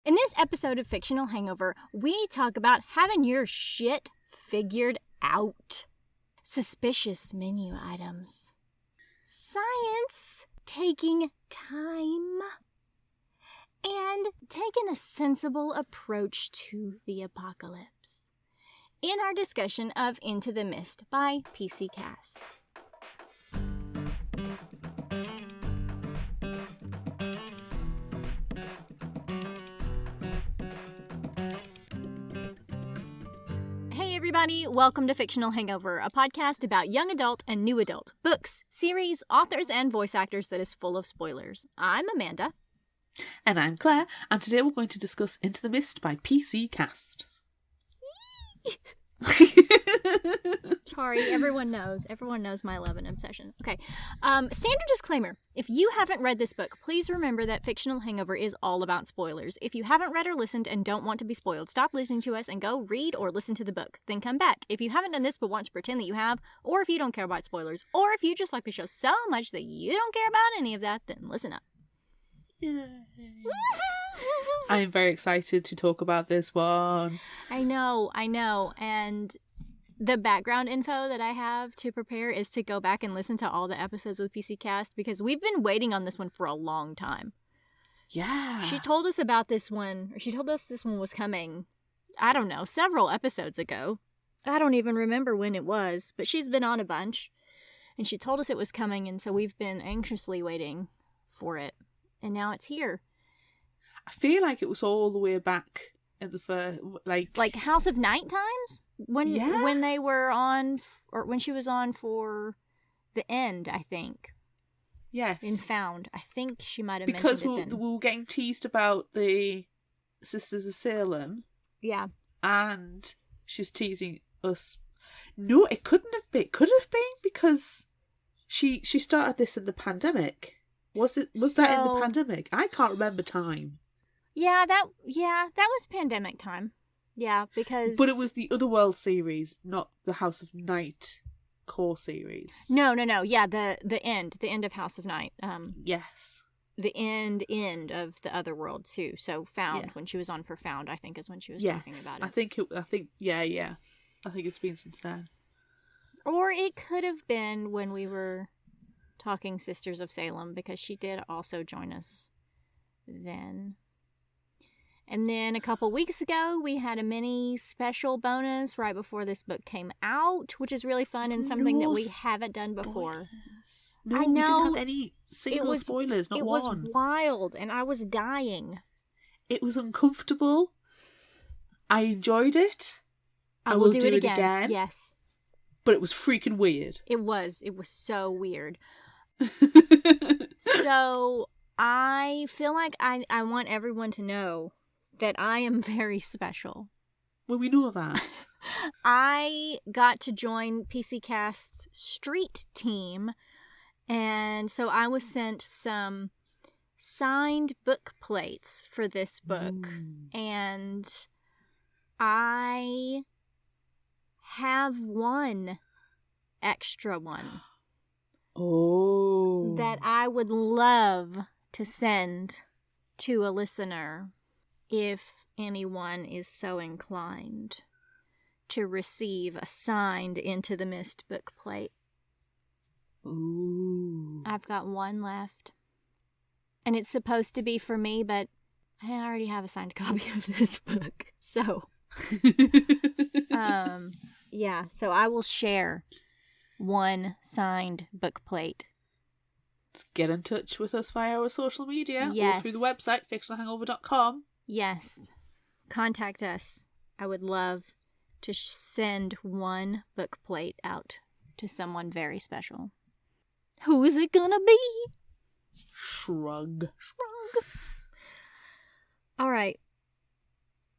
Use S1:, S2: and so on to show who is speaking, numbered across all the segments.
S1: In this episode of Fictional Hangover, we talk about having your shit figured out. Suspicious menu items. Science taking time. And taking a sensible approach to the apocalypse. In our discussion of Into the Mist by PC Cast. Hey everybody, welcome to Fictional Hangover, a podcast about young adult and new adult books, series, authors, and voice actors that is full of spoilers. I'm Amanda.
S2: And I'm Claire, and today we're going to discuss Into the Mist by PC Cast.
S1: Sorry, everyone knows my love and obsession. Okay, standard disclaimer. If you haven't read this book, please remember that Fictional Hangover is all about spoilers. If you haven't read or listened and don't want to be spoiled, stop listening to us and go read or listen to the book. Then come back. If you haven't done this but want to pretend that you have, or if you don't care about spoilers, or if you just like the show so much that you don't care about any of that, then listen up.
S2: I am very excited to talk about this one.
S1: I know, and the background info that I have to prepare is to go back and listen to all the episodes with PC Cast because we've been waiting on this one for a long time.
S2: Yeah.
S1: She told us about this one, or she told us this one was coming, I don't know, several episodes ago. I don't even remember when it was, but she's been on a bunch, and she told us it was coming, and so we've been anxiously waiting for it, and now it's here.
S2: I feel like it was all the way back at the first, like
S1: House of Night times when they were on, or when she was on for the end, I think.
S2: Yes,
S1: in Found, I think she might have
S2: because
S1: mentioned it then.
S2: we were getting teased about the Sisters of Salem.
S1: Yeah,
S2: and she was teasing us. No, it couldn't have been. Could it have been because she started this in the pandemic? Was that in the pandemic? I can't remember time.
S1: Yeah, that was pandemic time. Yeah, because...
S2: But it was the Otherworld series, not the House of Night core series.
S1: No. Yeah, the end of House of Night.
S2: Yes.
S1: The end of the Otherworld too. So Found, when she was on for Found, I think is when she was talking about it. I think
S2: it's been since then.
S1: Or it could have been when we were talking Sisters of Salem, because she did also join us then. And then a couple weeks ago, we had a mini special bonus right before this book came out, which is really fun and something that we haven't done before.
S2: No,
S1: I know.
S2: We didn't have any single spoilers, not one. It
S1: was wild, and I was dying.
S2: It was uncomfortable. I enjoyed it.
S1: I will do it again. Yes.
S2: But it was freaking weird.
S1: It was so weird. So I feel like I want everyone to know that I am very special.
S2: Well, we know that.
S1: I got to join PC Cast's street team, and so I was sent some signed book plates for this book. And I have one extra one.
S2: Oh.
S1: That I would love to send to a listener if anyone is so inclined to receive a signed Into the Mist book plate.
S2: Ooh.
S1: I've got one left. And it's supposed to be for me, but I already have a signed copy of this book. So, yeah, so I will share one signed book plate.
S2: Get in touch with us via our social media
S1: yes.
S2: or through the website fictionalhangover.com.
S1: Yes. Contact us. I would love to send one book plate out to someone very special. Who's it gonna be?
S2: Shrug.
S1: All right.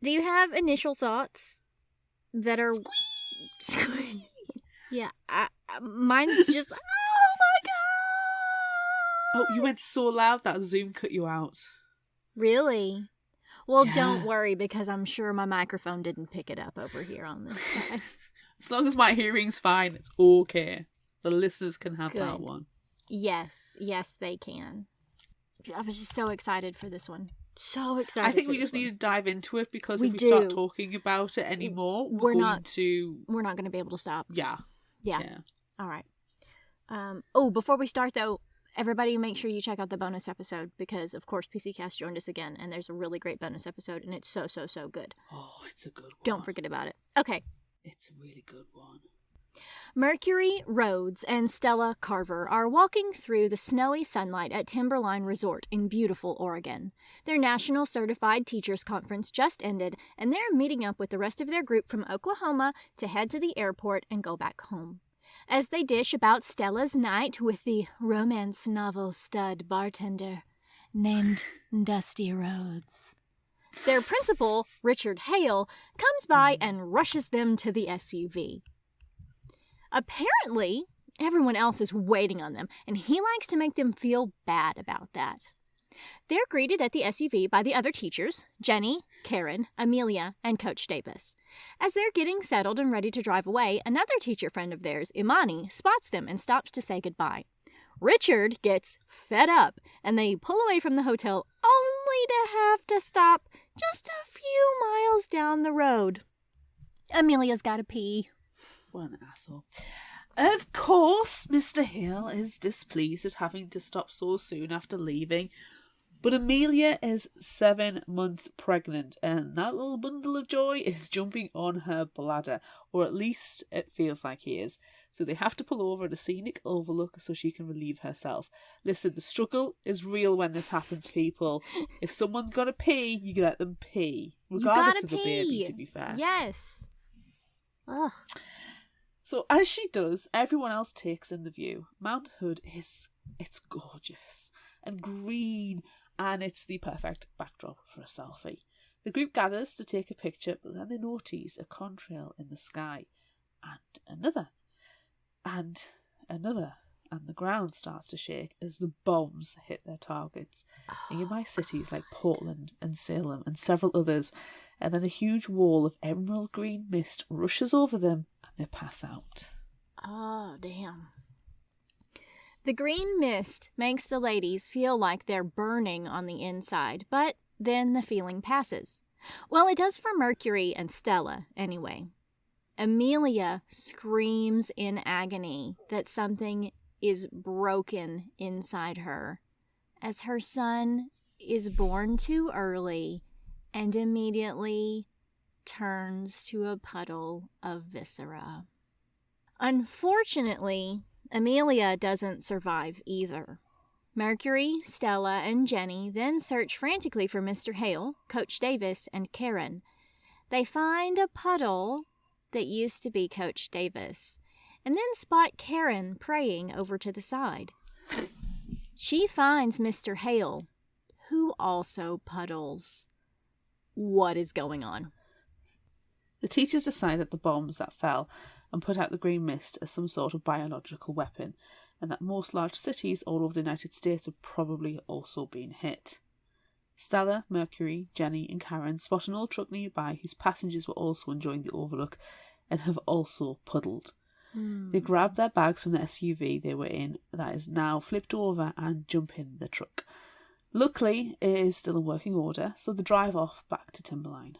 S1: Do you have initial thoughts that are...
S2: Squeak!
S1: Yeah, mine's just... Oh my god!
S2: Oh, you went so loud that Zoom cut you out.
S1: Really? Well, don't worry, because I'm sure my microphone didn't pick it up over here on this side.
S2: As long as my hearing's fine, it's okay. The listeners can have
S1: Good.
S2: That one.
S1: Yes, they can. I was just so excited for this one. So excited.
S2: I think
S1: for
S2: we
S1: this
S2: just
S1: one.
S2: need to dive into it, because
S1: We
S2: if we start
S1: do.
S2: talking about it anymore,
S1: We're
S2: going
S1: not-
S2: to...
S1: We're not going to be able to stop.
S2: Yeah.
S1: Yeah. All right. Before we start, though, everybody make sure you check out the bonus episode, because, of course, PCcast joined us again, and there's a really great bonus episode, and it's so, so, so good.
S2: Oh, it's a good one.
S1: Don't forget about it. Okay.
S2: It's a really good one.
S1: Mercury Rhodes and Stella Carver are walking through the snowy sunlight at Timberline Resort in beautiful Oregon. Their National Certified Teachers Conference just ended, and they're meeting up with the rest of their group from Oklahoma to head to the airport and go back home. As they dish about Stella's night with the romance novel stud bartender named Dusty Rhodes, their principal, Richard Hale, comes by and rushes them to the SUV. Apparently, everyone else is waiting on them, and he likes to make them feel bad about that. They're greeted at the SUV by the other teachers, Jenny, Karen, Amelia, and Coach Davis. As they're getting settled and ready to drive away, another teacher friend of theirs, Imani, spots them and stops to say goodbye. Richard gets fed up, and they pull away from the hotel only to have to stop just a few miles down the road. Amelia's gotta pee.
S2: What an asshole. Of course, Mr. Hill is displeased at having to stop so soon after leaving, but Amelia is 7 months pregnant, and that little bundle of joy is jumping on her bladder, or at least it feels like he is. So they have to pull over at a scenic overlook so she can relieve herself. Listen, the struggle is real when this happens, people. If someone's got to pee, you let them pee, regardless of the baby, to be fair.
S1: Yes. Ugh.
S2: So as she does, everyone else takes in the view. Mount Hood it's gorgeous and green, and it's the perfect backdrop for a selfie. The group gathers to take a picture, but then they notice a contrail in the sky, and another, and another, and the ground starts to shake as the bombs hit their targets. Nearby cities like Portland and Salem and several others, and then a huge wall of emerald green mist rushes over them and they pass out.
S1: Oh, damn. The green mist makes the ladies feel like they're burning on the inside, but then the feeling passes. Well, it does for Mercury and Stella, anyway. Amelia screams in agony that something is broken inside her, as her son is born too early and immediately turns to a puddle of viscera. Unfortunately, Amelia doesn't survive either. Mercury, Stella, and Jenny then search frantically for Mr. Hale, Coach Davis, and Karen. They find a puddle that used to be Coach Davis, and then spot Karen praying over to the side. She finds Mr. Hale, who also puddles. What is going on?
S2: The teachers decide that the bombs that fell and put out the green mist are some sort of biological weapon, and that most large cities all over the United States have probably also been hit. Stella, Mercury, Jenny, and Karen spot an old truck nearby whose passengers were also enjoying the overlook and have also puddled. They grab their bags from the SUV they were in, that is now flipped over, and jump in the truck. Luckily, it is still in working order, so they drive off back to Timberline.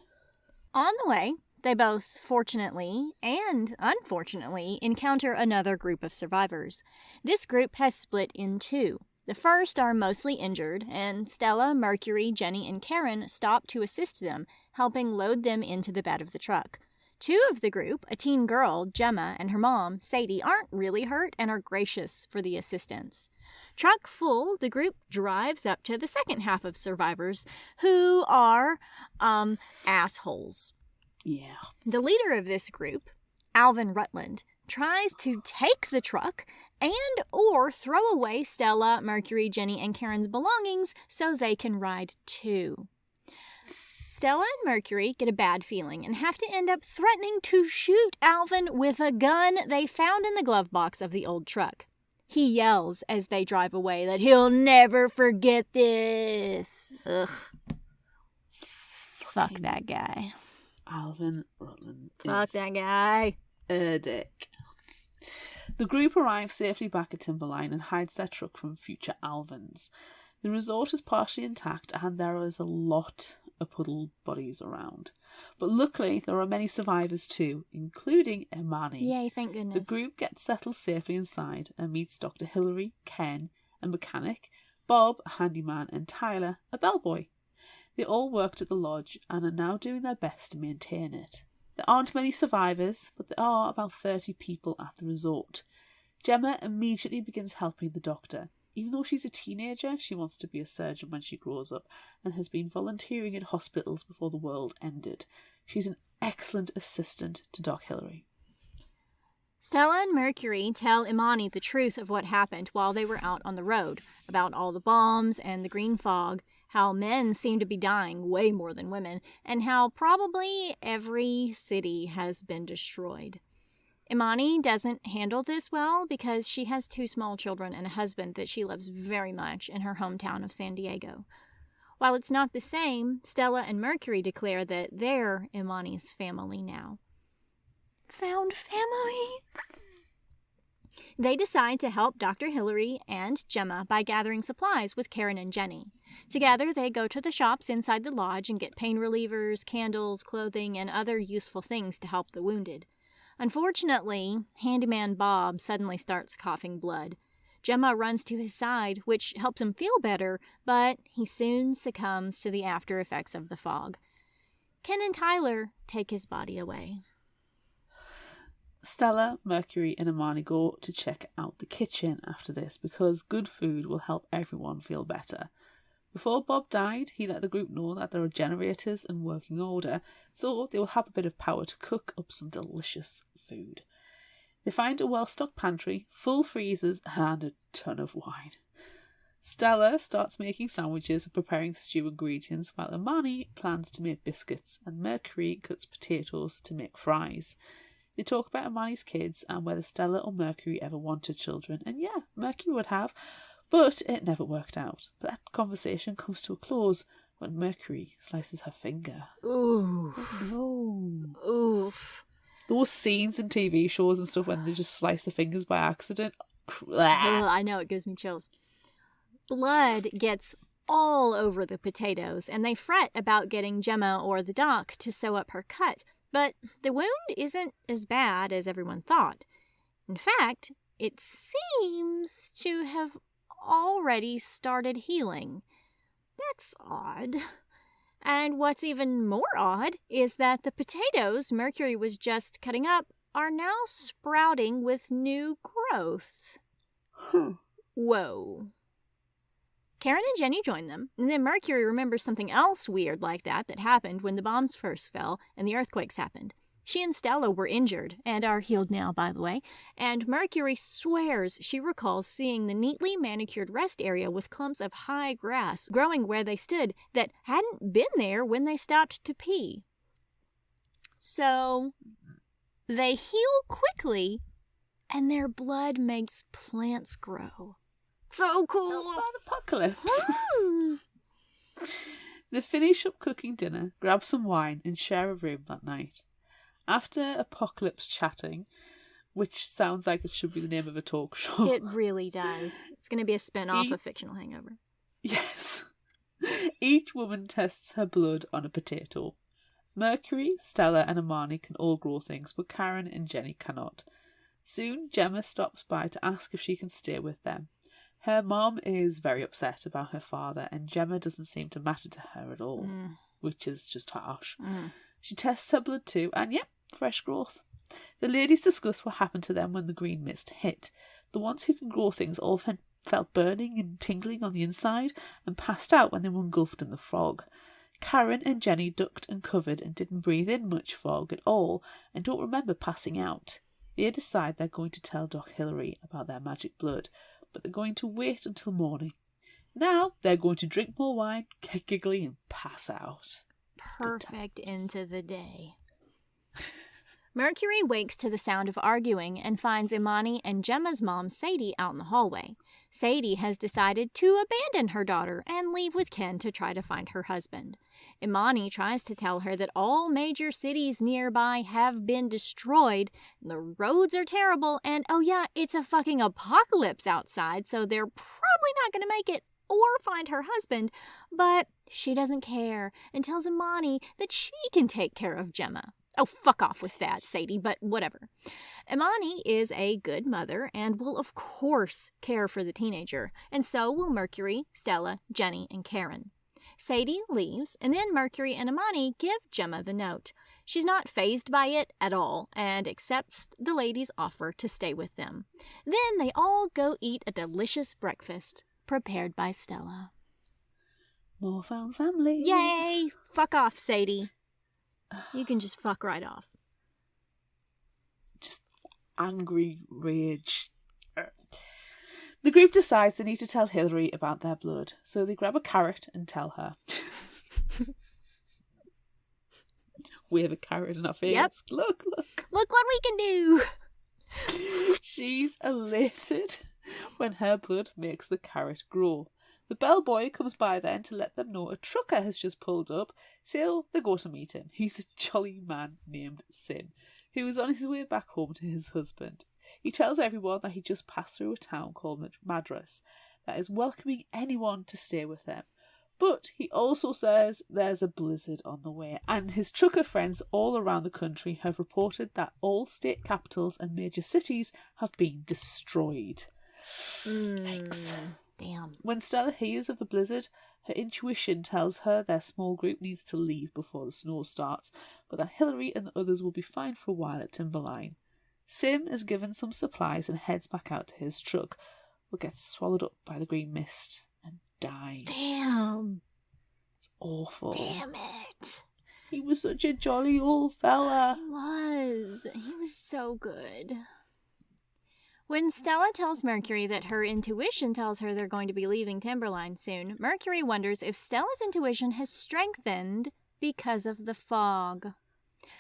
S1: On the way, they both, fortunately and unfortunately, encounter another group of survivors. This group has split in two. The first are mostly injured, and Stella, Mercury, Jenny, and Karen stop to assist them, helping load them into the bed of the truck. Two of the group, a teen girl, Gemma, and her mom, Sadie, aren't really hurt and are gracious for the assistance. Truck full, the group drives up to the second half of survivors, who are, assholes.
S2: Yeah.
S1: The leader of this group, Alvin Rutland, tries to take the truck and or throw away Stella, Mercury, Jenny, and Karen's belongings so they can ride too. Stella and Mercury get a bad feeling and have to end up threatening to shoot Alvin with a gun they found in the glove box of the old truck. He yells as they drive away that he'll never forget this. Ugh. Fuck that guy.
S2: Alvin Rutland.
S1: Fuck that guy.
S2: A dick. The group arrives safely back at Timberline and hides their truck from future Alvins. The resort is partially intact and there is a lot of puddle bodies around. But luckily there are many survivors too, including Imani.
S1: Yay, thank goodness.
S2: The group gets settled safely inside and meets Dr. Hilary, Ken, a mechanic, Bob, a handyman, and Tyler, a bellboy. They all worked at the lodge and are now doing their best to maintain it. There aren't many survivors, but there are about 30 people at the resort. Gemma immediately begins helping the doctor. Even though she's a teenager, she wants to be a surgeon when she grows up and has been volunteering at hospitals before the world ended. She's an excellent assistant to Doc Hilary.
S1: Stella and Mercury tell Imani the truth of what happened while they were out on the road, about all the bombs and the green fog, how men seem to be dying way more than women, and how probably every city has been destroyed. Imani doesn't handle this well because she has 2 small children and a husband that she loves very much in her hometown of San Diego. While it's not the same, Stella and Mercury declare that they're Imani's family now. Found family! They decide to help Dr. Hilary and Gemma by gathering supplies with Karen and Jenny. Together, they go to the shops inside the lodge and get pain relievers, candles, clothing, and other useful things to help the wounded. Unfortunately, Handyman Bob suddenly starts coughing blood. Gemma runs to his side, which helps him feel better, but he soon succumbs to the after effects of the fog. Ken and Tyler take his body away.
S2: Stella, Mercury, and Imani go to check out the kitchen after this because good food will help everyone feel better. Before Bob died, he let the group know that there are generators in working order, so they will have a bit of power to cook up some delicious food. They find a well-stocked pantry, full freezers, and a ton of wine. Stella starts making sandwiches and preparing the stew ingredients, while Imani plans to make biscuits, and Mercury cuts potatoes to make fries. They talk about Imani's kids and whether Stella or Mercury ever wanted children, and yeah, Mercury would have, but it never worked out. But that conversation comes to a close when Mercury slices her finger.
S1: Ooh.
S2: Oh no.
S1: Oof.
S2: Those scenes in TV shows and stuff when they just slice the fingers by accident.
S1: Ugh, I know, it gives me chills. Blood gets all over the potatoes, and they fret about getting Gemma or the doc to sew up her cut. But the wound isn't as bad as everyone thought. In fact, it seems to have already started healing. That's odd. And what's even more odd is that the potatoes Mercury was just cutting up are now sprouting with new growth. Whoa. Karen and Jenny join them, and then Mercury remembers something else weird like that happened when the bombs first fell and the earthquakes happened. She and Stella were injured, and are healed now, by the way, and Mercury swears she recalls seeing the neatly manicured rest area with clumps of high grass growing where they stood that hadn't been there when they stopped to pee. So, they heal quickly, and their blood makes plants grow. So cool!
S2: Not apocalypse. They finish up cooking dinner, grab some wine, and share a room that night. After apocalypse chatting, which sounds like it should be the name of a talk show.
S1: It really does. It's going to be a spin-off of Fictional Hangover.
S2: Yes. Each woman tests her blood on a potato. Mercury, Stella, and Imani can all grow things, but Karen and Jenny cannot. Soon, Gemma stops by to ask if she can stay with them. Her mom is very upset about her father, and Gemma doesn't seem to matter to her at all, which is just harsh. She tests her blood too, and yep, fresh growth. The ladies discuss what happened to them when the green mist hit. The ones who can grow things all felt burning and tingling on the inside and passed out when they were engulfed in the fog. Karen and Jenny ducked and covered and didn't breathe in much fog at all and don't remember passing out. They decide they're going to tell Doc Hilary about their magic blood, but they're going to wait until morning. Now they're going to drink more wine, get giggly, and pass out.
S1: Perfect into the day. Mercury wakes to the sound of arguing and finds Imani and Gemma's mom, Sadie, out in the hallway. Sadie has decided to abandon her daughter and leave with Ken to try to find her husband. Imani tries to tell her that all major cities nearby have been destroyed, the roads are terrible, and oh yeah, it's a fucking apocalypse outside, so they're probably not going to make it or find her husband, but she doesn't care and tells Imani that she can take care of Gemma. Oh, fuck off with that, Sadie, but whatever. Imani is a good mother and will, of course, care for the teenager, and so will Mercury, Stella, Jenny, and Karen. Sadie leaves, and then Mercury and Imani give Gemma the note. She's not fazed by it at all and accepts the ladies' offer to stay with them. Then they all go eat a delicious breakfast prepared by Stella.
S2: More found family.
S1: Yay! Fuck off, Sadie. You can just fuck right off.
S2: Just angry rage. The group decides they need to tell Hillary about their blood, so they grab a carrot and tell her. We have a carrot in our face.
S1: Yep.
S2: Look.
S1: Look what we can do.
S2: She's elated when her blood makes the carrot grow. The bellboy comes by then to let them know a trucker has just pulled up, so they go to meet him. He's a jolly man named Sim, who is on his way back home to his husband. He tells everyone that he just passed through a town called Madras that is welcoming anyone to stay with them. But he also says there's a blizzard on the way, and his trucker friends all around the country have reported that all state capitals and major cities have been destroyed. Yikes.
S1: Damn.
S2: When Stella hears of the blizzard, her intuition tells her their small group needs to leave before the snow starts, but that Hillary and the others will be fine for a while at Timberline. Sim is given some supplies and heads back out to his truck, but gets swallowed up by the green mist and dies.
S1: Damn.
S2: It's awful.
S1: Damn it.
S2: He was such a jolly old fella.
S1: He was so good. When Stella tells Mercury that her intuition tells her they're going to be leaving Timberline soon, Mercury wonders if Stella's intuition has strengthened because of the fog.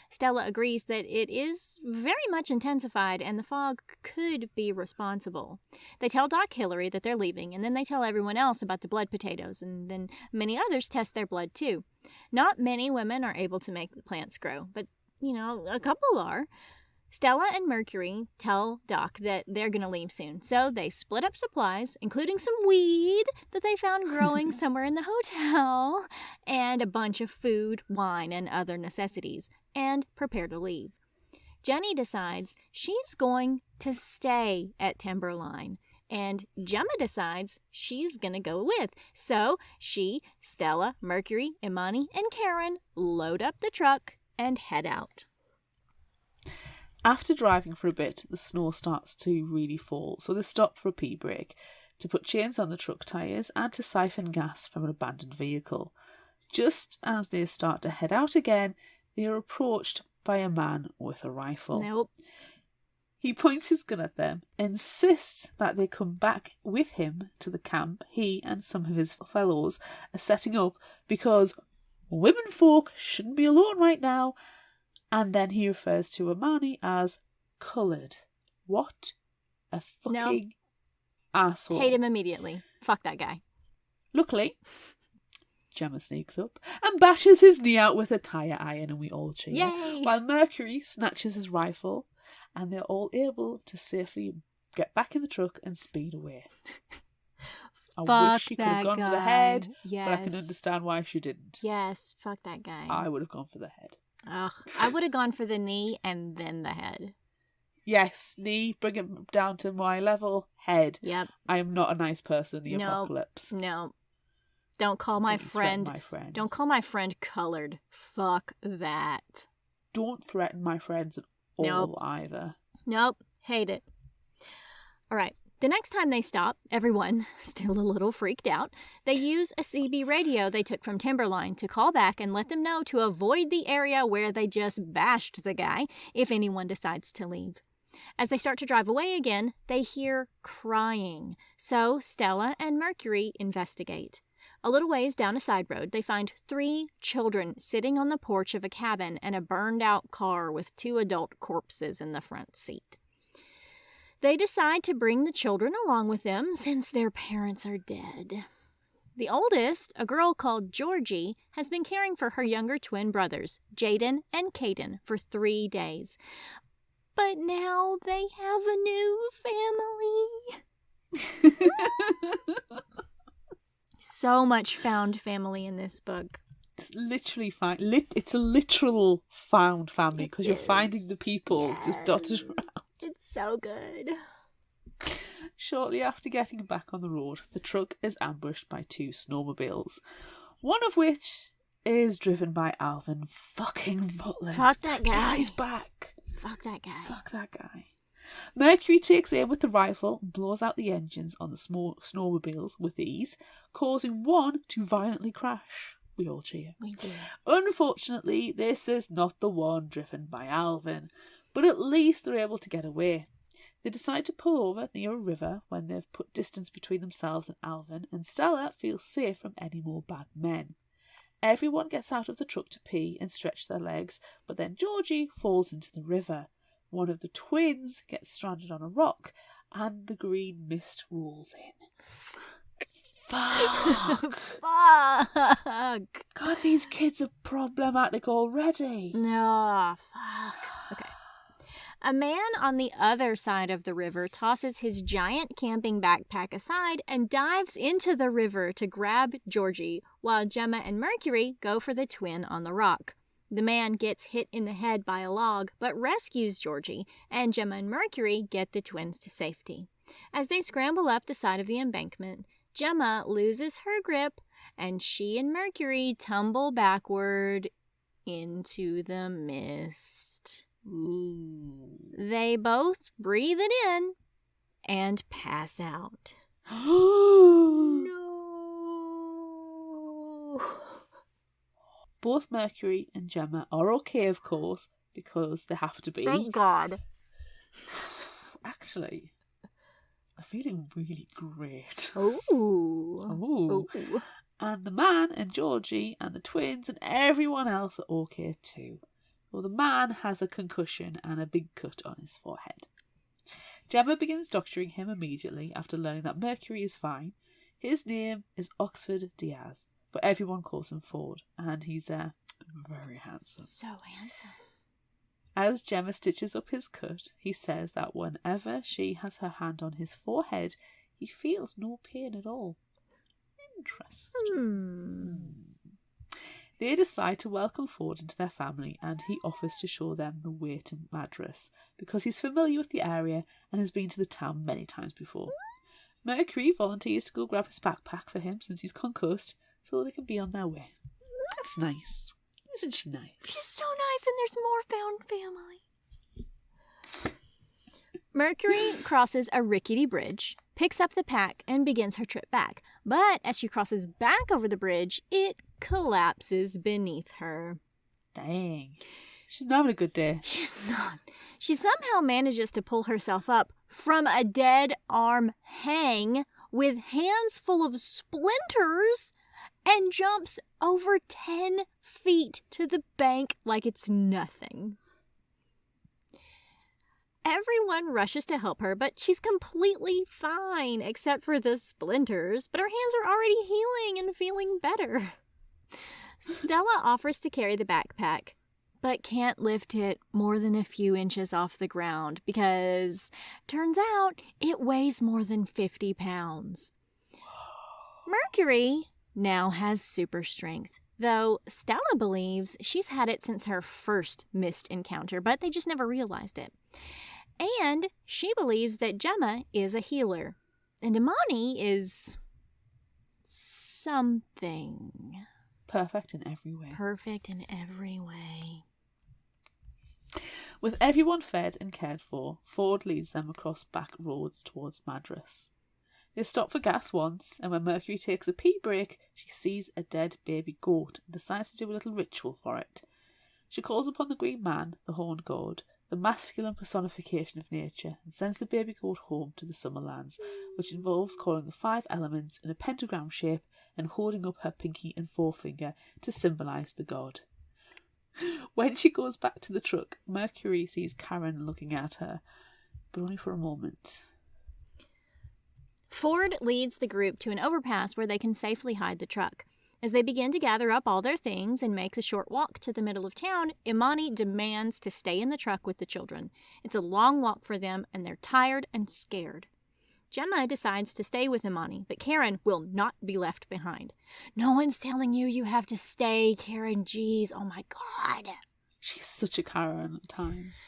S1: Stella agrees that it is very much intensified and the fog could be responsible. They tell Doc Hillary that they're leaving, and then they tell everyone else about the blood potatoes, and then many others test their blood too. Not many women are able to make the plants grow, but, a couple are. Stella and Mercury tell Doc that they're going to leave soon, so they split up supplies, including some weed that they found growing somewhere in the hotel, and a bunch of food, wine, and other necessities, and prepare to leave. Jenny decides she's going to stay at Timberline, and Gemma decides she's going to go with. So she, Stella, Mercury, Imani, and Karen load up the truck and head out.
S2: After driving for a bit, the snow starts to really fall, so they stop for a pee break, to put chains on the truck tyres and to siphon gas from an abandoned vehicle. Just as they start to head out again, they are approached by a man with a rifle.
S1: Nope.
S2: He points his gun at them, insists that they come back with him to the camp he and some of his fellows are setting up because women folk shouldn't be alone right now. And then he refers to Imani as coloured. What a fucking asshole.
S1: Hate him immediately. Fuck that guy.
S2: Luckily, Gemma sneaks up and bashes his knee out with a tire iron, and we all cheer.
S1: Yay!
S2: While Mercury snatches his rifle, and they're all able to safely get back in the truck and speed away. I wish she could have gone for the head,
S1: yes.
S2: But I can understand why she didn't.
S1: Yes, fuck that guy.
S2: I would have gone for the head.
S1: Ugh, I would have gone for the knee and then the head.
S2: Yes, knee, bring it down to my level. Head.
S1: Yep.
S2: I am not a nice person in the apocalypse.
S1: No. Don't call my friend. Don't call my friend colored. Fuck that.
S2: Don't threaten my friends at all either.
S1: Nope. Hate it. All right. The next time they stop, everyone, still a little freaked out, they use a CB radio they took from Timberline to call back and let them know to avoid the area where they just bashed the guy if anyone decides to leave. As they start to drive away again, they hear crying. So Stella and Mercury investigate. A little ways down a side road, they find 3 children sitting on the porch of a cabin and a burned-out car with 2 adult corpses in the front seat. They decide to bring the children along with them since their parents are dead. The oldest, a girl called Georgie, has been caring for her younger twin brothers, Jaden and Caden, for 3 days. But now they have a new family. So much found family in this book.
S2: It's literally it's a literal found family because you're
S1: is.
S2: finding the people just dotted around.
S1: It's so good.
S2: Shortly after getting back on the road, the truck is ambushed by 2 snowmobiles, one of which is driven by Alvin fucking Rutland.
S1: Fuck that guy.
S2: Guy's back.
S1: Fuck that guy.
S2: Fuck that guy. Mercury takes aim with the rifle and blows out the engines on the snowmobiles with ease, causing one to violently crash. We all cheer.
S1: We do.
S2: Unfortunately, this is not the one driven by Alvin, but at least they're able to get away. They decide to pull over near a river when they've put distance between themselves and Alvin, and Stella feels safe from any more bad men. Everyone gets out of the truck to pee and stretch their legs, but then Georgie falls into the river. One of the twins gets stranded on a rock, and the green mist rolls in. Fuck!
S1: Fuck!
S2: God, these kids are problematic already.
S1: No, fuck. Okay. A man on the other side of the river tosses his giant camping backpack aside and dives into the river to grab Georgie, while Gemma and Mercury go for the twin on the rock. The man gets hit in the head by a log, but rescues Georgie, and Gemma and Mercury get the twins to safety. As they scramble up the side of the embankment, Gemma loses her grip, and she and Mercury tumble backward into the mist.
S2: Ooh.
S1: They both breathe it in and pass out. No.
S2: Both Mercury and Gemma are okay, of course, because they have to be.
S1: Thank God.
S2: Actually, I'm feeling really great.
S1: Ooh.
S2: Ooh.
S1: Ooh.
S2: And the man and Georgie and the twins and everyone else are okay too. Well, the man has a concussion and a big cut on his forehead. Gemma begins doctoring him immediately after learning that Mercury is fine. His name is Oxford Diaz, but everyone calls him Ford, and he's very handsome.
S1: So handsome.
S2: As Gemma stitches up his cut, he says that whenever she has her hand on his forehead, he feels no pain at all. Interesting. They decide to welcome Ford into their family, and he offers to show them the way to Madras because he's familiar with the area and has been to the town many times before. Mercury volunteers to go grab his backpack for him since he's concussed so they can be on their way. That's nice. Isn't she nice?
S1: She's so nice, and there's more found family. Mercury crosses a rickety bridge, picks up the pack, and begins her trip back. But as she crosses back over the bridge, it collapses beneath her.
S2: Dang. She's not having a good day.
S1: She's not. She somehow manages to pull herself up from a dead arm hang with hands full of splinters and jumps over 10 feet to the bank like it's nothing. Everyone rushes to help her, but she's completely fine except for the splinters, but her hands are already healing and feeling better. Stella offers to carry the backpack, but can't lift it more than a few inches off the ground because, turns out, it weighs more than 50 pounds. Mercury now has super strength, though Stella believes she's had it since her first mist encounter, but they just never realized it. And she believes that Gemma is a healer, and Imani is something.
S2: Perfect in every way.
S1: Perfect in every way.
S2: With everyone fed and cared for, Ford leads them across back roads towards Madras. They stop for gas once, and when Mercury takes a pee break, she sees a dead baby goat and decides to do a little ritual for it. She calls upon the Green Man, the Horned God, the masculine personification of nature, and sends the baby goat home to the summer lands, which involves calling the 5 elements in a pentagram shape and holding up her pinky and forefinger to symbolise the god. When she goes back to the truck, Mercury sees Karen looking at her, but only for a moment.
S1: Ford leads the group to an overpass where they can safely hide the truck. As they begin to gather up all their things and make the short walk to the middle of town, Imani demands to stay in the truck with the children. It's a long walk for them, and they're tired and scared. Gemma decides to stay with Imani, but Karen will not be left behind. No one's telling you have to stay, Karen. Jeez, oh my God.
S2: She's such a Karen at times.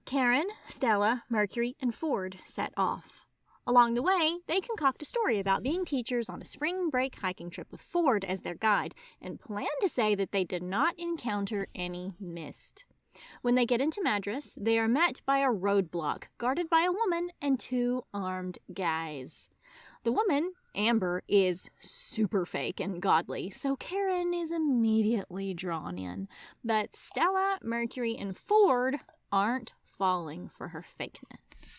S1: Karen, Stella, Mercury, and Ford set off. Along the way, they concoct a story about being teachers on a spring break hiking trip with Ford as their guide and plan to say that they did not encounter any mist. When they get into Madras, they are met by a roadblock guarded by a woman and 2 armed guys. The woman, Amber, is super fake and godly, so Karen is immediately drawn in. But Stella, Mercury, and Ford aren't falling for her fakeness.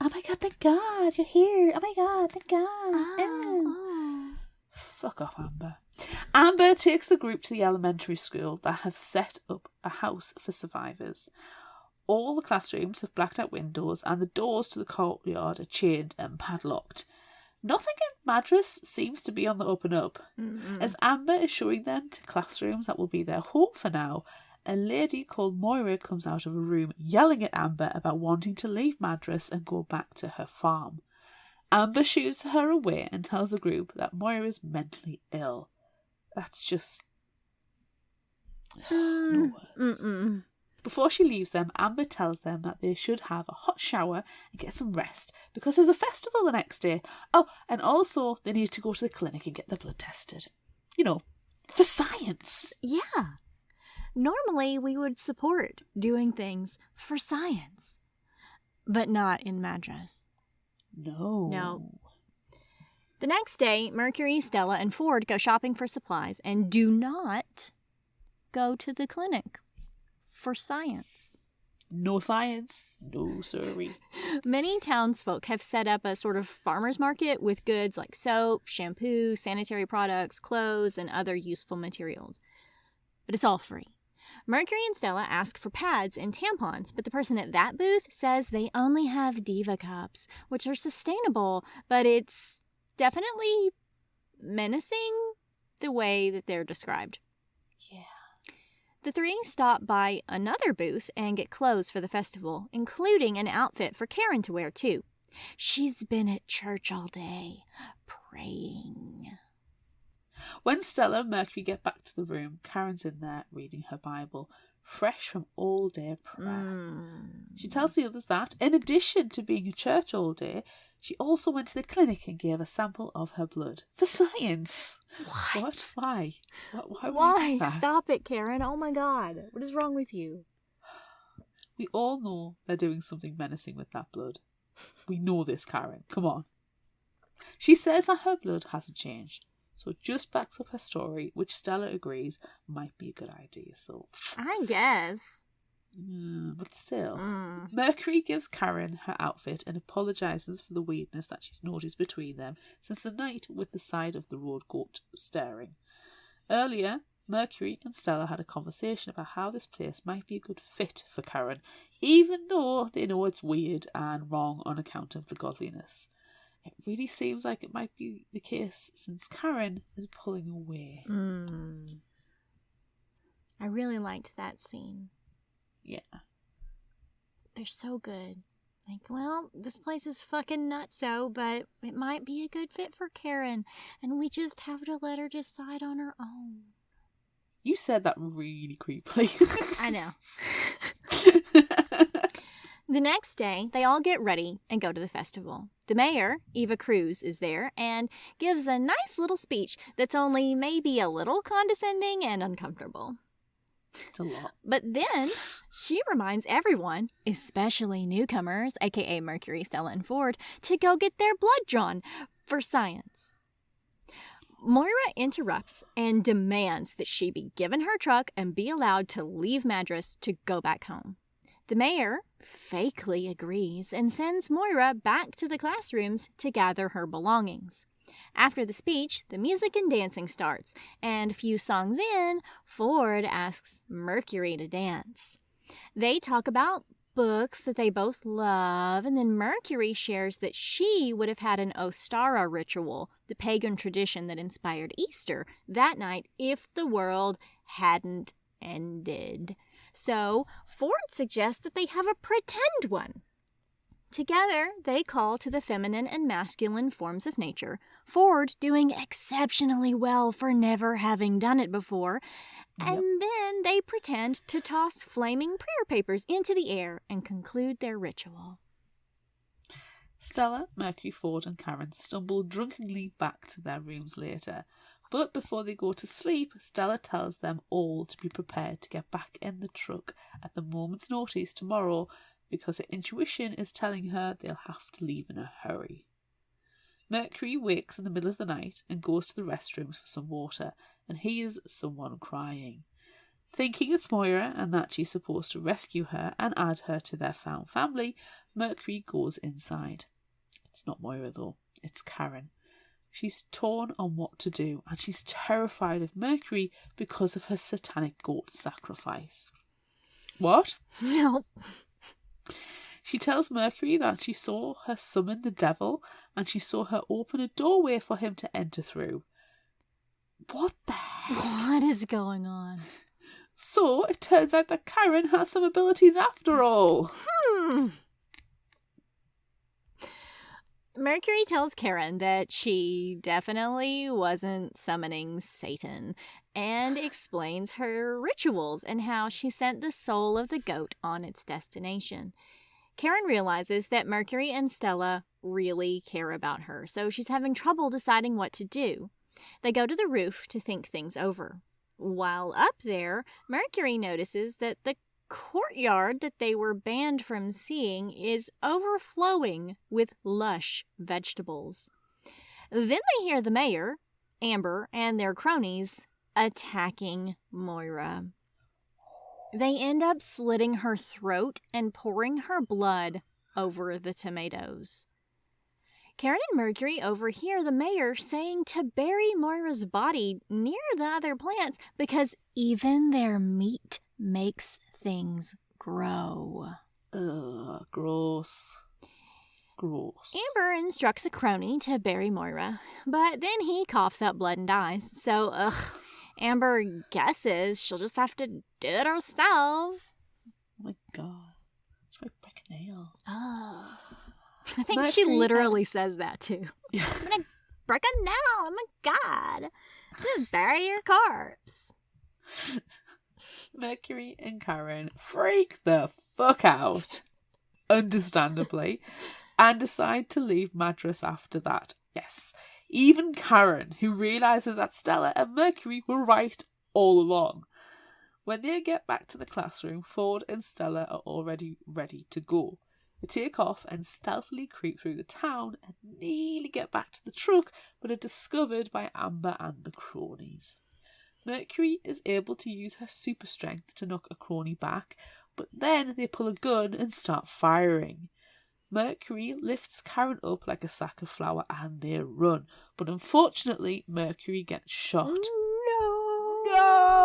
S2: Oh my God, thank God, you're here. Oh my God, thank God.
S1: Oh.
S2: Fuck off, Amber. Amber takes the group to the elementary school that have set up a house for survivors. All the classrooms have blacked out windows and the doors to the courtyard are chained and padlocked. Nothing in Madras seems to be on the up and up. As Amber is showing them to classrooms that will be their home for now, a lady called Moira comes out of a room yelling at Amber about wanting to leave Madras and go back to her farm. Amber shoos her away and tells the group that Moira is mentally ill. That's just... no words. Before she leaves them, Amber tells them that they should have a hot shower and get some rest because there's a festival the next day. Oh, and also they need to go to the clinic and get their blood tested. You know, for science.
S1: Yeah. Normally, we would support doing things for science, but not in Madras.
S2: No.
S1: The next day, Mercury, Stella, and Ford go shopping for supplies and do not go to the clinic for science.
S2: No science, no sorry.
S1: Many townsfolk have set up a sort of farmer's market with goods like soap, shampoo, sanitary products, clothes, and other useful materials. But it's all free. Mercury and Stella ask for pads and tampons, but the person at that booth says they only have Diva cups, which are sustainable, but it's definitely menacing the way that they're described.
S2: Yeah.
S1: The 3 stop by another booth and get clothes for the festival, including an outfit for Karen to wear too. She's been at church all day, praying.
S2: When Stella and Mercury get back to the room, Karen's in there reading her Bible, fresh from all day prayer. She tells the others that, in addition to being in church all day, she also went to the clinic and gave a sample of her blood for science.
S1: What?
S2: Why? Why would you do that?
S1: Stop it, Karen. Oh my God. What is wrong with you?
S2: We all know they're doing something menacing with that blood. We know this, Karen. Come on. She says that her blood hasn't changed. So it just backs up her story, which Stella agrees might be a good idea. So
S1: I guess.
S2: But still. Mercury gives Karen her outfit and apologises for the weirdness that she's noticed between them since the night with the side of the road goat staring. Earlier, Mercury and Stella had a conversation about how this place might be a good fit for Karen, even though they know it's weird and wrong on account of the godliness. It really seems like it might be the case since Karen is pulling away.
S1: I really liked that scene.
S2: Yeah.
S1: They're so good. Like, well, this place is fucking nutso, but it might be a good fit for Karen, and we just have to let her decide on her own.
S2: You said that really creepily.
S1: I know. The next day, they all get ready and go to the festival. The mayor, Eva Cruz, is there and gives a nice little speech that's only maybe a little condescending and uncomfortable.
S2: It's a lot.
S1: But then she reminds everyone, especially newcomers, aka Mercury, Stella, and Ford, to go get their blood drawn for science. Moira interrupts and demands that she be given her truck and be allowed to leave Madras to go back home. The mayor fakely agrees and sends Moira back to the classrooms to gather her belongings. After the speech, the music and dancing starts, and a few songs in, Ford asks Mercury to dance. They talk about books that they both love, and then Mercury shares that she would have had an Ostara ritual, the pagan tradition that inspired Easter, that night if the world hadn't ended. So Ford suggests that they have a pretend one. Together, they call to the feminine and masculine forms of nature, Ford doing exceptionally well for never having done it before, and then they pretend to toss flaming prayer papers into the air and conclude their ritual.
S2: Stella, Mercury, Ford and Karen stumble drunkenly back to their rooms later, but before they go to sleep, Stella tells them all to be prepared to get back in the truck at the moment's notice tomorrow, because her intuition is telling her they'll have to leave in a hurry. Mercury wakes in the middle of the night and goes to the restrooms for some water and hears someone crying. Thinking it's Moira and that she's supposed to rescue her and add her to their found family, Mercury goes inside. It's not Moira though, it's Karen. She's torn on what to do and she's terrified of Mercury because of her satanic goat sacrifice. What?
S1: No.
S2: She tells Mercury that she saw her summon the devil and she saw her open a doorway for him to enter through. What the heck?
S1: What is going on?
S2: So it turns out that Karen has some abilities after all.
S1: Mercury tells Karen that she definitely wasn't summoning Satan and explains her rituals and how she sent the soul of the goat on its destination. Karen realizes that Mercury and Stella really care about her, so she's having trouble deciding what to do. They go to the roof to think things over. While up there, Mercury notices that the courtyard that they were banned from seeing is overflowing with lush vegetables. Then they hear the mayor, Amber, and their cronies attacking Moira. They end up slitting her throat and pouring her blood over the tomatoes. Karen and Mercury overhear the mayor saying to bury Moira's body near the other plants because even their meat makes things grow.
S2: Ugh, gross. Gross.
S1: Amber instructs a crony to bury Moira, but then he coughs up blood and dies, so Amber guesses she'll just have to do it herself.
S2: Oh my god. She might break a nail.
S1: Oh. I think
S2: Mercury
S1: she literally says that too.
S2: Yeah.
S1: I'm gonna break a nail. Oh my god. Just bury your corpse.
S2: Mercury and Karen freak the fuck out, understandably, and decide to leave Madras after that. Yes, even Karen, who realises that Stella and Mercury were right all along. When they get back to the classroom, Ford and Stella are already ready to go. They take off and stealthily creep through the town and nearly get back to the truck, but are discovered by Amber and the cronies. Mercury is able to use her super strength to knock a crony back, but then they pull a gun and start firing. Mercury lifts Karen up like a sack of flour and they run, but unfortunately Mercury gets shot. No!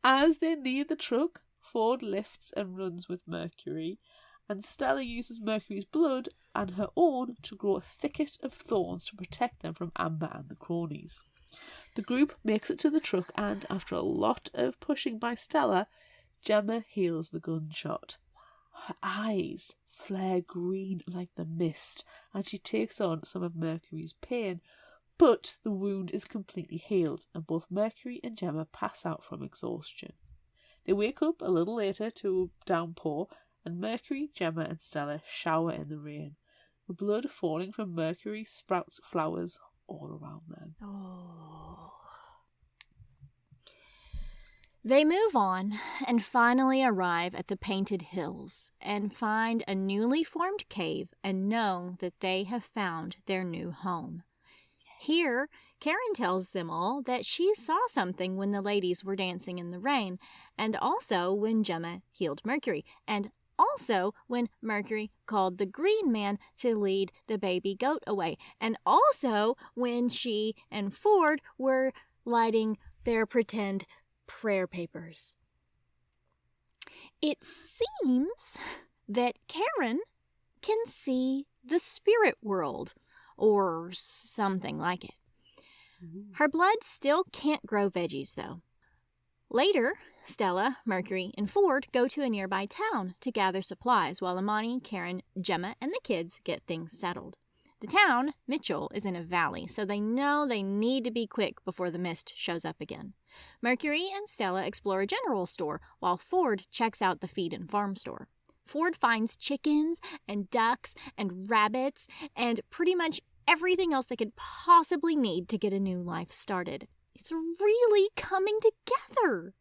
S2: As they near the truck, Ford lifts and runs with Mercury, and Stella uses Mercury's blood and her own to grow a thicket of thorns to protect them from Amber and the cronies. The group makes it to the truck and, after a lot of pushing by Stella, Gemma heals the gunshot. Her eyes flare green like the mist and she takes on some of Mercury's pain, but the wound is completely healed and both Mercury and Gemma pass out from exhaustion. They wake up a little later to a downpour and Mercury, Gemma and Stella shower in the rain. The blood falling from Mercury sprouts flowers all around them.
S1: Oh. They move on and finally arrive at the Painted Hills and find a newly formed cave and know that they have found their new home. Here, Karen tells them all that she saw something when the ladies were dancing in the rain, and also when Gemma healed Mercury, and also when Mercury called the Green Man to lead the baby goat away, and also when she and Ford were lighting their pretend prayer papers. It seems that Karen can see the spirit world, or something like it. Her blood still can't grow veggies, though. Later, Stella, Mercury, and Ford go to a nearby town to gather supplies while Imani, Karen, Gemma, and the kids get things settled. The town, Mitchell, is in a valley, so they know they need to be quick before the mist shows up again. Mercury and Stella explore a general store while Ford checks out the feed and farm store. Ford finds chickens and ducks and rabbits and pretty much everything else they could possibly need to get a new life started. It's really coming together.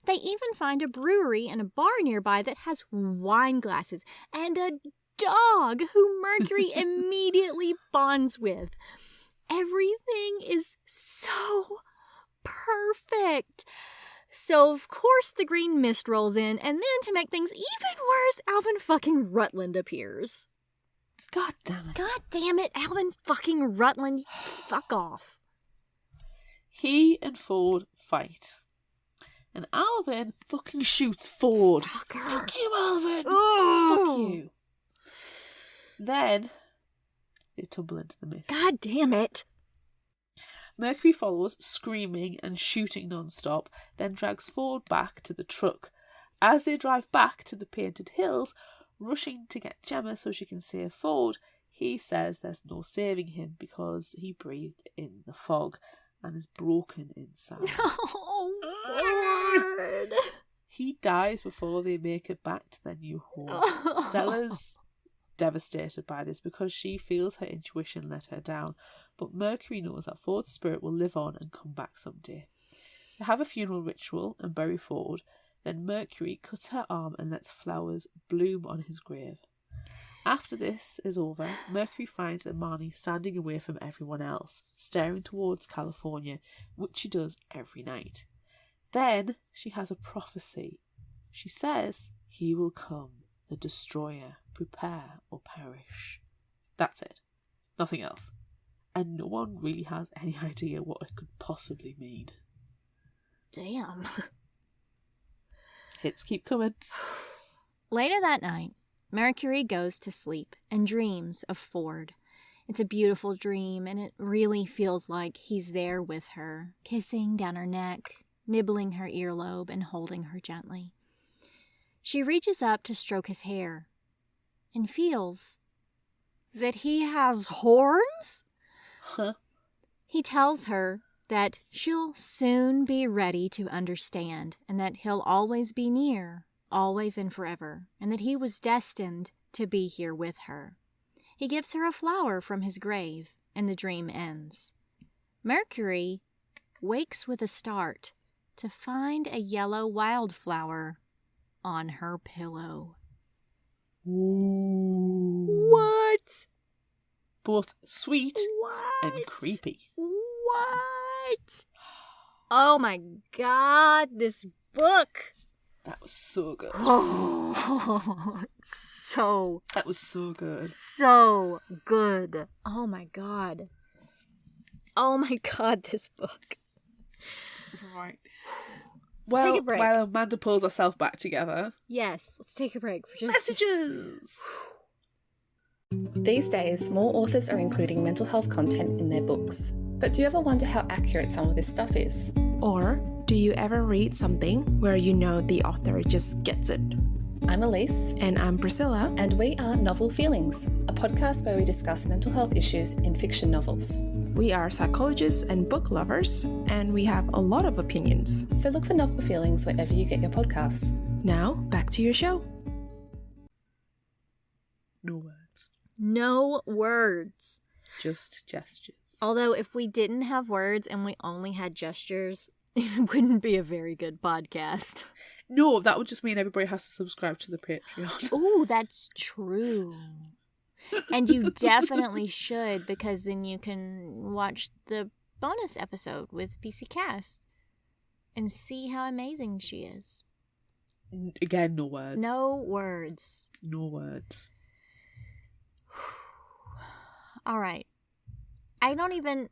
S1: They even find a brewery and a bar nearby that has wine glasses and a dog who Mercury immediately bonds with. Everything is so perfect. So, of course, the green mist rolls in, and then to make things even worse, Alvin fucking Rutland appears.
S2: God damn it.
S1: God damn it, Alvin fucking Rutland. Fuck off.
S2: He and Ford fight. And Alvin fucking shoots Ford.
S1: Fucker.
S2: Fuck you, Alvin.
S1: Oh.
S2: Fuck you. Then they tumble into the mist.
S1: God damn it.
S2: Mercury follows, screaming and shooting non-stop, then drags Ford back to the truck. As they drive back to the painted hills, rushing to get Gemma so she can save Ford, he says there's no saving him because he breathed in the fog and is broken inside.
S1: Oh, Ford.
S2: He dies before they make it back to their new home. Stella's devastated by this because she feels her intuition let her down, but Mercury knows that Ford's spirit will live on and come back someday. They have a funeral ritual and bury Ford, then Mercury cuts her arm and lets flowers bloom on his grave. After this is over, Mercury finds Imani standing away from everyone else, staring towards California, which she does every night. Then she has a prophecy. She says, "He will come, the destroyer, prepare or perish." That's it. Nothing else. And no one really has any idea what it could possibly mean.
S1: Damn.
S2: Hits keep coming.
S1: Later that night, Mercury goes to sleep and dreams of Ford. It's a beautiful dream, and it really feels like he's there with her, kissing down her neck, nibbling her earlobe, and holding her gently. She reaches up to stroke his hair and feels that he has horns?
S2: Huh?
S1: He tells her that she'll soon be ready to understand and that he'll always be near, always and forever, and that he was destined to be here with her. He gives her a flower from his grave, and the dream ends. Mercury wakes with a start to find a yellow wildflower on her pillow.
S2: Ooh.
S1: What?
S2: Both sweet
S1: What?
S2: and creepy.
S1: What? Oh my god, this book.
S2: That was so good.
S1: Oh, so
S2: That was so good.
S1: So good. Oh my god. Oh my god, this book.
S2: Right.
S1: Let's take
S2: Well,
S1: a break.
S2: while Amanda pulls herself back together.
S1: Yes, let's take a break for just
S2: Messages!
S3: These days, more authors are including mental health content in their books. But do you ever wonder how accurate some of this stuff is?
S4: Or do you ever read something where you know the author just gets it?
S3: I'm Elise.
S4: And I'm Priscilla.
S3: And we are Novel Feelings, a podcast where we discuss mental health issues in fiction novels.
S4: We are psychologists and book lovers, and we have a lot of opinions.
S3: So look for Novel Feelings wherever you get your podcasts.
S4: Now, back to your show.
S2: No words.
S1: no words.
S2: Just gestures.
S1: Although if we didn't have words and we only had gestures, it wouldn't be a very good podcast.
S2: No, that would just mean everybody has to subscribe to the Patreon.
S1: Oh, that's true. And you definitely should, because then you can watch the bonus episode with PC Cast and see how amazing she is.
S2: Again, no words.
S1: No words.
S2: No words.
S1: All right. I don't even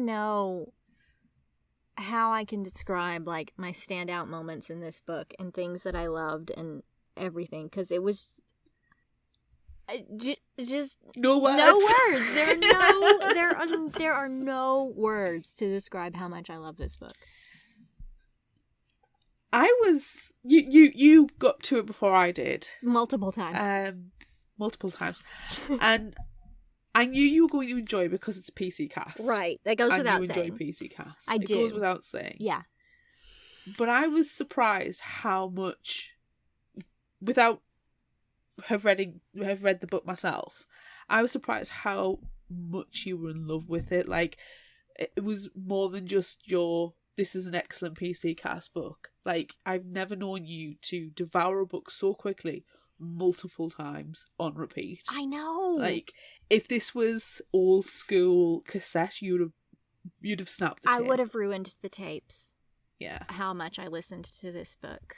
S1: know how I can describe like my standout moments in this book and things that I loved and everything, because it was just
S2: No words.
S1: no words. There are no words to describe how much I love this book.
S2: you got to it before I did.
S1: Multiple times.
S2: Multiple times. And I knew you were going to enjoy it because it's PC cast.
S1: Right. That goes without saying.
S2: And you enjoy PC cast.
S1: I do.
S2: It goes without saying.
S1: Yeah.
S2: But I was surprised how much, without have read the book myself, I was surprised how much you were in love with it. Like, it was more than just this is an excellent PC cast book. Like, I've never known you to devour a book so quickly multiple times on repeat.
S1: I know.
S2: Like, if this was old school cassette, you'd have snapped the tape.
S1: I would have ruined the tapes.
S2: Yeah.
S1: How much I listened to this book.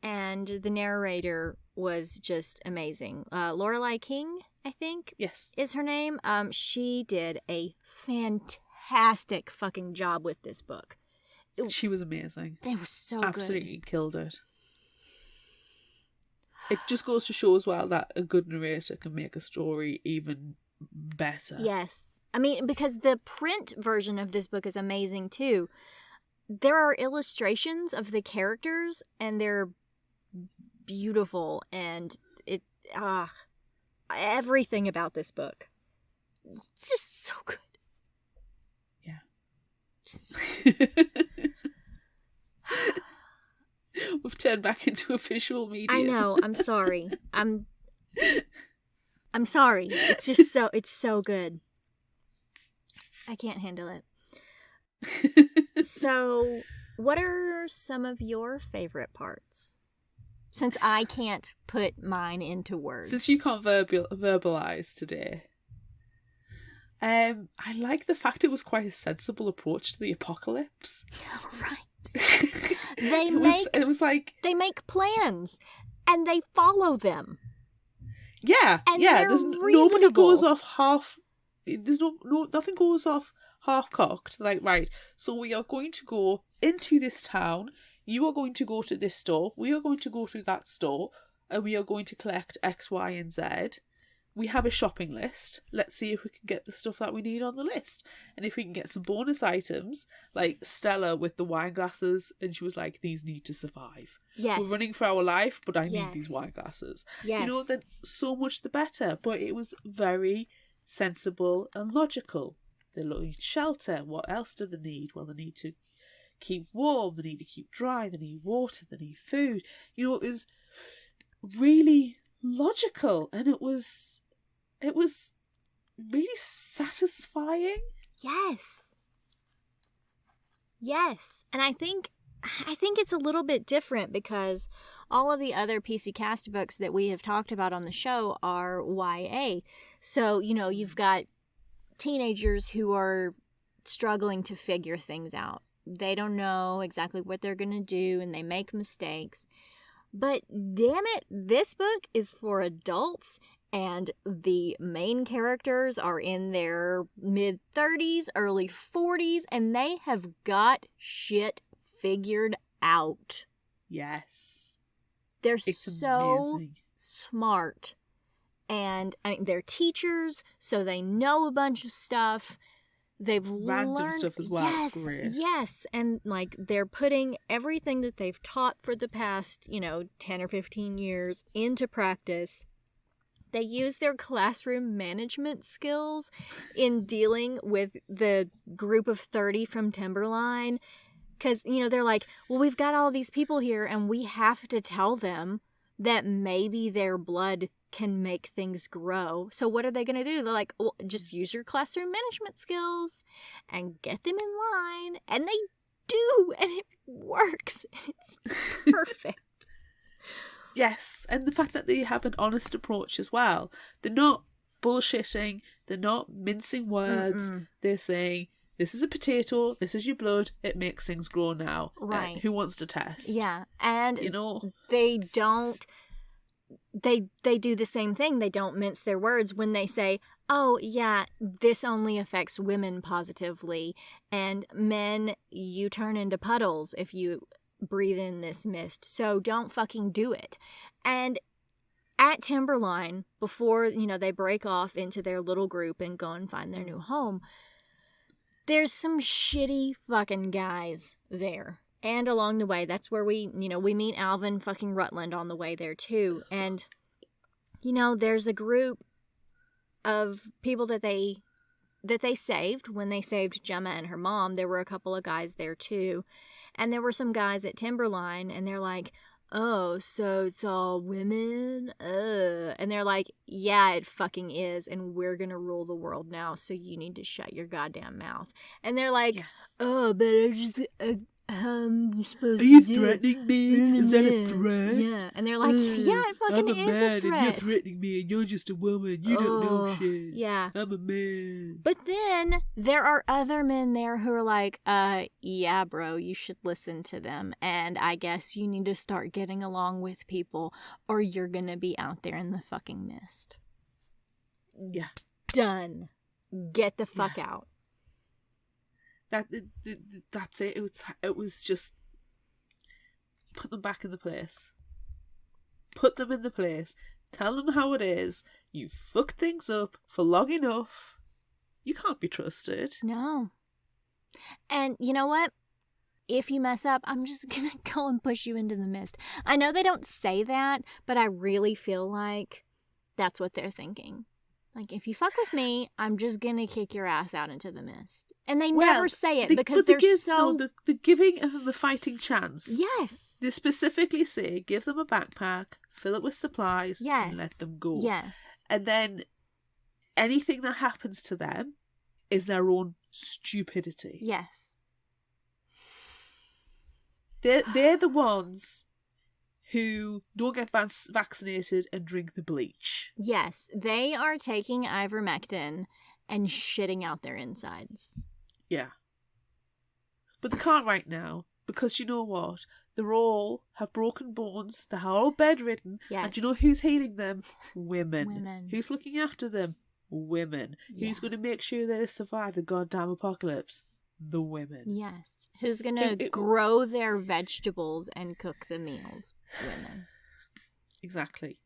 S1: And the narrator was just amazing. Lorelei King, I think,
S2: yes,
S1: is her name. She did a fantastic fucking job with this book.
S2: She was amazing.
S1: It was so
S2: Absolutely killed it. It just goes to show as well that a good narrator can make a story even better.
S1: Yes. I mean, because the print version of this book is amazing too. There are illustrations of the characters and they're beautiful, and everything about this book. It's just so good.
S2: Yeah. We've turned back into a visual medium.
S1: I know. I'm sorry. I'm sorry. It's just it's so good. I can't handle it. So, what are some of your favorite parts? Since I can't put mine into words.
S2: Since you can't verbalize today. I like the fact it was quite a sensible approach to the apocalypse.
S1: Right.
S2: It was like
S1: they make plans and they follow them.
S2: Yeah,
S1: and
S2: yeah.
S1: There's
S2: nobody goes off half. There's nothing goes off half cocked. Like, right, so we are going to go into this town. You are going to go to this store. We are going to go to that store, and we are going to collect X, Y, and Z. We have a shopping list. Let's see if we can get the stuff that we need on the list. And if we can get some bonus items, like Stella with the wine glasses, and she was like, these need to survive.
S1: Yes.
S2: We're running for our life, but I need these wine glasses.
S1: Yes.
S2: You know, then so much the better. But it was very sensible and logical. They need shelter. What else do they need? Well, they need to keep warm. They need to keep dry. They need water. They need food. You know, it was really logical, and it was really satisfying.
S1: Yes. And I think it's a little bit different because all of the other PC Cast books that we have talked about on the show are YA. So, you know, you've got teenagers who are struggling to figure things out. They don't know exactly what they're going to do and they make mistakes. But damn it, this book is for adults, and the main characters are in their mid-30s, early 40s, and they have got shit figured out.
S2: Yes.
S1: They're
S2: It's
S1: so
S2: amazing.
S1: smart. And I mean, they're teachers, so they know a bunch of stuff. They've
S2: Random
S1: learned
S2: stuff as well.
S1: Yes,
S2: It's great.
S1: yes, and like they're putting everything that they've taught for the past, 10 or 15 years into practice. They use their classroom management skills in dealing with the group of 30 from Timberline. Because, they're like, well, we've got all these people here and we have to tell them that maybe their blood can make things grow. So what are they going to do? They're like, well, just use your classroom management skills and get them in line. And they do. And it works. And it's perfect.
S2: Yes, and the fact that they have an honest approach as well. They're not bullshitting. They're not mincing words. They're saying, this is a potato. This is your blood. It makes things grow now.
S1: Right.
S2: Who wants to test?
S1: Yeah. And they don't... They do the same thing. They don't mince their words when they say, oh, yeah, this only affects women positively. And men, you turn into puddles if you breathe in this mist. So don't fucking do it. And at Timberline, before, they break off into their little group and go and find their new home, there's some shitty fucking guys there. And along the way, that's where we meet Alvin fucking Rutland on the way there too. And, there's a group of people that they saved when they saved Gemma and her mom. There were a couple of guys there too. And there were some guys at Timberline, and they're like, oh, so it's all women? And they're like, yeah, it fucking is, and we're gonna rule the world now, so you need to shut your goddamn mouth. And they're like, yes. Oh, but I just... I'm supposed
S2: Are you
S1: to
S2: threatening me? Is that a threat?
S1: Yeah. And they're like, yeah, it fucking is
S2: man,
S1: a threat.
S2: And you're threatening me and you're just a woman. You don't know shit.
S1: Yeah.
S2: I'm a man.
S1: But then there are other men there who are like, yeah, bro, you should listen to them. And I guess you need to start getting along with people or you're gonna be out there in the fucking mist.
S2: Yeah.
S1: Done. Get the fuck out.
S2: That's it. It was just put them back in the place. Put them in the place. Tell them how it is. You fucked things up for long enough. You can't be trusted.
S1: No. And you know what? If you mess up, I'm just gonna go and push you into the mist. I know they don't say that, but I really feel like that's what they're thinking. Like, if you fuck with me, I'm just gonna kick your ass out into the mist. And they never say it because they're so...
S2: No, the giving and the fighting chance.
S1: Yes.
S2: They specifically say, give them a backpack, fill it with supplies, and let them go.
S1: Yes.
S2: And then anything that happens to them is their own stupidity.
S1: Yes.
S2: They're the ones who don't get vaccinated and drink the bleach.
S1: Yes, they are taking ivermectin and shitting out their insides.
S2: Yeah. But they can't right now, because you know what? They all have broken bones, they're all bedridden,
S1: yes.
S2: And you know who's healing them? Women.
S1: Women.
S2: Who's looking after them? Women.
S1: Yeah.
S2: Who's going to make sure they survive the goddamn apocalypse? The women.
S1: Yes. Who's going to grow their vegetables and cook the meals? Women.
S2: Exactly.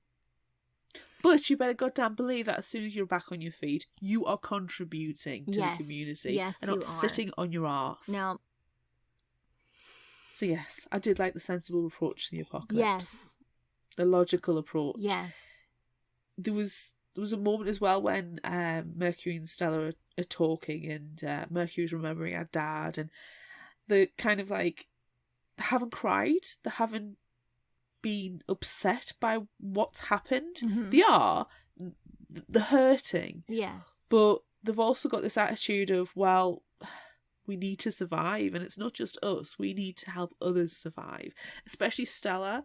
S2: But you better goddamn believe that as soon as you're back on your feet, you are contributing to the community.
S1: Yes,
S2: and not sitting on your arse.
S1: No.
S2: So yes, I did like the sensible approach to the apocalypse.
S1: Yes.
S2: The logical approach.
S1: Yes.
S2: There was a moment as well when Mercury and Stella are talking, and Mercury's remembering her dad, and they're kind of like, they haven't cried, they haven't been upset by what's happened.
S1: Mm-hmm.
S2: They are, they're hurting.
S1: Yes.
S2: But they've also got this attitude of, well, we need to survive, and it's not just us, we need to help others survive. Especially Stella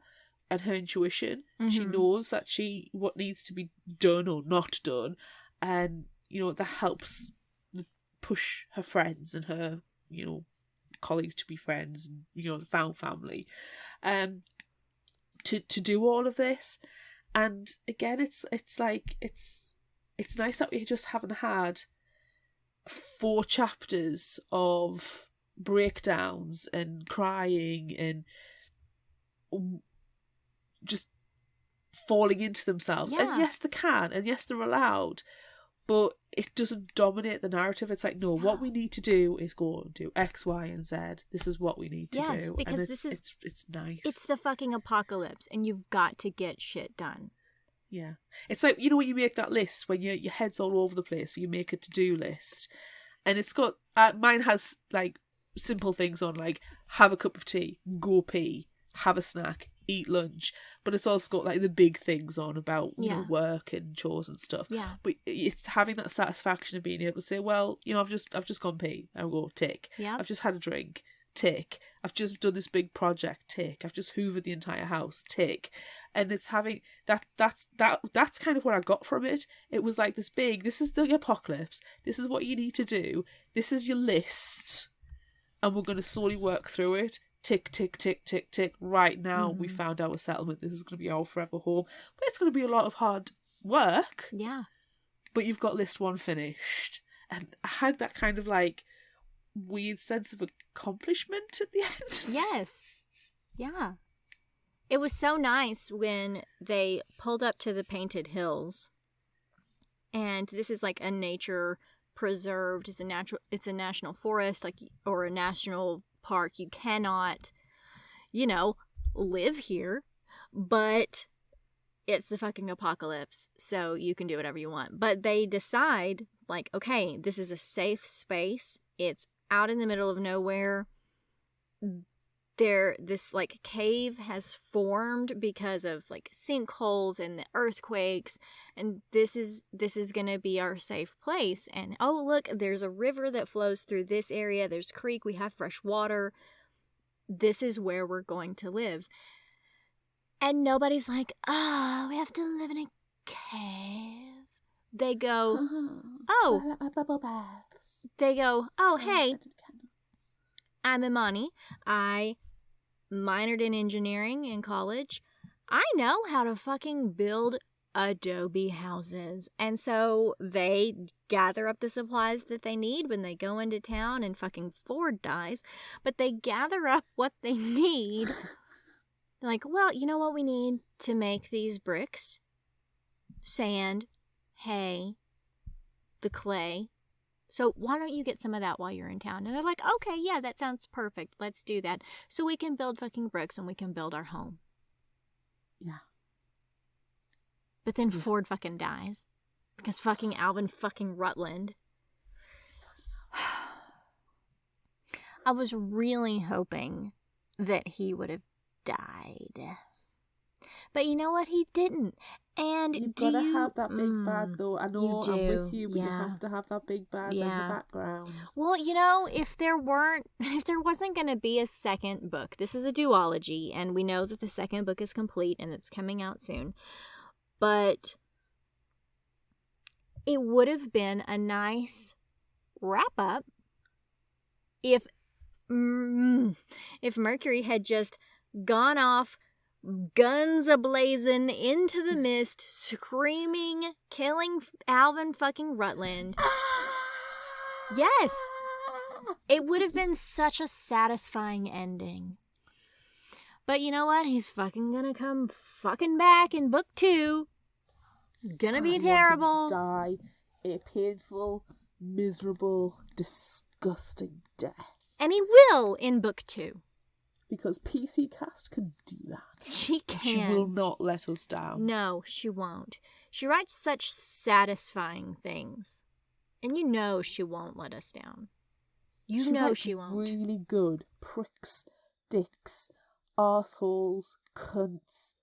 S2: and her intuition. Mm-hmm. She knows that what needs to be done or not done, and that helps push her friends and her colleagues to be friends, and the found family to do all of this. And again, it's nice that we just haven't had 4 chapters of breakdowns and crying and just falling into themselves.
S1: Yeah.
S2: And yes, they can, and yes, they're allowed, but it doesn't dominate the narrative. It's like, no, what we need to do is go and do X, Y, and Z. This is what we need to do.
S1: Yes, because
S2: and
S1: it's
S2: nice.
S1: It's the fucking apocalypse, and you've got to get shit done.
S2: Yeah. It's like, when you make that list, when your head's all over the place, so you make a to-do list, and it's got, mine has, like, simple things on, like, have a cup of tea, go pee, have a snack, eat lunch, but it's also got like the big things on about work and chores and stuff.
S1: Yeah.
S2: But it's having that satisfaction of being able to say, well, I've just gone pee, I'll go tick.
S1: Yeah.
S2: I've just had a drink, tick. I've just done this big project, tick. I've just hoovered the entire house, tick. And it's having that's kind of what I got from it. It was like this is the apocalypse, this is what you need to do, this is your list, and we're going to slowly work through it. Tick, tick, tick, tick, tick. Right now, we found our settlement. This is going to be our forever home. But it's going to be a lot of hard work.
S1: Yeah.
S2: But you've got list 1 finished. And I had that kind of like weird sense of accomplishment at the end.
S1: Yes. Yeah. It was so nice when they pulled up to the Painted Hills. And this is like a nature preserved. It's a national forest, or a national park. You cannot live here, but it's the fucking apocalypse, so you can do whatever you want. But they decide, like, okay, this is a safe space. It's out in the middle of nowhere. This like cave has formed because of like sinkholes and the earthquakes, and this is gonna be our safe place. And oh look, there's a river that flows through this area. There's a creek. We have fresh water. This is where we're going to live. And nobody's like, oh, we have to live in a cave. They go, oh. They go, oh, hey, I'm Imani. I minored in engineering in college. I know how to fucking build adobe houses. And so they gather up the supplies that they need when they go into town and fucking Ford dies. But they gather up what they need. They're like, well, you know what we need to make these bricks? Sand, hay, the clay. So why don't you get some of that while you're in town? And they're like, okay, yeah, that sounds perfect. Let's do that. So we can build fucking bricks and we can build our home.
S2: Yeah.
S1: But then Ford fucking dies. Because fucking Alvin fucking Rutland. I was really hoping that he would have died. But you know what? He didn't. And
S2: you've got to have that big bad, though. I know, I'm with you, but you have to have that big bad in the background.
S1: Well, if there wasn't going to be a second book, this is a duology, and we know that the second book is complete and it's coming out soon. But it would have been a nice wrap up if Mercury had just gone off, guns ablazing into the mist, screaming, killing Alvin fucking Rutland. Yes! It would have been such a satisfying ending. But you know what? He's fucking gonna come fucking back in book 2. Gonna be terrible.
S2: Want him to die a painful, miserable, disgusting death.
S1: And he will in book 2.
S2: Because PC Cast can do that.
S1: She can.
S2: She will not let us down.
S1: No, she won't. She writes such satisfying things. And you know she won't let us down. You know she won't.
S2: Really good pricks, dicks, arseholes, cunts.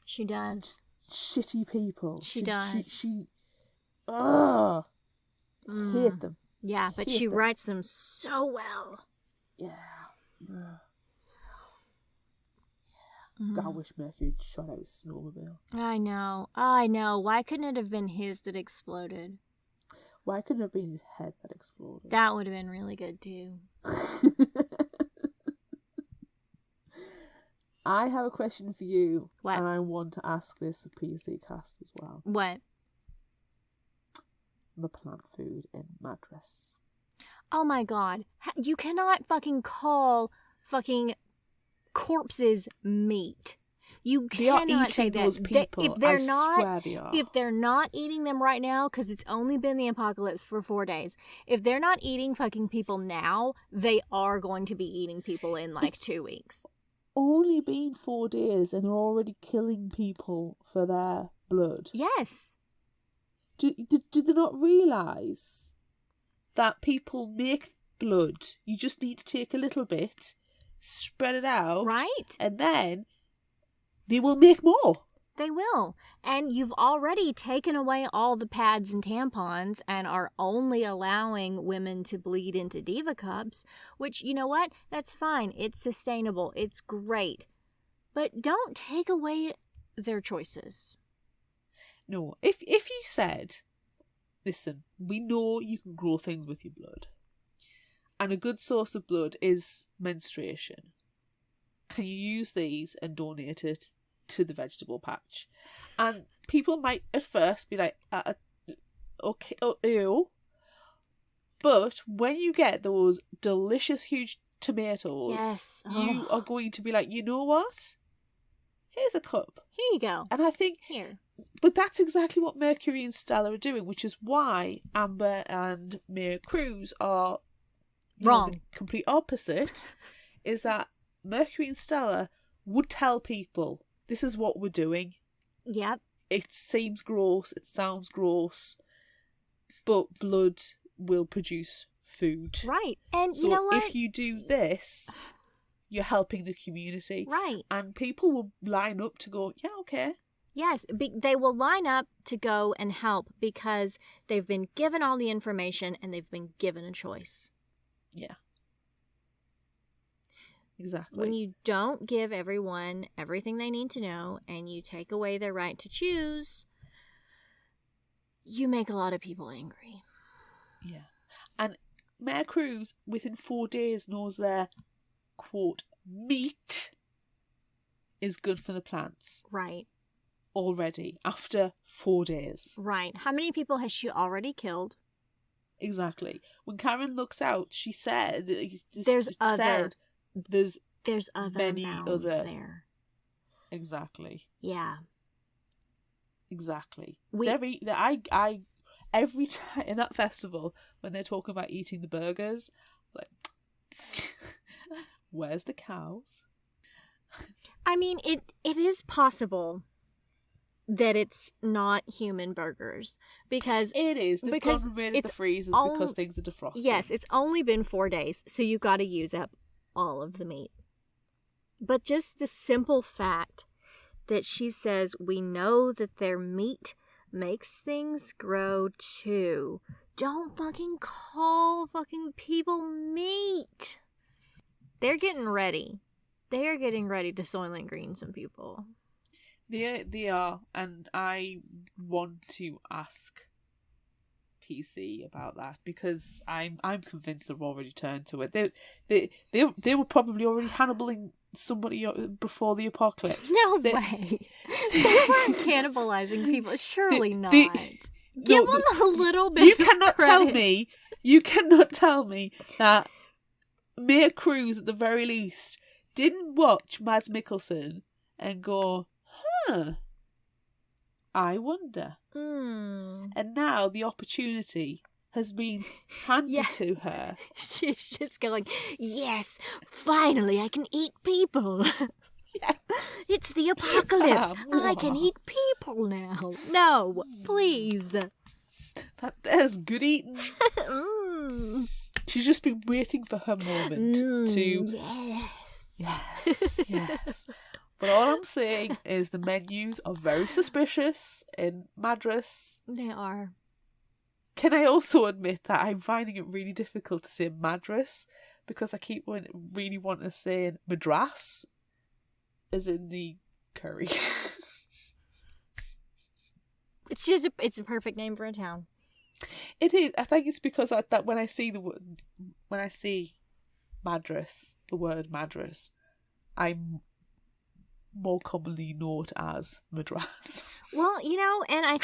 S1: She does.
S2: Just shitty people.
S1: She does.
S2: She hate them.
S1: Yeah, but she writes them so well.
S2: Yeah. I wish Mercury had shot out his snowmobile.
S1: I know. Why couldn't it have been his that exploded?
S2: Why couldn't it have been his head that exploded?
S1: That would have been really good too.
S2: I have a question for you.
S1: What?
S2: And I want to ask this of PC Cast as well.
S1: What?
S2: The plant food in Madras.
S1: Oh my god. You cannot fucking call fucking corpses meat. You cannot say that.
S2: Those people.
S1: If they're
S2: swear they are.
S1: If they're not eating them right now, because it's only been the apocalypse for 4 days, if they're not eating fucking people now, they are going to be eating people in like 2 weeks.
S2: Only been 4 days and they're already killing people for their blood.
S1: Yes.
S2: Did they not realise that people make blood? You just need to take a little bit, spread it out.
S1: Right.
S2: And then they will make more.
S1: They will. And you've already taken away all the pads and tampons and are only allowing women to bleed into diva cups, which, you know what? That's fine. It's sustainable. It's great. But don't take away their choices.
S2: No. If you said, listen, we know you can grow things with your blood, and a good source of blood is menstruation, can you use these and donate it to the vegetable patch? And people might at first be like, okay, ew. But when you get those delicious huge tomatoes,
S1: yes,
S2: you are going to be like, you know what? Here's a cup.
S1: Here you go.
S2: And I think
S1: here.
S2: But that's exactly what Mercury and Stella are doing, which is why Amber and Mia Cruz are
S1: wrong.
S2: The complete opposite. Is that Mercury and Stella would tell people, this is what we're doing.
S1: Yep.
S2: It seems gross, it sounds gross, but blood will produce food.
S1: Right. And
S2: So
S1: you know what?
S2: if you do this, you're helping the community.
S1: Right.
S2: And people will line up to go, yeah, okay.
S1: Yes, they will line up to go and help because they've been given all the information and they've been given a choice.
S2: Yeah. Exactly.
S1: When you don't give everyone everything they need to know and you take away their right to choose, you make a lot of people angry.
S2: Yeah. And Mayor Cruz, within 4 days, knows their, quote, meat is good for the plants.
S1: Right.
S2: Already, after 4 days.
S1: Right. How many people has she already killed?
S2: Exactly. When Karen looks out, she said...
S1: There's other
S2: many
S1: mounds
S2: other...
S1: there.
S2: Exactly.
S1: Yeah.
S2: Exactly. I every time in that festival when they're talking about eating the burgers, like, where's the cows?
S1: I mean, it is possible that it's not human burgers because
S2: It is. They've
S1: because
S2: concentrated
S1: it's
S2: the freezers
S1: all-
S2: because things are defrosted.
S1: yes, it's only been 4 days, so you've got to use up all of the meat. But just the simple fact that she says, we know that their meat makes things grow too. Don't fucking call fucking people meat. They're getting ready. They are getting ready to Soylent Green some people.
S2: They are, and I want to ask PC about that because I'm convinced they've already turned to it. They were probably already Hannibaling somebody before the apocalypse.
S1: No
S2: They-
S1: way. They weren't cannibalizing people. Surely not.
S2: No,
S1: Give them a little bit.
S2: You
S1: of
S2: cannot
S1: credit.
S2: tell me that Mayor Cruz, at the very least, didn't watch Mads Mikkelsen and go, huh, I wonder. And now the opportunity has been handed
S1: Yeah.
S2: to her.
S1: She's just going, yes, finally I can eat people. It's the apocalypse. I can eat people now. No, please.
S2: There's good eating.
S1: Mm.
S2: She's just been waiting for her moment to...
S1: Yes.
S2: Yes. But all I'm saying is the menus are very suspicious in Madras.
S1: They are.
S2: Can I also admit that I'm finding it really difficult to say Madras because I keep really wanting to say Madras, as in the curry.
S1: It's just it's a perfect name for a town.
S2: It is. I think it's because that when I see Madras, the word Madras, I more commonly know it as Madras.
S1: Well, and I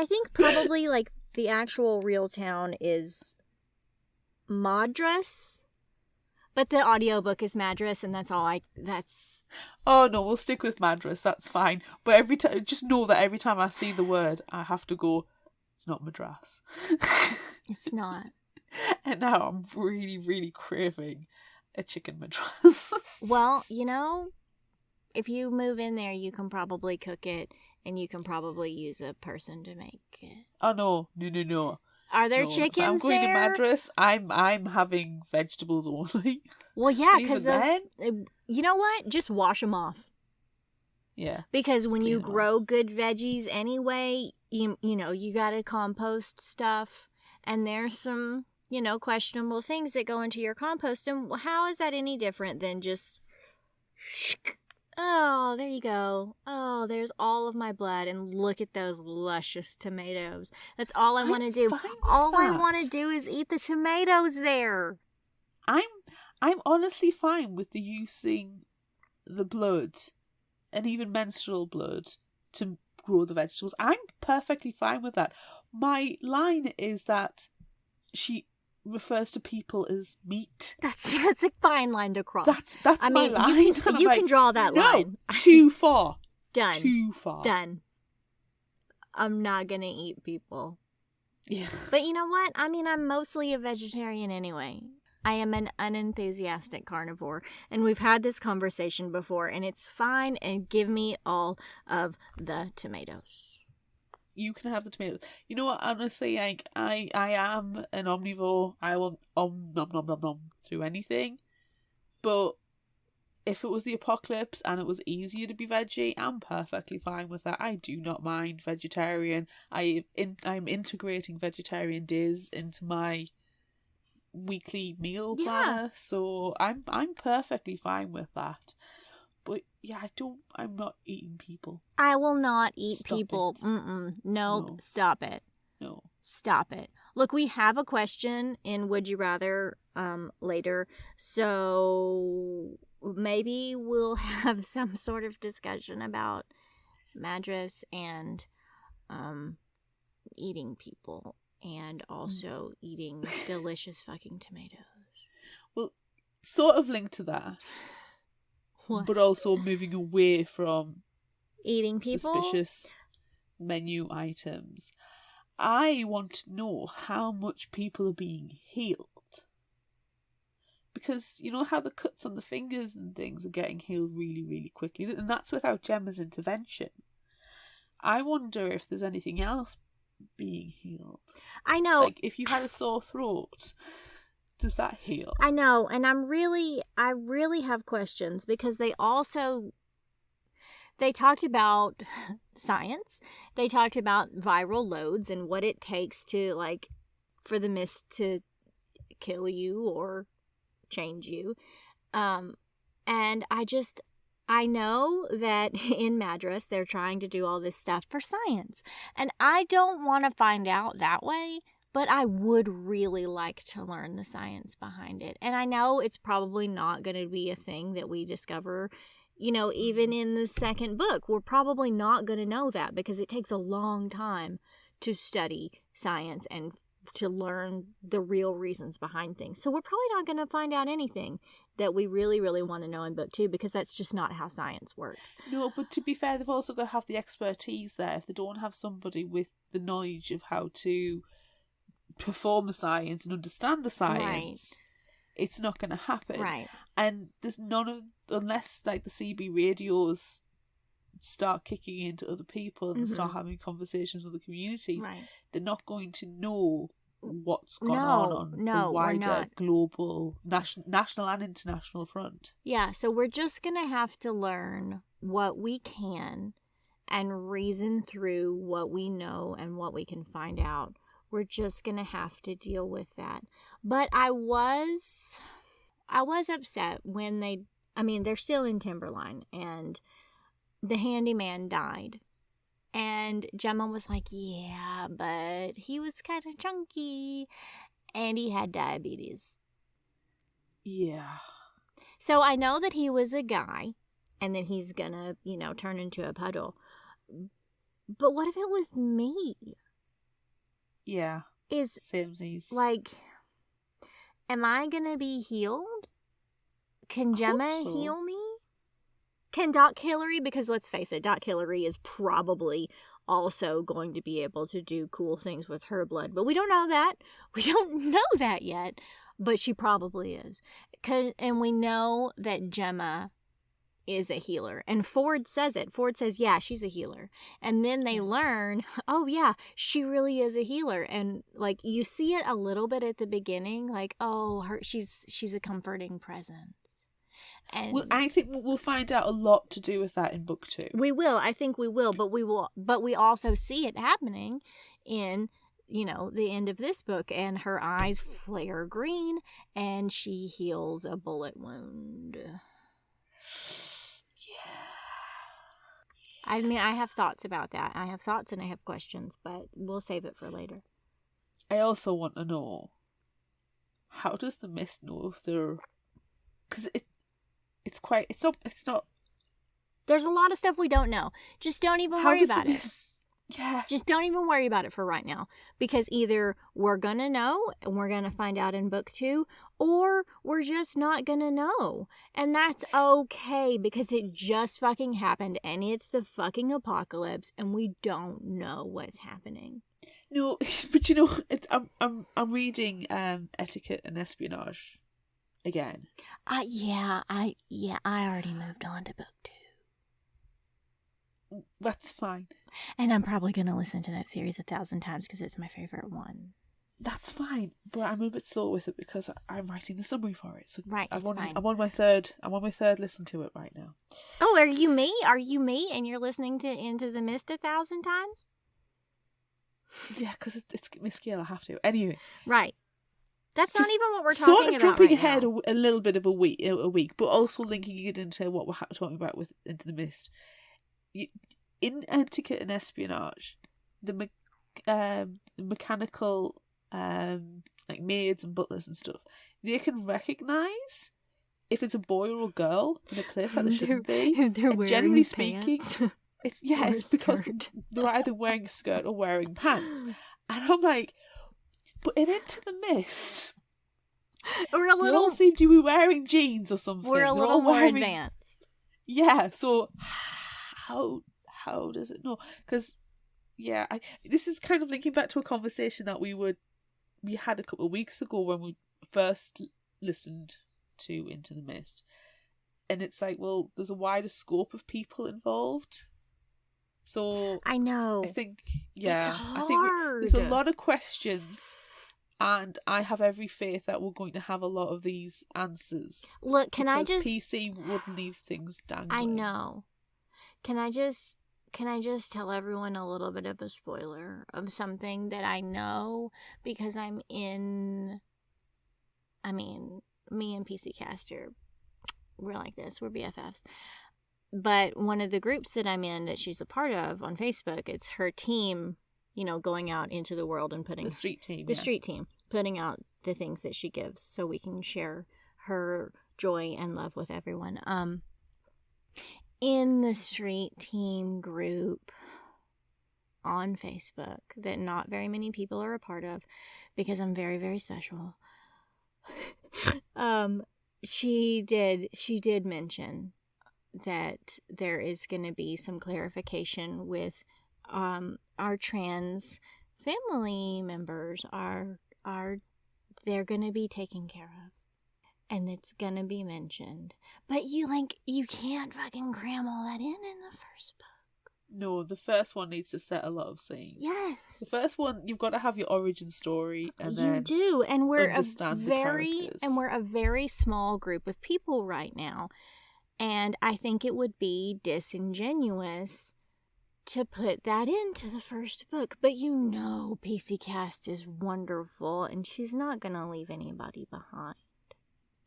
S1: think probably like the actual real town is Madras, but the audiobook is Madras, and that's
S2: Oh no, we'll stick with Madras. That's fine. But every time, just know that every time I see the word, I have to go. It's not Madras.
S1: it's not.
S2: And now I'm really, really craving a chicken Madras.
S1: Well, if you move in there, you can probably cook it, and you can probably use a person to make it.
S2: Oh no.
S1: Are there
S2: No, if
S1: chickens
S2: I'm going
S1: there?
S2: to Madras. I'm having vegetables only.
S1: Well, yeah,
S2: But
S1: because
S2: even
S1: you know what? Just wash them off.
S2: Yeah.
S1: Because
S2: Just
S1: when
S2: clean
S1: you
S2: 'em up.
S1: grow good veggies anyway, you gotta compost stuff, and there's some questionable things that go into your compost. And how is that any different than just? Oh, there you go. Oh, there's all of my blood, and look at those luscious tomatoes. That's all I want to
S2: I'm
S1: do.
S2: fine with
S1: All I
S2: that.
S1: want to do is eat the tomatoes there.
S2: I'm honestly fine with the using the blood and even menstrual blood to grow the vegetables. I'm perfectly fine with that. My line is that she refers to people as meat.
S1: That's a fine line to cross.
S2: That's
S1: I
S2: my
S1: mean,
S2: line.
S1: you
S2: And
S1: can,
S2: I'm
S1: you
S2: like,
S1: can draw that
S2: no,
S1: line.
S2: too far.
S1: Done.
S2: Too far.
S1: Done. I'm not gonna eat people.
S2: Yeah.
S1: But you know what? I mean, I'm mostly a vegetarian anyway. I am an unenthusiastic carnivore, and we've had this conversation before, and it's fine, and give me all of the tomatoes.
S2: You can have the tomatoes. You know what, honestly, like, I am an omnivore. I will nom nom nom nom through anything. But if it was the apocalypse and it was easier to be veggie, I'm perfectly fine with that. I do not mind vegetarian. I'm integrating vegetarian days into my weekly meal planner, so I'm perfectly fine with that. But yeah, I'm not eating people.
S1: I will not eat
S2: Stop
S1: people.
S2: it.
S1: No,
S2: No.
S1: stop it.
S2: No.
S1: Stop it. Look, we have a question in Would You Rather later, so maybe we'll have some sort of discussion about Madras and eating people, and also eating delicious fucking tomatoes.
S2: Well, sort of linked to that,
S1: What?
S2: but also moving away from
S1: Eating people?
S2: suspicious menu items. I want to know how much people are being healed. Because you know how the cuts on the fingers and things are getting healed really, really quickly, and that's without Gemma's intervention. I wonder if there's anything else being healed.
S1: I know.
S2: Like, if you had a sore throat, does that heal?
S1: I know, and I really have questions, because they talked about science. They talked about viral loads and what it takes to, like, for the mist to kill you or change you. And I know that in Madras they're trying to do all this stuff for science. And I don't want to find out that way, but I would really like to learn the science behind it. And I know it's probably not going to be a thing that we discover, even in the second book. We're probably not going to know that, because it takes a long time to study science and to learn the real reasons behind things. So we're probably not going to find out anything that we really, really want to know in book 2, because that's just not how science works.
S2: No, but to be fair, they've also got to have the expertise there. If they don't have somebody with the knowledge of how to perform the science and understand the science, it's not going to happen.
S1: Right.
S2: And there's unless like the CB radios start kicking into other people and start having conversations with the communities, they're not going to know what's gone on a wider global, national and international front.
S1: Yeah, so we're just going to have to learn what we can and reason through what we know and what we can find out. We're just going to have to deal with that. But I was upset when they're still in Timberline, and the handyman died. And Gemma was like, yeah, but he was kind of chunky and he had diabetes.
S2: Yeah.
S1: So I know that he was a guy and that he's gonna, turn into a puddle. But what if it was me?
S2: Yeah. Samesies.
S1: Like, am I gonna be healed? Can Gemma heal me? Can Doc Hillary, because let's face it, Doc Hillary is probably also going to be able to do cool things with her blood. But we don't know that. We don't know that yet. But she probably is. And we know that Gemma is a healer. And Ford says it. Ford says, yeah, she's a healer. And then they learn, oh, yeah, she really is a healer. And, like, you see it a little bit at the beginning. Like, oh, she's a comforting presence. And
S2: well, I think we'll find out a lot to do with that in book 2.
S1: We will. I think we will. But we also see it happening in, the end of this book. And her eyes flare green, and she heals a bullet wound.
S2: Yeah.
S1: I mean, I have thoughts about that. I have thoughts and I have questions, but we'll save it for later.
S2: I also want to know, how does the Mist know if they're... Because it's not...
S1: There's a lot of stuff we don't know. Just don't even worry about it.
S2: Yeah.
S1: Just don't even worry about it for right now. Because either we're going to know and we're going to find out in book 2, or we're just not going to know. And that's okay, because it just fucking happened and it's the fucking apocalypse and we don't know what's happening.
S2: No, but I'm reading Etiquette and Espionage again.
S1: I already moved on to book 2.
S2: That's fine.
S1: And I'm probably going to listen to that series 1,000 times because it's my favorite one.
S2: That's fine, but I'm a bit slow with it because I'm writing the summary for it. So
S1: Right, it's fine.
S2: I'm on my third listen to it right now.
S1: Oh, are you me? Are you me? And you're listening to Into the Mist 1,000 times?
S2: Yeah, because it's Miss Gill. I have to anyway.
S1: Right. That's
S2: Just
S1: not even what we're talking
S2: sort of
S1: about
S2: jumping
S1: right
S2: ahead
S1: now.
S2: a little bit of a week, but also linking it into what we're talking about with Into the Mist. In Etiquette and Espionage, the mechanical like maids and butlers and stuff, they can recognise if it's a boy or a girl in a place that they shouldn't be.
S1: They're wearing
S2: Generally
S1: pants.
S2: speaking,
S1: Or a
S2: it's because
S1: skirt.
S2: they're either wearing a skirt or wearing pants. And I'm like, but in Into the Mist,
S1: We're a
S2: they
S1: little,
S2: all seem to be wearing jeans or something.
S1: we're a
S2: They're
S1: little
S2: all
S1: more
S2: wearing-
S1: advanced.
S2: Yeah, so how does it know? Because this is kind of linking back to a conversation that we had a couple of weeks ago when we first listened to Into the Mist, and it's like, well, there's a wider scope of people involved. So
S1: I know.
S2: I think,
S1: It's
S2: I think there's a lot of questions, and I have every faith that we're going to have a lot of these answers.
S1: Look, can I
S2: because
S1: just...
S2: PC wouldn't leave things dangling.
S1: I know. Can I just tell everyone a little bit of a spoiler of something that I know because me and PC Caster, we're like this, we're BFFs. But one of the groups that I'm in that she's a part of on Facebook, it's her team, going out into the world and putting...
S2: The street team.
S1: Street team, putting out the things that she gives so we can share her joy and love with everyone. In the street team group on Facebook that not very many people are a part of because I'm very, very special. She did mention that there is going to be some clarification with our trans family members they're going to be taken care of. And it's gonna be mentioned. But you can't fucking cram all that in the first book.
S2: No, the first one needs to set a lot of scenes.
S1: Yes.
S2: The first one, you've got to have your origin story, and
S1: You
S2: then
S1: do. And we're
S2: understand the characters.
S1: we're a very small group of people right now. And I think it would be disingenuous to put that into the first book. But PC Cast is wonderful, and she's not gonna leave anybody behind.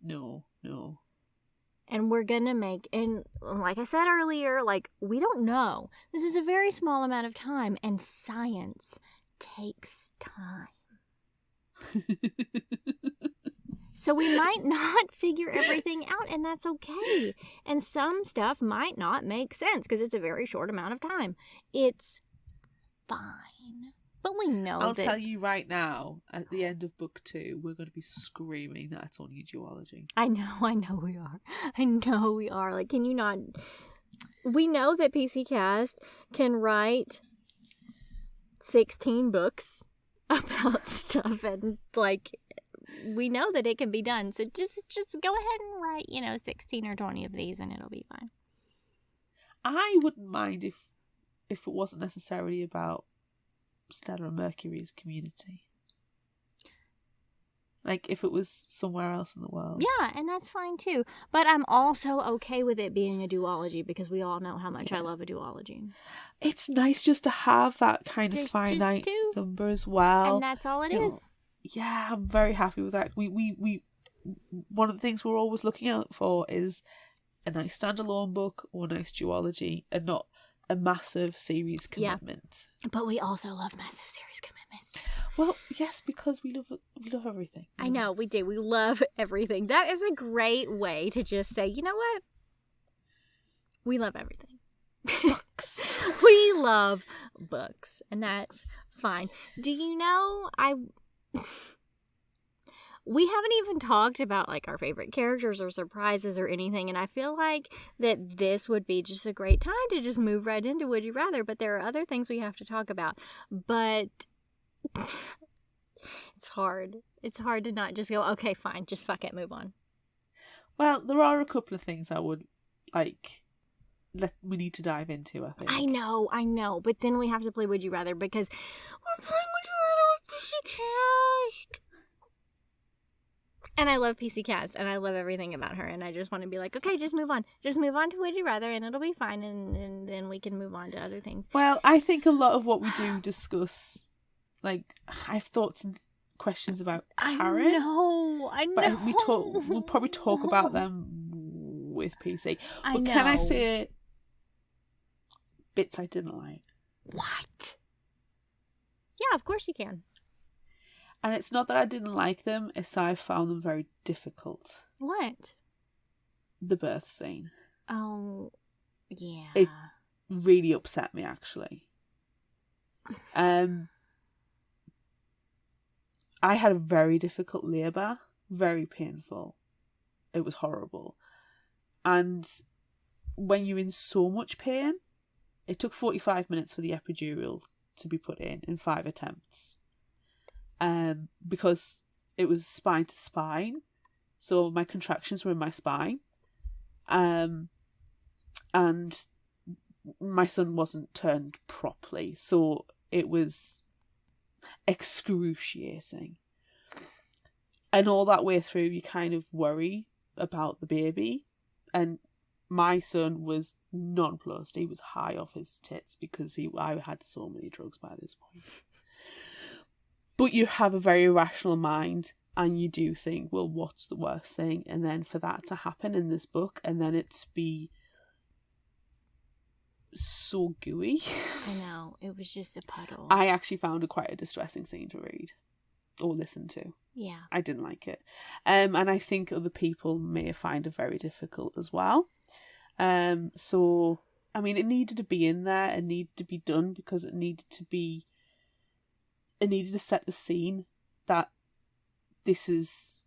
S2: No.
S1: And we're going to make, and like I said earlier, we don't know. This is a very small amount of time, and science takes time. So we might not figure everything out, and that's okay. And some stuff might not make sense because it's a very short amount of time. It's fine. But we know
S2: I'll tell you right now, at the end of book 2, we're going to be screaming that it's only a duology.
S1: I know we are. I know we are. Can you not... We know that PC Cast can write 16 books about stuff, and, we know that it can be done. So just go ahead and write, 16 or 20 of these, and it'll be fine.
S2: I wouldn't mind if it wasn't necessarily about Stella and Mercury's community. If it was somewhere else in the world.
S1: Yeah, and that's fine too. But I'm also okay with it being a duology because we all know how much I love a duology.
S2: It's nice just to have that kind of finite number as well.
S1: And that's all it is.
S2: Yeah, I'm very happy with that. We one of the things we're always looking out for is a nice standalone book or a nice duology, and not a massive series commitment.
S1: Yeah. But we also love massive series commitments.
S2: Well, yes, because we love everything.
S1: I know, we do. We love everything. That is a great way to just say, you know what? We love everything.
S2: Books.
S1: We love books, and that's fine. Do you know, we haven't even talked about our favorite characters or surprises or anything, and I feel like that this would be just a great time to just move right into Would You Rather, but there are other things we have to talk about. But it's hard. It's hard to not just go, okay, fine, just fuck it, move on.
S2: Well, there are a couple of things I would like. We need to dive into, I think.
S1: I know, but then we have to play Would You Rather because we're playing Would You Rather with PC Cast. And I love PC Cast, and I love everything about her, and I just want to be like, okay, just move on. Just move on to Would You Rather, and it'll be fine, and then we can move on to other things.
S2: Well, I think a lot of what we do discuss, like, I've thoughts and questions about Karen.
S1: I know.
S2: But we'll probably talk about them with PC. But can I say bits I didn't like?
S1: What? Yeah, of course you can.
S2: And it's not that I didn't like them, it's I found them very difficult.
S1: What?
S2: The birth scene.
S1: Oh, yeah.
S2: It really upset me, actually. I had a very difficult labour, very painful. It was horrible. And when you're in so much pain, it took 45 minutes for the epidural to be put in 5 attempts. Because it was spine to spine, so my contractions were in my spine, and my son wasn't turned properly, so it was excruciating. And all that way through, you kind of worry about the baby, and my son was nonplussed. He was high off his tits because I had so many drugs by this point. But you have a very rational mind, and you do think, well, what's the worst thing? And then for that to happen in this book, and then it to be so gooey.
S1: I know. It was just a puddle.
S2: I actually found it quite a distressing scene to read or listen to.
S1: Yeah.
S2: I didn't like it. And I think other people may find it very difficult as well. So, I mean, it needed to be in there. It needed to be done because it needed to set the scene that this is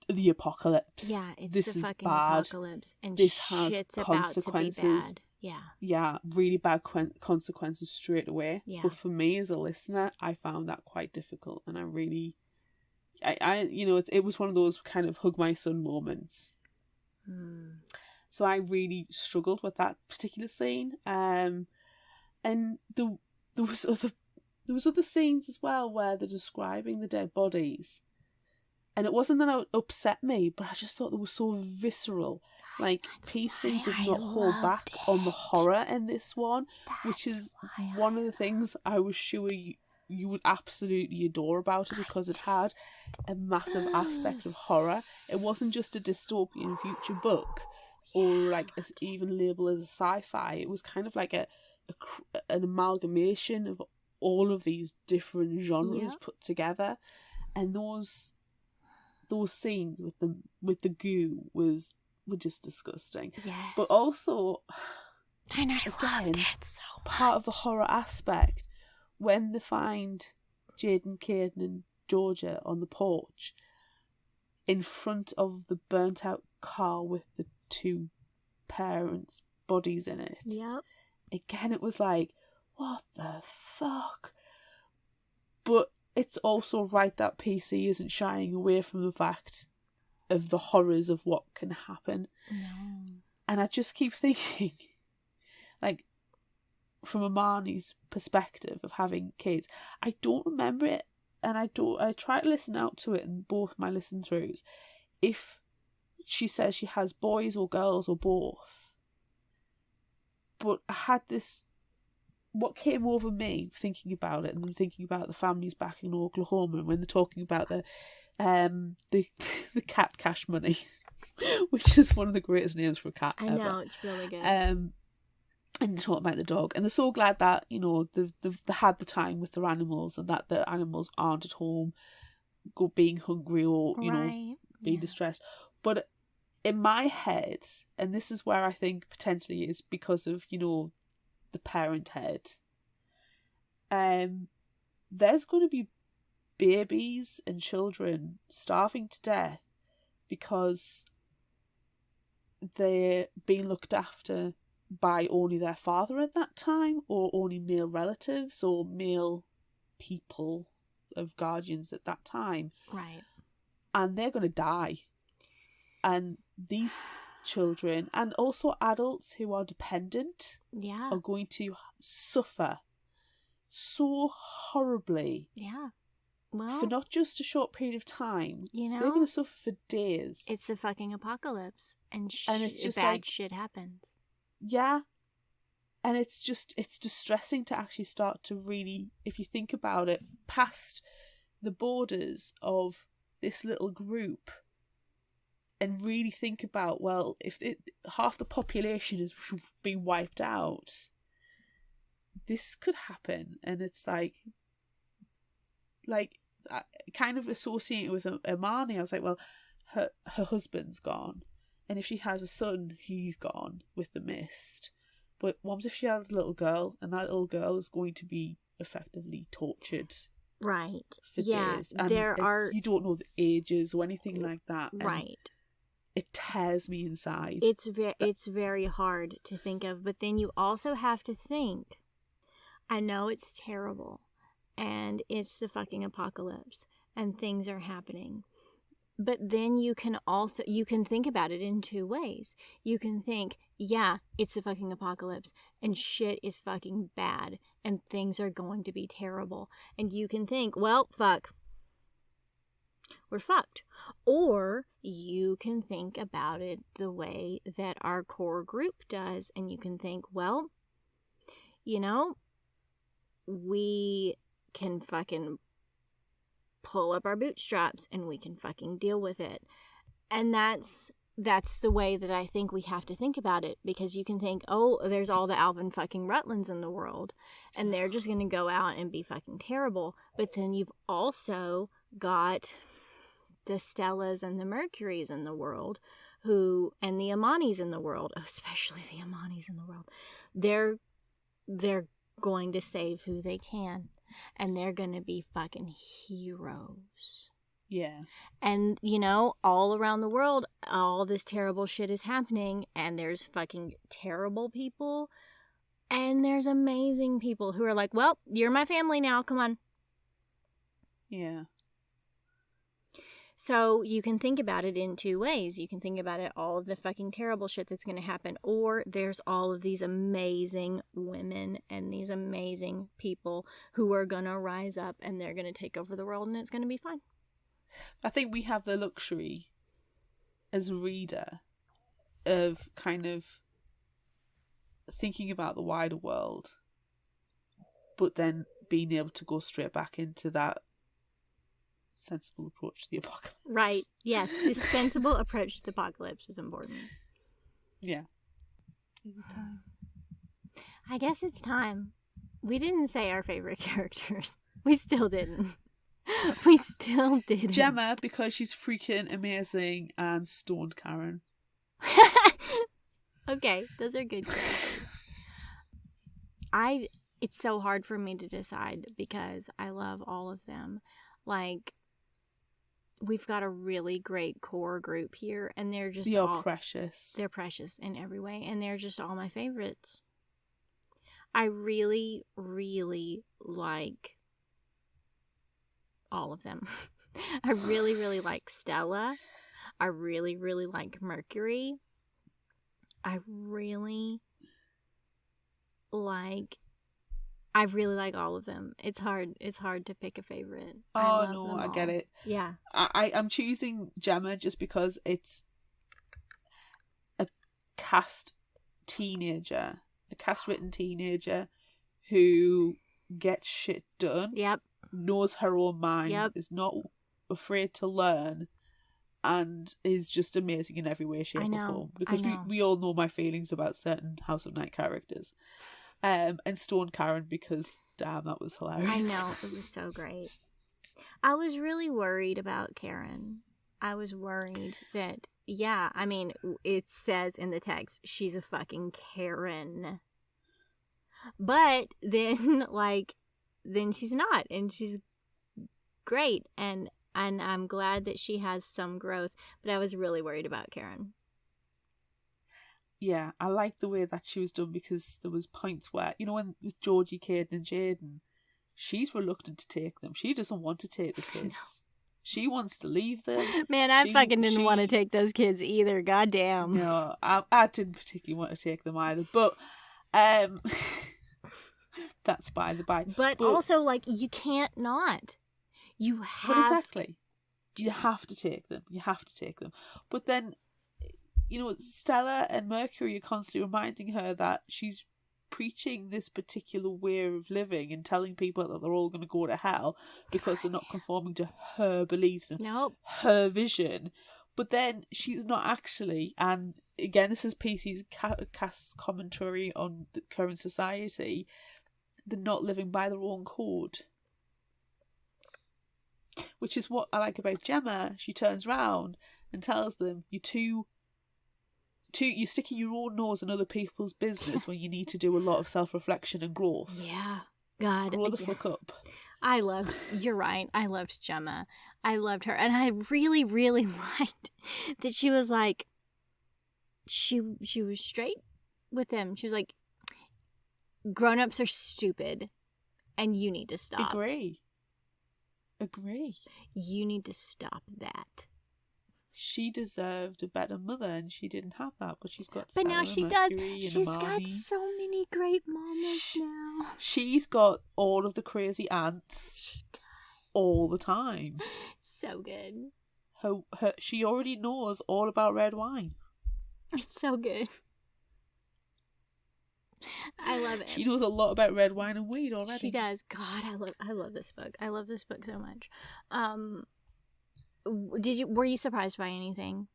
S2: the apocalypse.
S1: Yeah, it's
S2: this
S1: the
S2: is
S1: fucking
S2: bad.
S1: apocalypse, and
S2: this has
S1: shit's
S2: consequences.
S1: about to be bad. Yeah.
S2: Yeah, really bad consequences straight away.
S1: Yeah.
S2: But for me as a listener, I found that quite difficult, and I it was one of those kind of hug my son moments. So I really struggled with that particular scene. And there was other scenes as well where they're describing the dead bodies. And it wasn't that it upset me, but I just thought they were so visceral. Like, PC did not hold back on the horror in this one, which is one of the things I was sure you would absolutely adore about it, because it had a massive aspect of horror. It wasn't just a dystopian future book, or like even labeled as a sci-fi. It was kind of like an amalgamation of all of these different genres put together, and those scenes with the goo were just disgusting.
S1: Yes.
S2: But also,
S1: and I loved
S2: again,
S1: it so much.
S2: part of the horror aspect, when they find Jaden, Caden and Georgia on the porch in front of the burnt out car with the 2 parents' bodies in it.
S1: Yep.
S2: Again, it was like, what the fuck? But it's also right that PC isn't shying away from the fact of the horrors of what can happen.
S1: No.
S2: And I just keep thinking, like, from Amani's perspective of having kids, I don't remember it, and I try to listen out to it in both my listen throughs, if she says she has boys or girls or both. But I had this, what came over me thinking about it, and thinking about the families back in Oklahoma, and when they're talking about the cat cash money, which is one of the greatest names for a cat
S1: I
S2: ever.
S1: know, it's really good.
S2: And they talk about the dog, and they're so glad that, you know, they've had the time with their animals, and that the animals aren't at home being hungry or, you know, being distressed. But in my head, and this is where I think potentially it's because of, you know, the parent head, there's going to be babies and children starving to death because they're being looked after by only their father at that time, or only male relatives or male people of guardians at that time.
S1: Right.
S2: And they're going to die. And these children, and also adults who are dependent,
S1: Yeah.
S2: are going to suffer so horribly.
S1: Yeah. Well,
S2: For not just a short period of time.
S1: you know,
S2: they're going to suffer for days.
S1: it's the fucking apocalypse, and
S2: it's just
S1: bad
S2: like,
S1: shit happens.
S2: Yeah. And it's distressing to actually start to really, if you think about it, past the borders of this little group, and really think about, well, if half the population has been wiped out, this could happen. And it's like I kind of associate it with Imani. I was like, well, her husband's gone, and if she has a son, he's gone with the mist. But what if she has a little girl, and that little girl is going to be effectively tortured,
S1: Right?
S2: for days, and you don't know the ages or anything like that,
S1: right?
S2: It tears me inside.
S1: It's very hard to think of, but then you also have to think, I know it's terrible, and it's the fucking apocalypse, and things are happening. But then you can think about it in two ways. You can think, yeah, it's the fucking apocalypse, and shit is fucking bad, and things are going to be terrible. And you can think, well, fuck, we're fucked. Or you can think about it the way that our core group does, and you can think, well, you know, we can fucking pull up our bootstraps and we can fucking deal with it. And that's the way that I think we have to think about it, because you can think, oh, there's all the Alvin fucking Rutlands in the world, and they're just going to go out and be fucking terrible. But then you've also got the Stellas and the Mercuries in the world, and the Amanis in the world, especially the Amanis in the world. They're going to save who they can, and they're going to be fucking heroes.
S2: Yeah.
S1: And, you know, all around the world, all this terrible shit is happening, and there's fucking terrible people, and there's amazing people who are like, well, you're my family now, come on.
S2: Yeah.
S1: So you can think about it in two ways. You can think about it, all of the fucking terrible shit that's going to happen, or there's all of these amazing women and these amazing people who are going to rise up, and they're going to take over the world, and it's going to be fine.
S2: I think we have the luxury as a reader of kind of thinking about the wider world, but then being able to go straight back into that sensible approach to the apocalypse.
S1: Right. Yes. This sensible approach to the apocalypse is important.
S2: Yeah. Is it time?
S1: I guess it's time. We didn't say our favorite characters. We still didn't. We still didn't.
S2: Gemma, because she's freaking amazing, and Stoned Karen.
S1: Okay, those are good characters. It's so hard for me to decide because I love all of them. Like, we've got a really great core group here, and they're just all
S2: precious.
S1: They're precious in every way, and they're just all my favorites. I really, really like all of them. I really, really like Stella. I really, really like Mercury. I really like all of them. It's hard to pick a favorite.
S2: Oh no, I get it.
S1: Yeah.
S2: I'm choosing Gemma just because it's a cast-written teenager who gets shit done.
S1: Yep.
S2: Knows her own mind.
S1: Yep.
S2: Is not afraid to learn, and is just amazing in every way, shape, or form. Because we all know my feelings about certain House of Night characters. And Stone Karen, because damn, that was hilarious.
S1: I know, it was so great. I was really worried about Karen. I was worried that, yeah, I mean, it says in the text, she's a fucking Karen. But then, then she's not, and she's great, and I'm glad that she has some growth, but I was really worried about Karen.
S2: Yeah, I like the way that she was done, because there was points where, you know, when with Georgie, Caden and Jaden, she's reluctant to take them. She doesn't want to take the kids. She wants to leave them.
S1: Man, I fucking didn't want to take those kids either. Goddamn.
S2: No, I didn't particularly want to take them either. But that's by the by.
S1: But also, like, you can't not. You have...
S2: But exactly. You have to take them. You have to take them. But then, you know, Stella and Mercury are constantly reminding her that she's preaching this particular way of living and telling people that they're all going to go to hell because they're not conforming to her beliefs and her vision. But then she's not actually, and again, this is PC's cast's commentary on the current society, they're not living by their own code. Which is what I like about Gemma. She turns around and tells them, you're sticking your own nose in other people's business when you need to do a lot of self-reflection and growth.
S1: Yeah. God.
S2: Grow the fuck up.
S1: You're right. I loved Gemma. I loved her. And I really, really liked that she was like, she was straight with him. She was like, grown-ups are stupid and you need to stop.
S2: Agree.
S1: You need to stop that.
S2: She deserved a better mother, and she didn't have that. But she's got.
S1: But now she does. She's
S2: got
S1: so many great mamas now.
S2: She's got all of the crazy aunts.
S1: She does.
S2: All the time.
S1: So good.
S2: She already knows all about red wine.
S1: It's so good. I love it.
S2: She knows a lot about red wine and weed already.
S1: She does. God, I love this book. I love this book so much. Were you surprised by anything?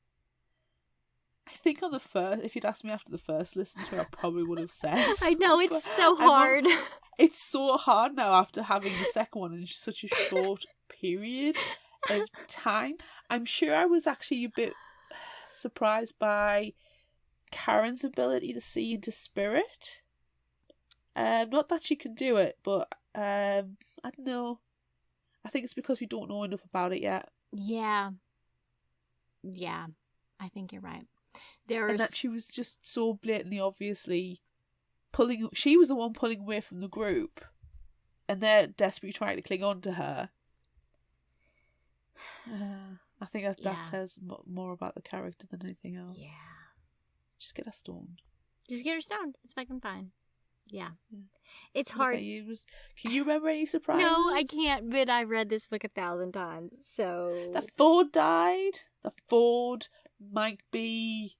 S2: I think on the first, if you'd asked me after the first listen to it, I probably would have said.
S1: I know, it's so hard.
S2: It's so hard now after having the second one in such a short period of time. I'm sure I was actually a bit surprised by Karen's ability to see into spirit. Not that she can do it, but I don't know. I think it's because we don't know enough about it yet.
S1: Yeah, I think you're right.
S2: And that she was just so blatantly, obviously pulling. She was the one pulling away from the group, and they're desperately trying to cling on to her. I think that says more about the character than anything else.
S1: Yeah,
S2: just get her stoned.
S1: It's fucking fine. Yeah. It's hard.
S2: Okay, can you remember any surprises?
S1: No, I can't, but I read this book 1,000 times, so...
S2: The Ford died. The Ford might be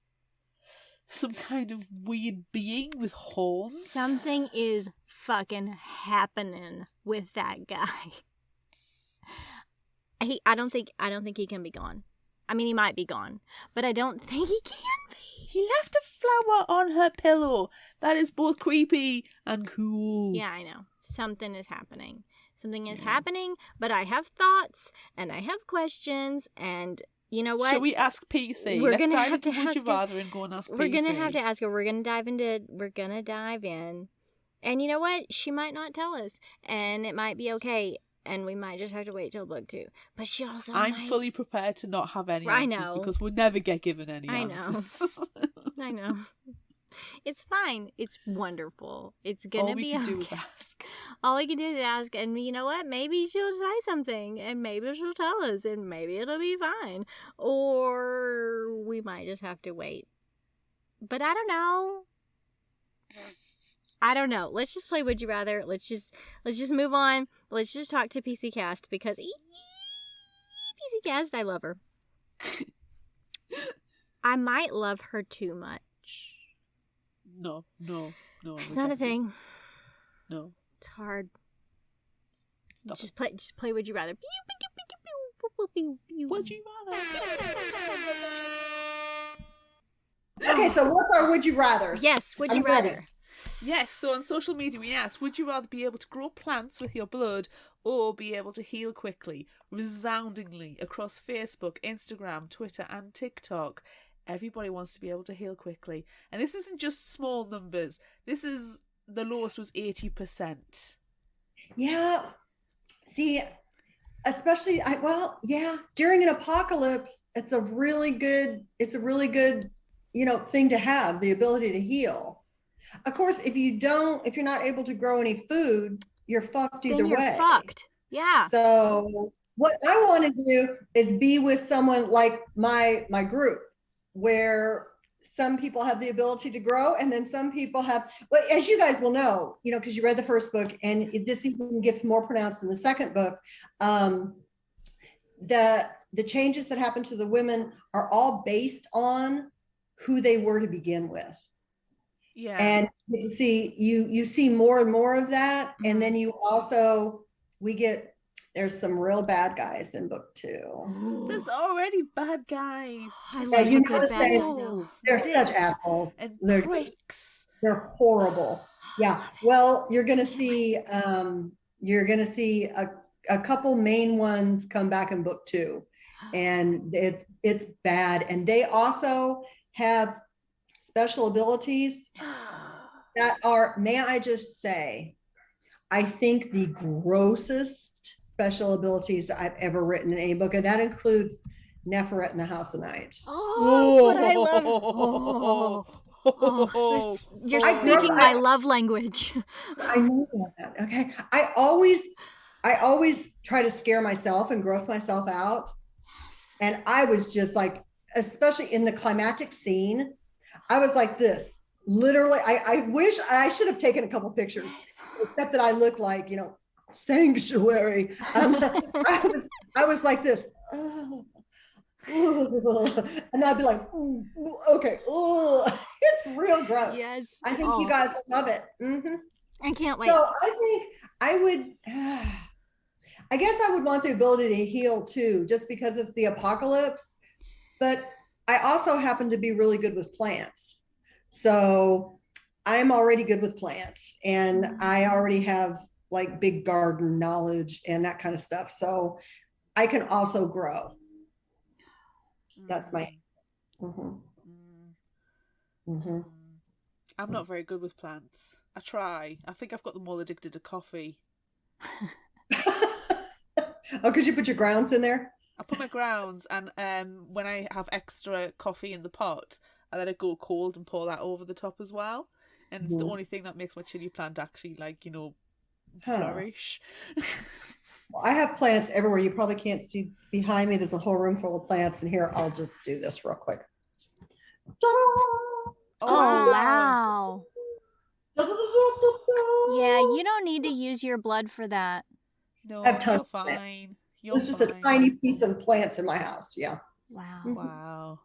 S2: some kind of weird being with horns.
S1: Something is fucking happening with that guy. I don't think he can be gone. I mean, he might be gone, but I don't think he can be.
S2: He left a flower on her pillow. That is both creepy and cool.
S1: Yeah, I know. Something is happening. Happening, but I have thoughts, and I have questions, and you know what?
S2: Shall we ask PC?
S1: We're
S2: Let's
S1: gonna
S2: dive
S1: have
S2: into
S1: to
S2: Would
S1: ask
S2: You Rather and go and ask PC.
S1: We're going to have to ask her. We're going to dive in. And you know what? She might not tell us, and it might be okay. And we might just have to wait till book 2. But she also
S2: I'm fully prepared to not have any answers because we'll never get given any answers.
S1: I know. It's fine. It's wonderful. It's gonna be
S2: all we can do is ask.
S1: All we can do is ask, and you know what? Maybe she'll say something, and maybe she'll tell us, and maybe it'll be fine. Or we might just have to wait. But I don't know. Let's just play Would You Rather. Let's just move on. Let's just talk to PC Cast because PC Cast, I love her. I might love her too much.
S2: No.
S1: It's not a thing.
S2: No.
S1: It's hard.
S2: Stop
S1: just play Would You Rather.
S2: Would you rather?
S5: Okay, so what's our Would You Rathers?
S1: Yes, Would You Rather.
S2: Yes, so on social media we asked, would you rather be able to grow plants with your blood or be able to heal quickly? Resoundingly across Facebook, Instagram, Twitter and TikTok, everybody wants to be able to heal quickly. And this isn't just small numbers. This is, the lowest was 80%.
S5: Yeah. See, especially, during an apocalypse, it's a really good, thing to have, the ability to heal. Of course, if you're not able to grow any food, you're fucked either way.
S1: Then you're fucked. Yeah.
S5: So, what I want to do is be with someone like my group, where some people have the ability to grow, and then some people have, well, as you guys will know, because you read the first book, and this even gets more pronounced in the second book. The changes that happen to the women are all based on who they were to begin with.
S2: Yeah.
S5: And you see, you see more and more of that. And then you also, there's some real bad guys in book 2.
S2: There's already bad guys.
S1: I
S5: Yeah,
S1: love
S5: you
S1: a
S5: know
S1: good
S5: what
S1: bad
S5: I'm
S1: guy,
S5: saying?
S1: though.
S5: They're such
S2: Dicks
S5: assholes.
S2: and
S5: They're
S2: pricks.
S5: They're horrible. Yeah. Well, you're gonna see a couple main ones come back in book 2, and it's bad. And they also have special abilities that are, may I just say, I think the grossest special abilities that I've ever written in any book, and that includes Neferet in the House of Night.
S1: Oh, but I love. You're speaking my love language.
S5: I know that. Okay. I always try to scare myself and gross myself out. And I was just like, especially in the climactic scene, I was like this. Literally, I wish I should have taken a couple pictures, except that I look like, sanctuary. I was like this. And I'd be like, okay, it's real gross.
S1: Yes.
S5: I think you guys love it.
S1: I can't wait.
S5: So I think I guess I would want the ability to heal too, just because it's the apocalypse. But I also happen to be really good with plants. So I'm already good with plants, and I already have like big garden knowledge and that kind of stuff. So I can also grow. That's my.
S2: I'm not very good with plants. I try. I think I've got them all addicted to coffee.
S5: Oh, because you put your grounds in there?
S2: I put my grounds, and when I have extra coffee in the pot, I let it go cold and pour that over the top as well. And it's the only thing that makes my chili plant actually, flourish.
S5: Well, I have plants everywhere. You probably can't see behind me. There's a whole room full of plants. And here, I'll just do this real quick.
S1: Oh, wow. Yeah, you don't need to use your blood for that.
S2: No,
S5: I have tons
S2: you're
S5: of plants.
S2: fine.
S5: It's just a tiny piece of plants in my house. Yeah.
S1: Wow.
S2: Wow.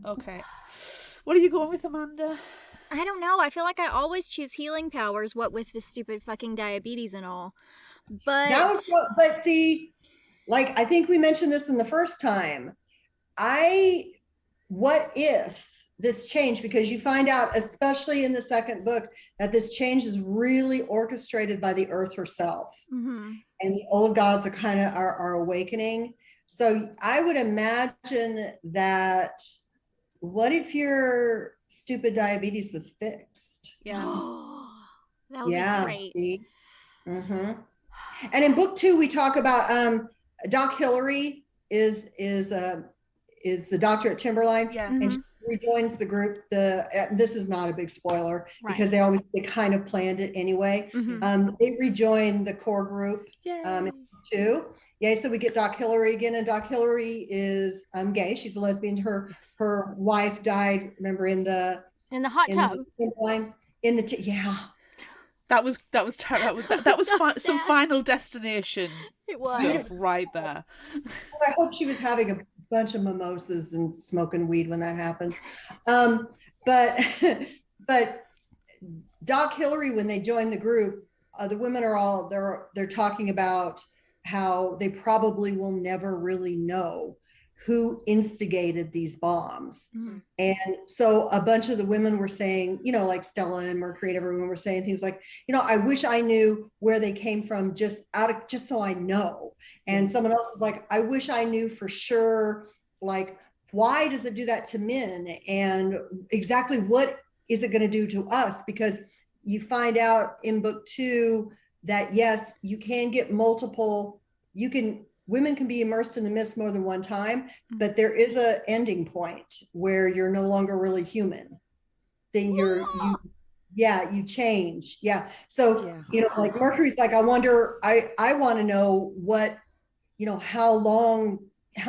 S2: Okay. What are you going with, Amanda?
S1: I don't know. I feel like I always choose healing powers, what with this stupid fucking diabetes and all. But
S5: I think we mentioned this in the first time. What if this change, because you find out, especially in the second book, that this change is really orchestrated by the earth herself. And the old gods are awakening. So I would imagine that, what if your stupid diabetes was fixed?
S2: Yeah.
S1: That would be great.
S5: See? And in book 2, we talk about Doc Hillary is the doctor at Timberline.
S2: Yeah.
S5: And she rejoins the group. This is not a big spoiler, because they kind of planned it anyway. They rejoin the core group in book 2. Yeah, so we get Doc Hillary again, and Doc Hillary is gay. She's a lesbian. Her wife died. Remember, in the
S1: hot tub.
S2: That was terrible. That was some Final Destination stuff right there.
S5: I hope she was having a bunch of mimosas and smoking weed when that happened. But Doc Hillary, when they join the group, the women are all they're talking about how they probably will never really know who instigated these bombs. And so a bunch of the women were saying, like Stella and Mercury and everyone were saying things like, I wish I knew where they came from, just so I know. And someone else was like, I wish I knew for sure, like, why does it do that to men? And exactly what is it going to do to us? Because you find out in book 2 that yes, you can get women can be immersed in the mist more than one time, but there is a ending point where you're no longer really human. Then you change. Yeah. So, like Mercury's like, I wonder, I want to know what how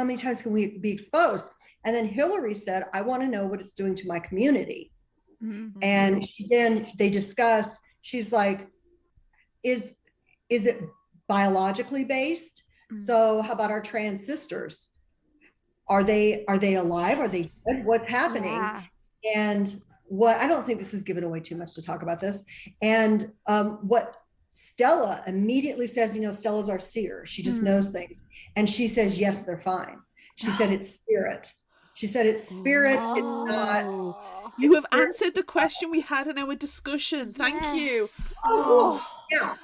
S5: many times can we be exposed? And then Hillary said, I want to know what it's doing to my community.
S1: Mm-hmm.
S5: And then they discuss, she's like, is it biologically based?
S1: Mm-hmm.
S5: So how about our trans sisters? Are they alive? Are they dead? What's happening?
S1: Yeah.
S5: And I don't think this is giving away too much to talk about this. And what Stella immediately says, Stella's our seer. She just knows things. And she says, yes, they're fine. She said, it's spirit. She said, it's spirit.
S1: Oh.
S5: It's not.
S2: You have answered the question we had in our discussion. Thank you.
S5: Oh, yeah.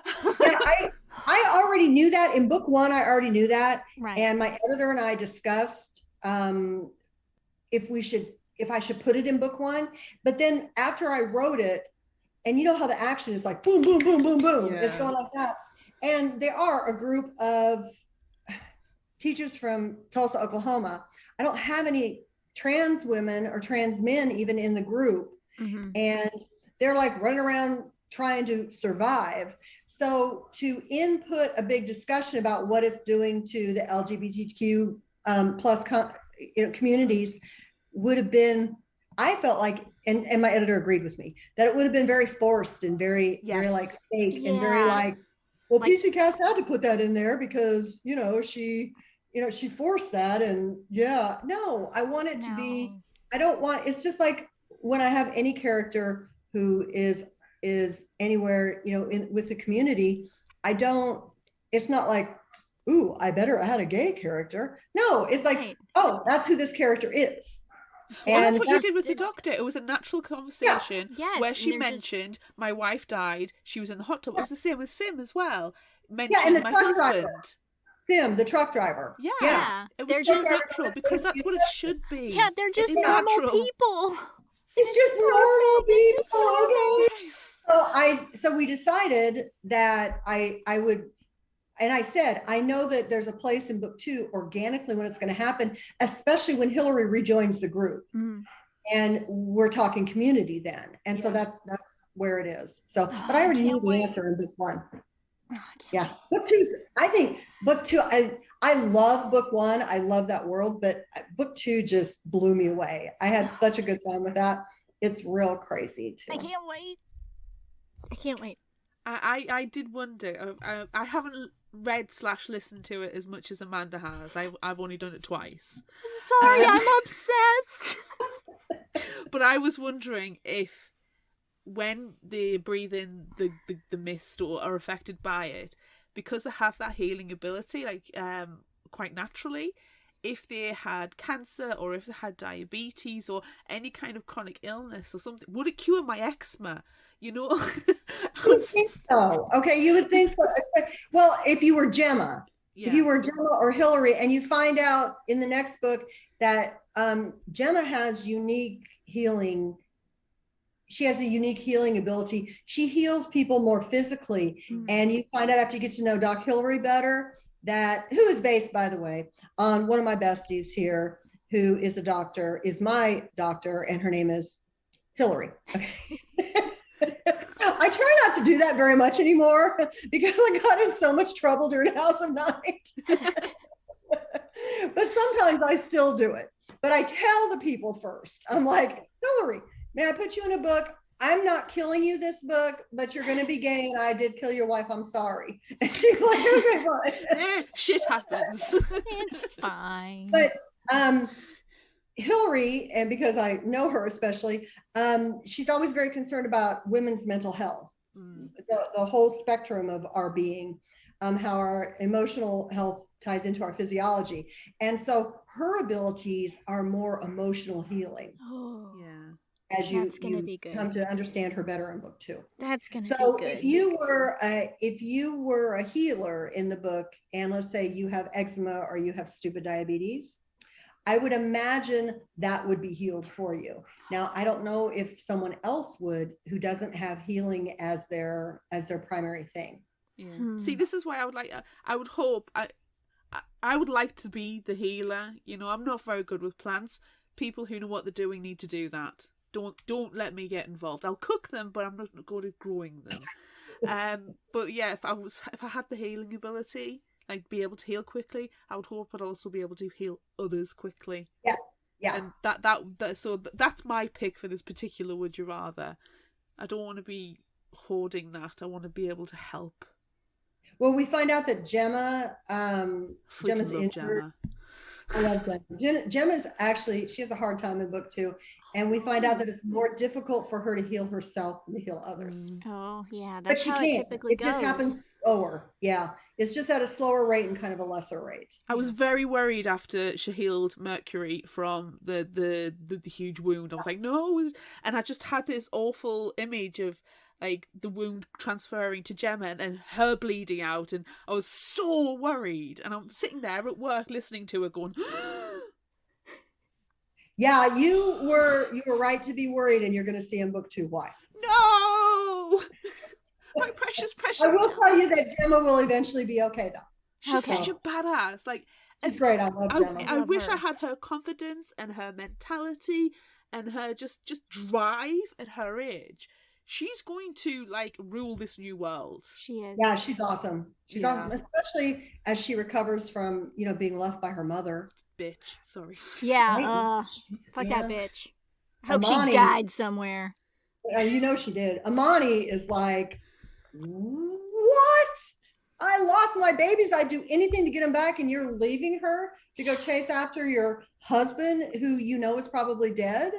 S5: I already knew that in book 1. I already knew that.
S1: Right.
S5: And my editor and I discussed if I should put it in book 1. But then after I wrote it, and you know how the action is like boom, boom, boom, boom, boom.
S2: Yeah.
S5: It's going like that. And there are a group of teachers from Tulsa, Oklahoma. I don't have any trans women or trans men even in the group.
S1: Mm-hmm.
S5: And they're like running around trying to survive. So to input a big discussion about what it's doing to the LGBTQ plus communities would have been, I felt like, and my editor agreed with me, that it would have been very forced and very like fake and very like, well, PC Cast had to put that in there because, she forced that. And no, I want it to be, I don't want, it's just like when I have any character who is anywhere, with the community, it's not like, ooh, I had a gay character. No, it's like, oh, that's who this character is.
S2: Well, and that's what you did with the doctor. It was a natural conversation where she mentioned my wife died. She was in the hot tub. It was the same with Sim as well. Mentioned my husband.
S5: Sim, the truck driver.
S2: Yeah. It was just natural because that's what it should be.
S1: Yeah, they're just normal people.
S5: It's just normal people. Okay. So we decided that I would. And I said, I know that there's a place in book 2 organically when it's going to happen, especially when Hillary rejoins the group. Mm. And we're talking community then. And so that's where it is. So, but I already knew the answer in book 1. Yeah. Book 2, I think book 2, I love book 1. I love that world, but book 2 just blew me away. I had such a good time with that. It's real crazy too.
S1: I can't wait.
S2: I did wonder. I haven't read/listened to it as much as Amanda has. I've only done it twice.
S1: I'm sorry, I'm obsessed.
S2: But I was wondering if when they breathe in the mist or are affected by it, because they have that healing ability, like quite naturally, if they had cancer or if they had diabetes or any kind of chronic illness or something, would it cure my eczema? You would
S5: think so. Okay, you would think so. Well, if you were Gemma, or Hillary, and you find out in the next book that Gemma has unique healing. She has a unique healing ability. She heals people more physically. Mm-hmm. And you find out after you get to know Doc Hillary better, who is based, by the way, on one of my besties here, who is a doctor, is my doctor, and her name is Hillary. Okay. I try not to do that very much anymore because I got in so much trouble during House of Night. But sometimes I still do it. But I tell the people first. I'm like, Hillary, may I put you in a book? I'm not killing you this book, but you're going to be gay, and I did kill your wife. I'm sorry. And she's like, okay, fine.
S2: Shit happens.
S1: It's fine.
S5: But Hillary, and because I know her especially, she's always very concerned about women's mental health, the whole spectrum of our being, how our emotional health ties into our physiology. And so her abilities are more emotional healing.
S1: Oh,
S5: yeah. As you come to understand her better in book 2.
S1: That's going to be good.
S5: So if you were a healer in the book, and let's say you have eczema or you have stupid diabetes, I would imagine that would be healed for you. Now, I don't know if someone else would who doesn't have healing as their primary thing.
S2: Yeah. See, this is why I would hope I would like to be the healer. I'm not very good with plants. People who know what they're doing need to do that. Don't let me get involved. I'll cook them, but I'm not good at growing them. But yeah, if I had the healing ability, like be able to heal quickly, I would hope I'd also be able to heal others quickly.
S5: Yes. Yeah.
S2: And that's my pick for this particular Would You Rather. I don't want to be hoarding that. I want to be able to help.
S5: Well, we find out that Gemma's injured.
S2: Gemma.
S5: I love Gemma. Gemma's actually, she has a hard time in book 2. And we find out that it's more difficult for her to heal herself than to heal others.
S1: Oh, yeah.
S5: But
S1: That's
S5: she
S1: how
S5: can.
S1: it typically goes.
S5: It just happens slower. Yeah. It's just at a slower rate and kind of a lesser rate.
S2: I was very worried after she healed Mercury from the huge wound. I was like, no. And I just had this awful image of like the wound transferring to Gemma and then her bleeding out. And I was so worried. And I'm sitting there at work listening to her going...
S5: Yeah, you were right to be worried, and you're going to see in book 2 why.
S2: No, my precious.
S5: I will tell you that Gemma will eventually be okay, though.
S2: She's such a badass. Like,
S5: it's great. I love Gemma.
S2: I wish I had her confidence and her mentality and her just drive at her age. She's going to like rule this new world.
S1: She is.
S5: Yeah, she's awesome. She's awesome, especially as she recovers from being left by her mother.
S2: Bitch, sorry.
S1: Yeah, fuck that bitch. Hope
S5: Amani,
S1: she died somewhere.
S5: She did. Amani is like, what? I lost my babies. I'd do anything to get them back, and you're leaving her to go chase after your husband, who is probably dead.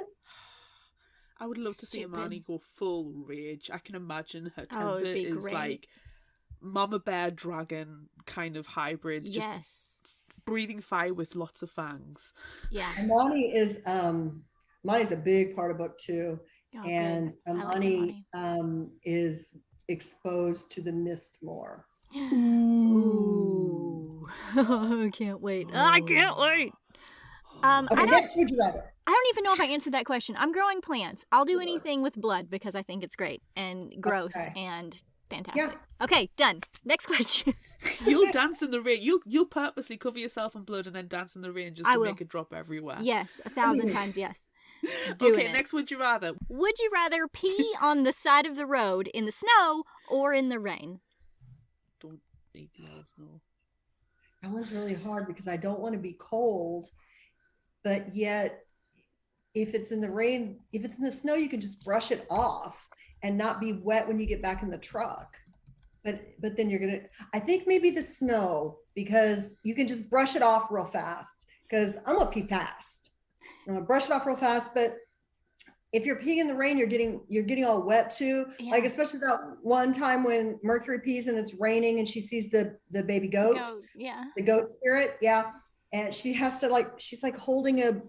S2: I would love to see Amani go full rage. I can imagine her temper is
S1: great.
S2: like Mama Bear Dragon kind of hybrid.
S1: Yes.
S2: Breathing fire with lots of fangs.
S1: Yeah.
S5: Amani is Amani's a big part of book 2.
S1: Oh,
S5: and
S1: good.
S5: Amani is exposed to the mist more.
S1: Ooh. I can't wait. I can't wait.
S5: Okay, next Would You Rather.
S1: I don't even know if I answered that question. I'm growing plants. I'll do anything with blood because I think it's great and gross and fantastic. Yeah. Okay, done. Next question.
S2: You'll dance in the rain. You'll purposely cover yourself in blood and then dance in the rain just to make it drop everywhere.
S1: Yes, 1,000 times yes.
S2: Next Would You Rather.
S1: Would you rather pee on the side of the road in the snow or in the rain?
S2: Don't eat the snow.
S5: That one's really hard because I don't want to be cold, but yet if it's in the rain, if it's in the snow, you can just brush it off and not be wet when you get back in the truck. But then I think maybe the snow, because you can just brush it off real fast, because I'm gonna pee fast. I'm gonna brush it off real fast, but if you're peeing in the rain, you're getting all wet too. Yeah. Like especially that one time when Mercury pees and it's raining and she sees the baby goat. The goat spirit. Yeah. And she has to she's like holding a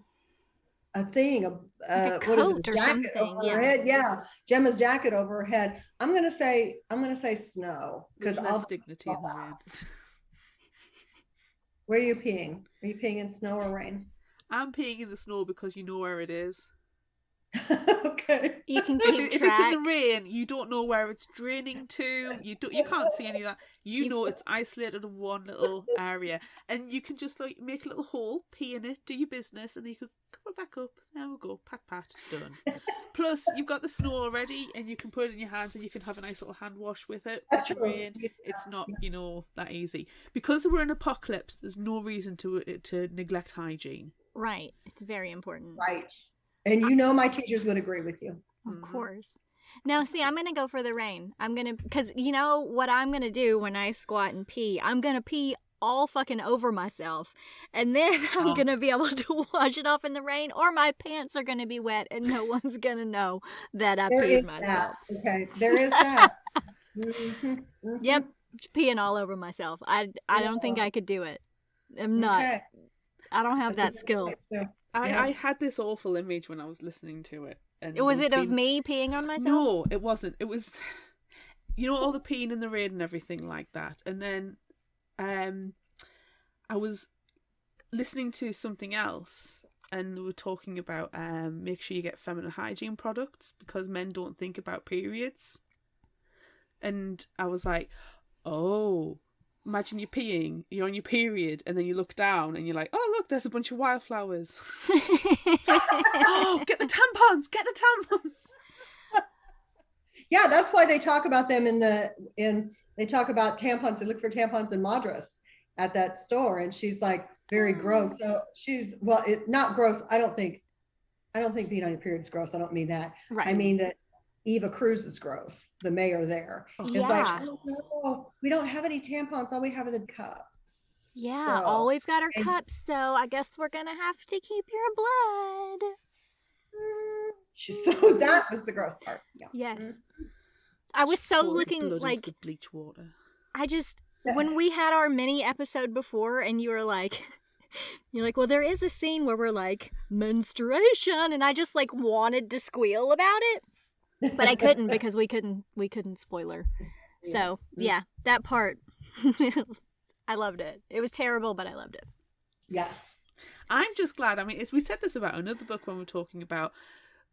S5: thing,
S1: like a coat
S5: what is it, a
S1: or
S5: jacket
S1: something.
S5: over her head. Yeah. Gemma's jacket over her head. I'm gonna say snow. Because
S2: I'll dignity in the rain.
S5: Where are you peeing? Are you peeing in snow or rain?
S2: I'm peeing in the snow because you know where it is.
S5: Okay.
S1: You can keep
S2: if it's in the rain, you don't know where it's draining to. You can't see any of that. You know it's isolated in one little area, and you can just make a little hole, pee in it, do your business, and then you can come back up. There we go, pat, done. Plus, you've got the snow already, and you can put it in your hands, and you can have a nice little hand wash with it.
S5: That's
S2: true. Rain. It's not that easy because we're in apocalypse. There's no reason to neglect hygiene.
S1: Right, it's very important.
S5: Right. And my teachers would agree with you.
S1: Of course. Now, see, I'm going to go for the rain. Because you know what I'm going to do when I squat and pee? I'm going to pee all fucking over myself. And then I'm going to be able to wash it off in the rain, or my pants are going to be wet and no one's going to know that I peed myself.
S5: That. Okay, there is that. Mm-hmm. Mm-hmm.
S1: Yep, peeing all over myself. I don't think I could do it. I'm not. Okay. I don't have that skill.
S2: I had this awful image when I was listening to it. And
S1: was it of me peeing on myself?
S2: No, it wasn't. It was, all the peeing in the rain and everything like that. And then I was listening to something else, and they were talking about make sure you get feminine hygiene products because men don't think about periods. And I was like, oh... Imagine you're peeing, you're on your period, and then you look down and you're like, oh, look, there's a bunch of wildflowers. Oh, get the tampons.
S5: Yeah, that's why they talk about them they talk about tampons. They look for tampons in Madras. at that store, and she's like very gross. So she's, well, not gross. I don't think being on your period is gross. I don't mean that.
S1: Right.
S5: I mean that Eva Cruz is gross. The mayor there is like, oh, no, we don't have any tampons. All we have are the cups.
S1: Yeah,
S5: So,
S1: all we've got are cups, so I guess we're gonna have to keep your blood.
S5: So that was the gross part. Yeah.
S1: Yes. I was so looking like
S2: the bleach water.
S1: I just, when we had our mini episode before and you're like, well, there is a scene where we're like, menstruation, and I just like wanted to squeal about it, but I couldn't because we couldn't spoiler. So yeah, that part, I loved it. It was terrible, but I loved it.
S5: Yes.
S2: I'm just glad. I mean, we said this about another book when we were talking about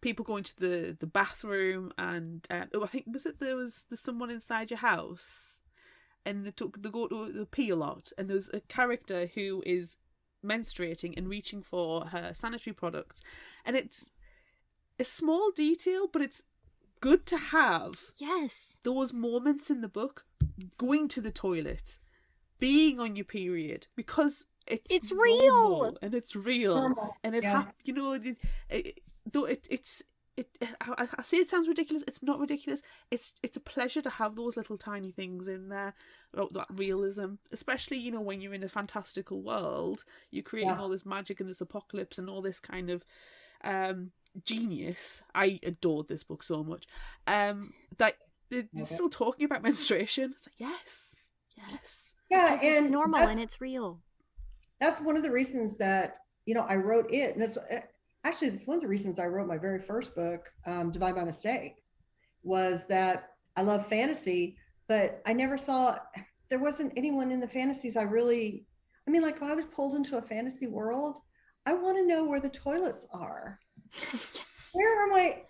S2: people going to the bathroom, and I think there's someone inside your house, and they go to the pee a lot, and there's a character who is menstruating and reaching for her sanitary products, and it's a small detail, but it's good to have.
S1: Yes.
S2: Those moments in the book, going to the toilet, being on your period, because it's
S1: real
S2: and it's real, and it I say it sounds ridiculous. It's not ridiculous. It's a pleasure to have those little tiny things in there, that realism, especially when you're in a fantastical world, you're creating all this magic and this apocalypse and all this kind of genius. I adored this book so much. That they're still talking about menstruation. It's like yes.
S5: Yeah,
S1: because it's normal and it's real.
S5: That's one of the reasons that I wrote it, and it's one of the reasons I wrote my very first book, Divine by Mistake, was that I love fantasy, but I never saw, there wasn't anyone in the fantasies like if I was pulled into a fantasy world, I want to know where the toilets are. Where am I?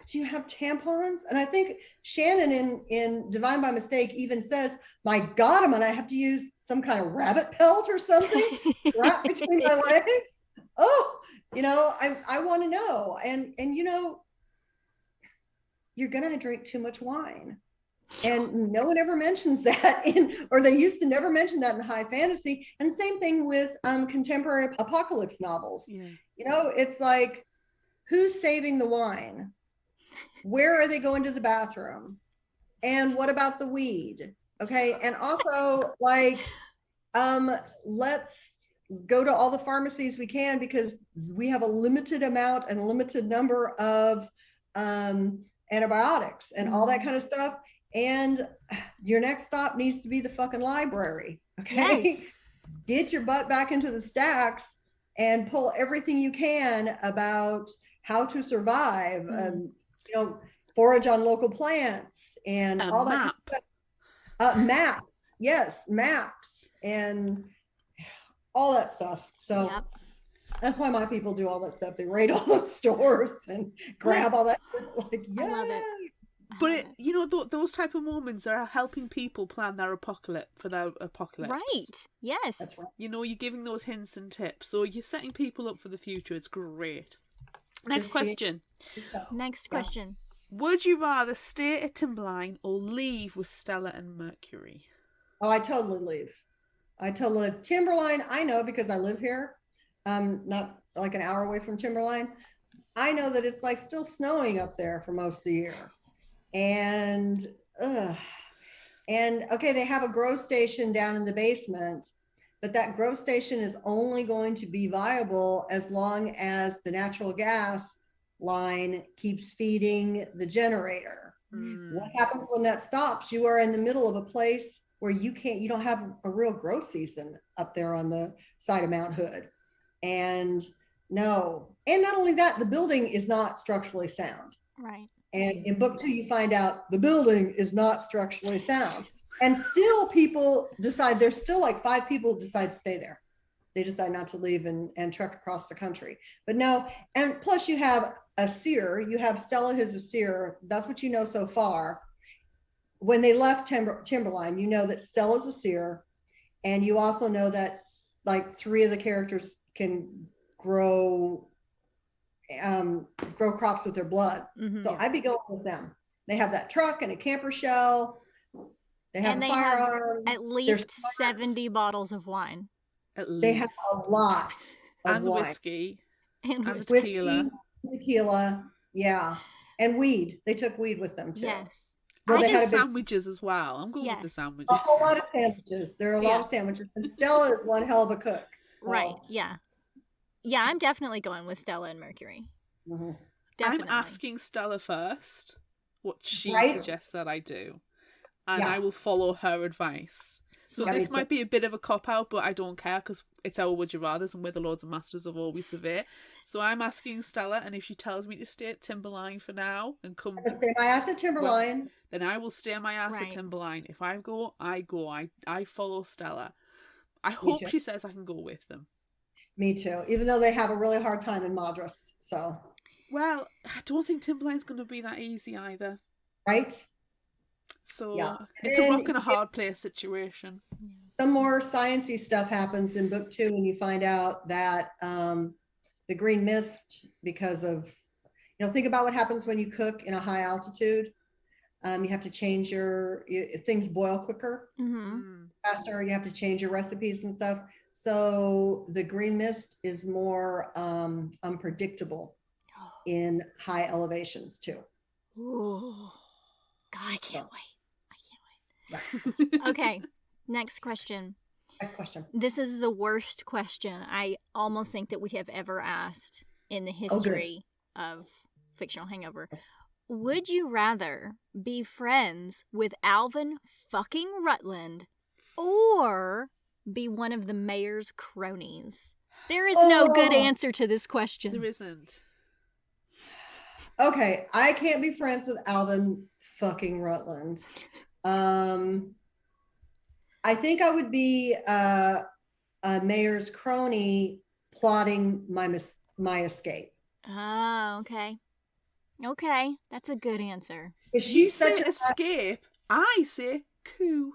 S5: Do you have tampons? And I think Shannon in Divine by Mistake even says, my God, I'm going to have to use some kind of rabbit pelt or something wrapped between my legs. Oh, I want to know. And you're going to drink too much wine. And no one ever mentions that or they used to never mention that in high fantasy. And same thing with contemporary apocalypse novels.
S2: Yeah.
S5: It's like, who's saving the wine? Where are they going to the bathroom? And what about the weed? Okay. And also let's go to all the pharmacies we can, because we have a limited amount and a limited number of antibiotics and all that kind of stuff. And your next stop needs to be the fucking library. Okay.
S1: Yes.
S5: Get your butt back into the stacks and pull everything you can about how to survive, forage on local plants and all that kind of stuff. Maps. Yes. Maps and all that stuff. So that's why my people do all that stuff. They raid all those stores and grab all that.
S1: I love it.
S2: But those type of moments are helping people plan their apocalypse.
S1: Right. Yes.
S5: That's right.
S2: You're giving those hints and tips, so you're setting people up for the future. It's great. Next question. Would you rather stay at Timberline or leave with Stella and Mercury?
S5: Oh, I totally leave. Timberline, I know because I live here. Not like an hour away from Timberline. I know that it's like still snowing up there for most of the year. And okay, they have a grow station down in the basement, but that grow station is only going to be viable as long as the natural gas line keeps feeding the generator. What happens when that stops? You are in the middle of a place where you don't have a real grow season up there on the side of Mount Hood. And not only that, the building is not structurally sound.
S1: Right.
S5: And in book 2, you find out the building is not structurally sound. And still there's still like 5 people decide to stay there. They decide not to leave and trek across the country. But no, and plus you have a seer. You have Stella who's a seer. That's what you know so far. When they left Timberline, you know that Stella's a seer. And you also know that like 3 of the characters can grow crops with their blood. So I'd be going with them. They have that truck and a camper shell. They have
S1: And
S5: a
S1: they have
S5: firearm.
S1: at least 70 bottles of wine.
S2: At least.
S5: They have a lot of
S2: and
S5: wine.
S2: whiskey
S1: And
S2: and
S1: whiskey.
S2: tequila.
S5: Tequila, yeah, and weed. They took weed with them too.
S1: Yes.
S5: Well,
S1: I
S5: they had
S1: just-
S5: a big,
S2: Sandwiches as well. I'm going with the
S1: Yes.
S2: sandwiches.
S5: a whole lot of sandwiches. There are a lot
S1: Yeah.
S5: of sandwiches, and Stella is one hell of a cook. So,
S1: Right. Yeah. Yeah, I'm definitely going with Stella and Mercury.
S5: mhm.
S1: Definitely.
S2: I'm asking Stella first what she
S5: Right.
S2: suggests that I do, and
S5: Yeah.
S2: I will follow her advice. So
S5: Yeah, me
S2: this
S5: too.
S2: might be a bit of a cop-out, but I don't care because it's our Would You Rathers and we're the Lords and Masters of all we survey. So I'm asking Stella, and if she tells me to stay at Timberline for now and come,
S5: I'm gonna stay my ass at Timberline.
S2: then I will stay my ass
S1: Right.
S2: at Timberline. If I go, I go. I follow Stella. I hope
S5: too.
S2: she says I can go with them.
S5: Me too. Even though they have a really hard time in Madras, so
S2: Well, I don't think Timberline's going to be that easy either.
S5: right.
S2: So
S5: Yeah.
S2: it's a
S5: And
S2: rock and a hard place situation.
S5: Some more sciencey stuff happens in book 2, and you find out that the green mist, because of, think about what happens when you cook in a high altitude. You have to change things boil quicker,
S1: Mm-hmm.
S5: faster. You have to change your recipes and stuff. So the green mist is more unpredictable in high elevations too.
S1: Ooh. God, I can't wait.
S5: Right.
S1: Okay, next question.
S5: Next question.
S1: This is the worst question I almost think that we have ever asked in the history of Fictional Hangover. Would you rather be friends with Alvin fucking Rutland or be one of the mayor's cronies? There is no good answer to this question.
S2: There isn't.
S5: Okay, I can't be friends with Alvin fucking Rutland. I think I would be a mayor's crony plotting my escape.
S1: Oh, okay. Okay, that's a good answer.
S5: If
S2: You
S5: she's
S2: say
S5: such a
S2: escape. I say coup.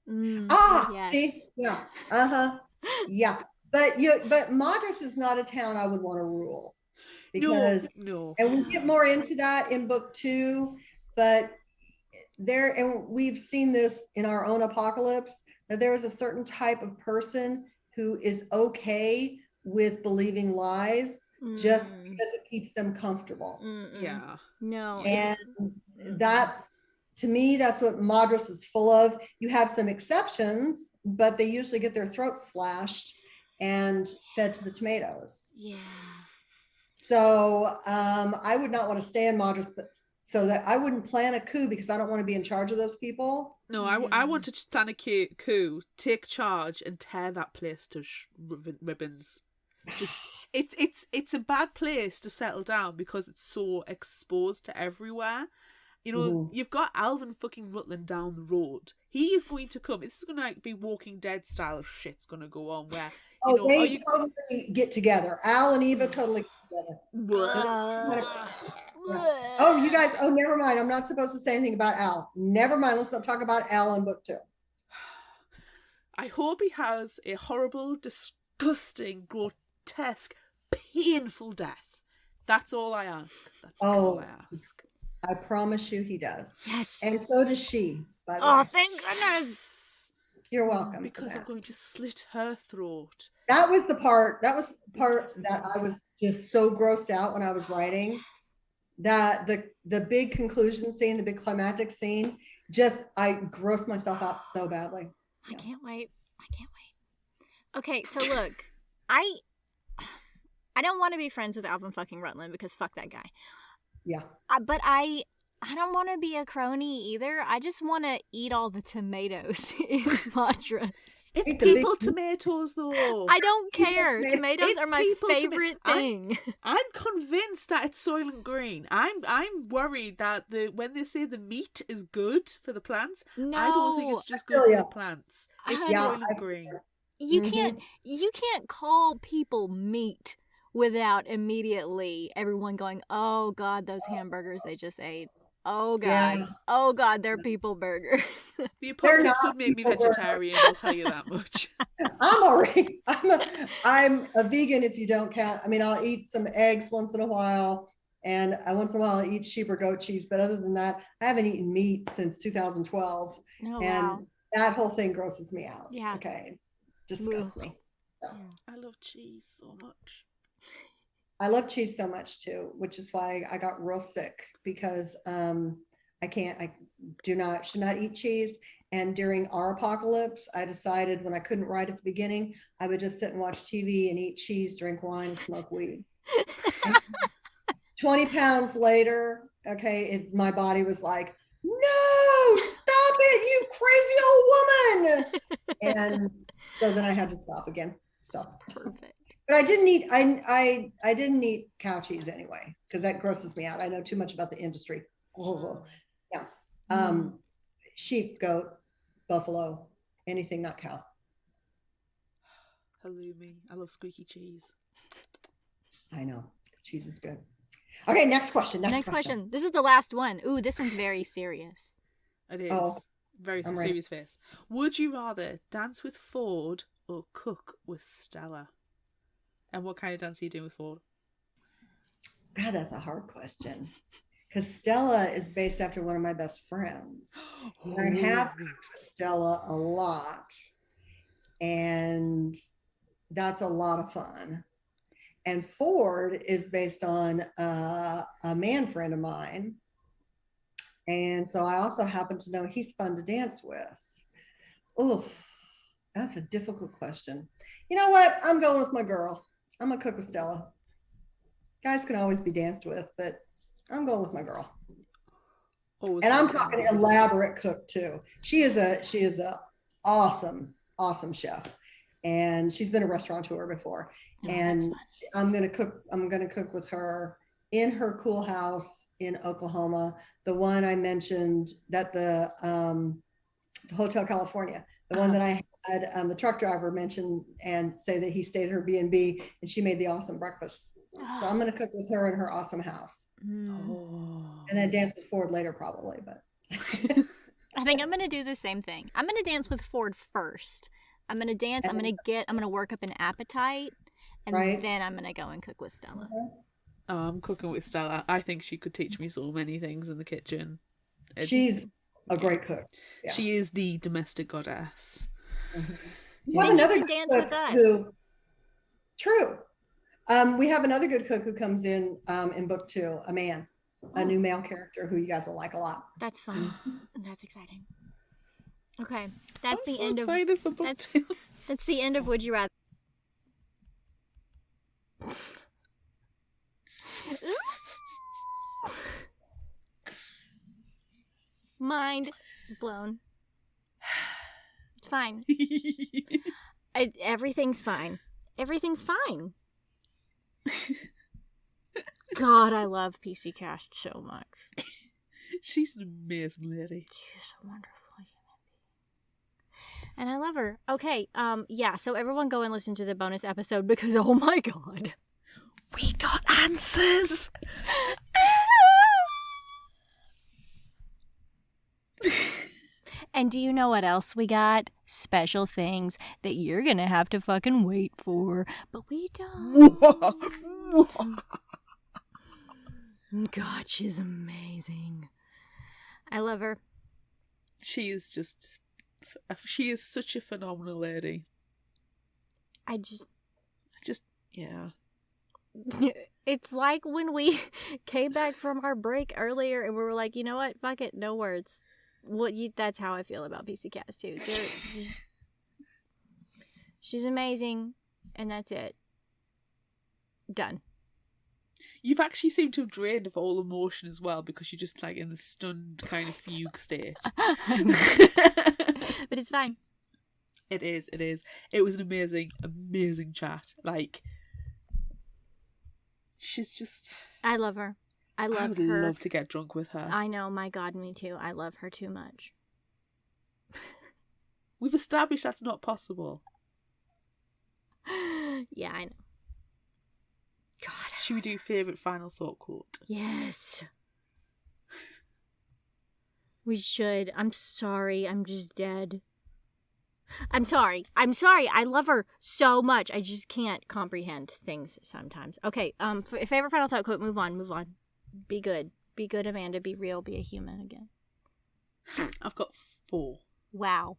S1: Yes.
S5: see, yeah, yeah. But Madras is not a town I would want to rule, because
S2: No.
S5: and we'll get more into that in book 2, but and we've seen this in our own apocalypse, that there is a certain type of person who is okay with believing lies just because it keeps them comfortable.
S2: Yeah.
S1: No.
S5: And that's, to me, that's what Madras is full of. You have some exceptions, but they usually get their throats slashed and fed to the tomatoes.
S1: Yeah.
S5: So I would not want to stay in Madras, but so that I wouldn't plan a coup, because I don't want to be in charge of those people.
S2: No, I want to stand a coup, take charge, and tear that place to ribbons. Just it's a bad place to settle down because it's so exposed to everywhere. You've got Alvin fucking Rutland down the road. He is going to come. This is going to be Walking Dead style shit's going to go on where
S5: They totally get together. Al and Eva totally get together. You guys, never mind. I'm not supposed to say anything about Al. Never mind. Let's not talk about Al in book 2.
S2: I hope he has a horrible, disgusting, grotesque, painful death. That's all I ask. That's all I ask.
S5: I promise you he does.
S1: Yes.
S5: And so does she, by the way.
S1: Thank goodness.
S5: You're welcome.
S2: Because I'm going to slit her throat.
S5: That was the part that I was just so grossed out when I was writing. That the big conclusion scene, the big climactic scene, I grossed myself out so badly.
S1: I can't wait. Okay, so look, I don't want to be friends with Alvin fucking Rutland because fuck that guy.
S5: Yeah.
S1: But I don't want to be a crony either. I just want to eat all the tomatoes in Madras.
S2: It's people tomatoes, though.
S1: I don't care. Tomatoes are my favorite thing.
S2: I'm convinced that it's Soylent Green. I'm worried that when they say the meat is good for the plants, I don't think it's just good for the plants. It's Soylent Green.
S1: You can't call people meat without immediately everyone going, "Oh God, those hamburgers they just ate. Oh God, oh God, they're people burgers."
S2: The apocalypse would make me vegetarian. I'll tell you that much.
S5: I'm a vegan if you don't count. I mean, I'll eat some eggs once in a while, and once in a while I'll eat sheep or goat cheese. But other than that, I haven't eaten meat since 2012.
S1: Oh,
S5: and
S1: wow.
S5: that whole thing grosses me out.
S1: Yeah.
S5: Okay. Disgusts
S1: Ugh.
S5: me. So,
S2: I love cheese so much.
S5: I love cheese so much too, which is why I got real sick because I should not eat cheese. And during our apocalypse, I decided when I couldn't write at the beginning, I would just sit and watch TV and eat cheese, drink wine, and smoke weed. 20 pounds later, okay, my body was like, no, stop it, you crazy old woman. And so then I had to stop again. So
S1: Perfect.
S5: but I didn't eat I didn't eat cow cheese anyway, because that grosses me out. I know too much about the industry. Yeah. Sheep, goat, buffalo, anything not cow.
S2: Halloumi. I love squeaky cheese.
S5: I know. Cheese is good. Okay, next question.
S1: Next question. This is the last one. Ooh, this one's very serious.
S2: It is.
S5: Oh,
S2: Very
S5: I'm
S2: serious face. Would you rather dance with Ford or cook with Stella? And what kind of dance are you doing with Ford?
S5: God, that's a hard question. Because Stella is based after one of my best friends. And I have cooked with Stella a lot. And that's a lot of fun. And Ford is based on a man friend of mine. And so I also happen to know he's fun to dance with. Oh, that's a difficult question. You know what? I'm going with my girl. I'm going to cook with Stella. Guys can always be danced with, but I'm going with my girl.
S2: Always
S5: And I'm
S2: fun.
S5: talking elaborate cook too. She is a awesome chef. And she's been a restaurateur before.
S1: Oh,
S5: And I'm going to cook with her in her cool house in Oklahoma, the one I mentioned that the Hotel California, the one that I had the truck driver mention and say that he stayed at her B&B and she made the awesome breakfast. So I'm going to cook with her in her awesome house.
S2: Oh.
S5: And then dance with Ford later probably, but
S1: I think I'm going to do the same thing. I'm going to dance with Ford first. I'm going to dance. I'm going to work up an appetite. And
S5: Right.
S1: then I'm going to go and cook with Stella.
S2: Oh, I'm cooking with Stella. I think she could teach me so many things in the kitchen.
S5: She's a great cook. Yeah.
S2: She is the domestic goddess.
S5: Mm-hmm.
S1: Yeah. Then you can dance with us.
S5: True. We have another good cook who comes in book 2, a man, a new male character who you guys will like a lot.
S1: That's fun. That's exciting. Okay, that's
S2: I'm
S1: the
S2: so
S1: end of
S2: excited for book 2.
S1: That's the end of Would You Rather. Mind blown. It's fine. Everything's fine. Everything's fine. God, I love PC Cast so much.
S2: She's an amazing lady.
S1: She's a wonderful human being. And I love her. Okay, yeah, so everyone go and listen to the bonus episode because, oh my God.
S2: We got answers!
S1: And do you know what else we got? Special things that you're gonna have to fucking wait for. But we don't. God, she's amazing. I love her.
S2: She is such a phenomenal lady. Yeah.
S1: It's like when we came back from our break earlier and we were like, you know what? Fuck it. No words. That's how I feel about PC Cast too. She's amazing, and that's it. Done.
S2: You've actually seemed to have drained of all emotion as well because you're just like in the stunned kind of fugue state.
S1: But it's fine.
S2: It is. It was an amazing chat. Like, she's just...
S1: I love her. I would
S2: her. Love to get drunk with her.
S1: I know, my God, me too. I love her too much.
S2: We've established that's not possible.
S1: Yeah, I know. God.
S2: Should we do favourite final thought quote?
S1: Yes. We should. I'm sorry. I'm just dead. I'm sorry. I love her so much. I just can't comprehend things sometimes. Okay, favorite final thought quote. Move on. Be good, Amanda. Be real. Be a human again.
S2: I've got 4.
S1: Wow.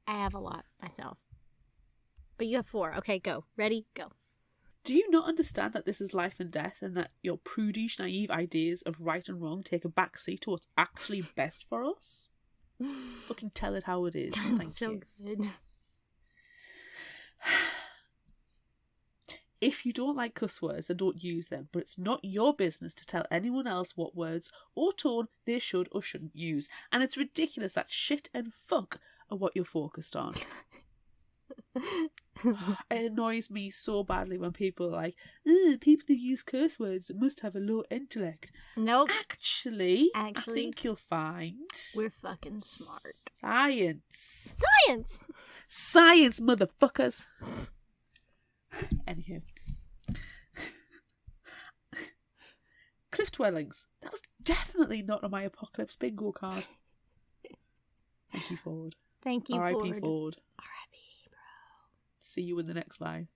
S1: I have a lot myself. But you have 4. Okay, go. Ready? Go.
S2: Do you not understand that this is life and death, and that your prudish, naive ideas of right and wrong take a back seat to what's actually best for us? Fucking tell it how it is. Thank
S1: so
S2: you.
S1: Good.
S2: If you don't like cuss words, then don't use them, but it's not your business to tell anyone else what words or tone they should or shouldn't use. And it's ridiculous that shit and fuck are what you're focused on. It annoys me so badly when people are like, people who use curse words must have a low intellect.
S1: Nope.
S2: Actually, I think you'll find
S1: we're fucking smart.
S2: Science, motherfuckers. Anywho, cliff dwellings. That was definitely not on my apocalypse bingo card. Thank you, Ford.
S1: Thank you,
S2: R.I.P.
S1: Ford.
S2: Ford.
S1: R.I.P.
S2: See you in the next life.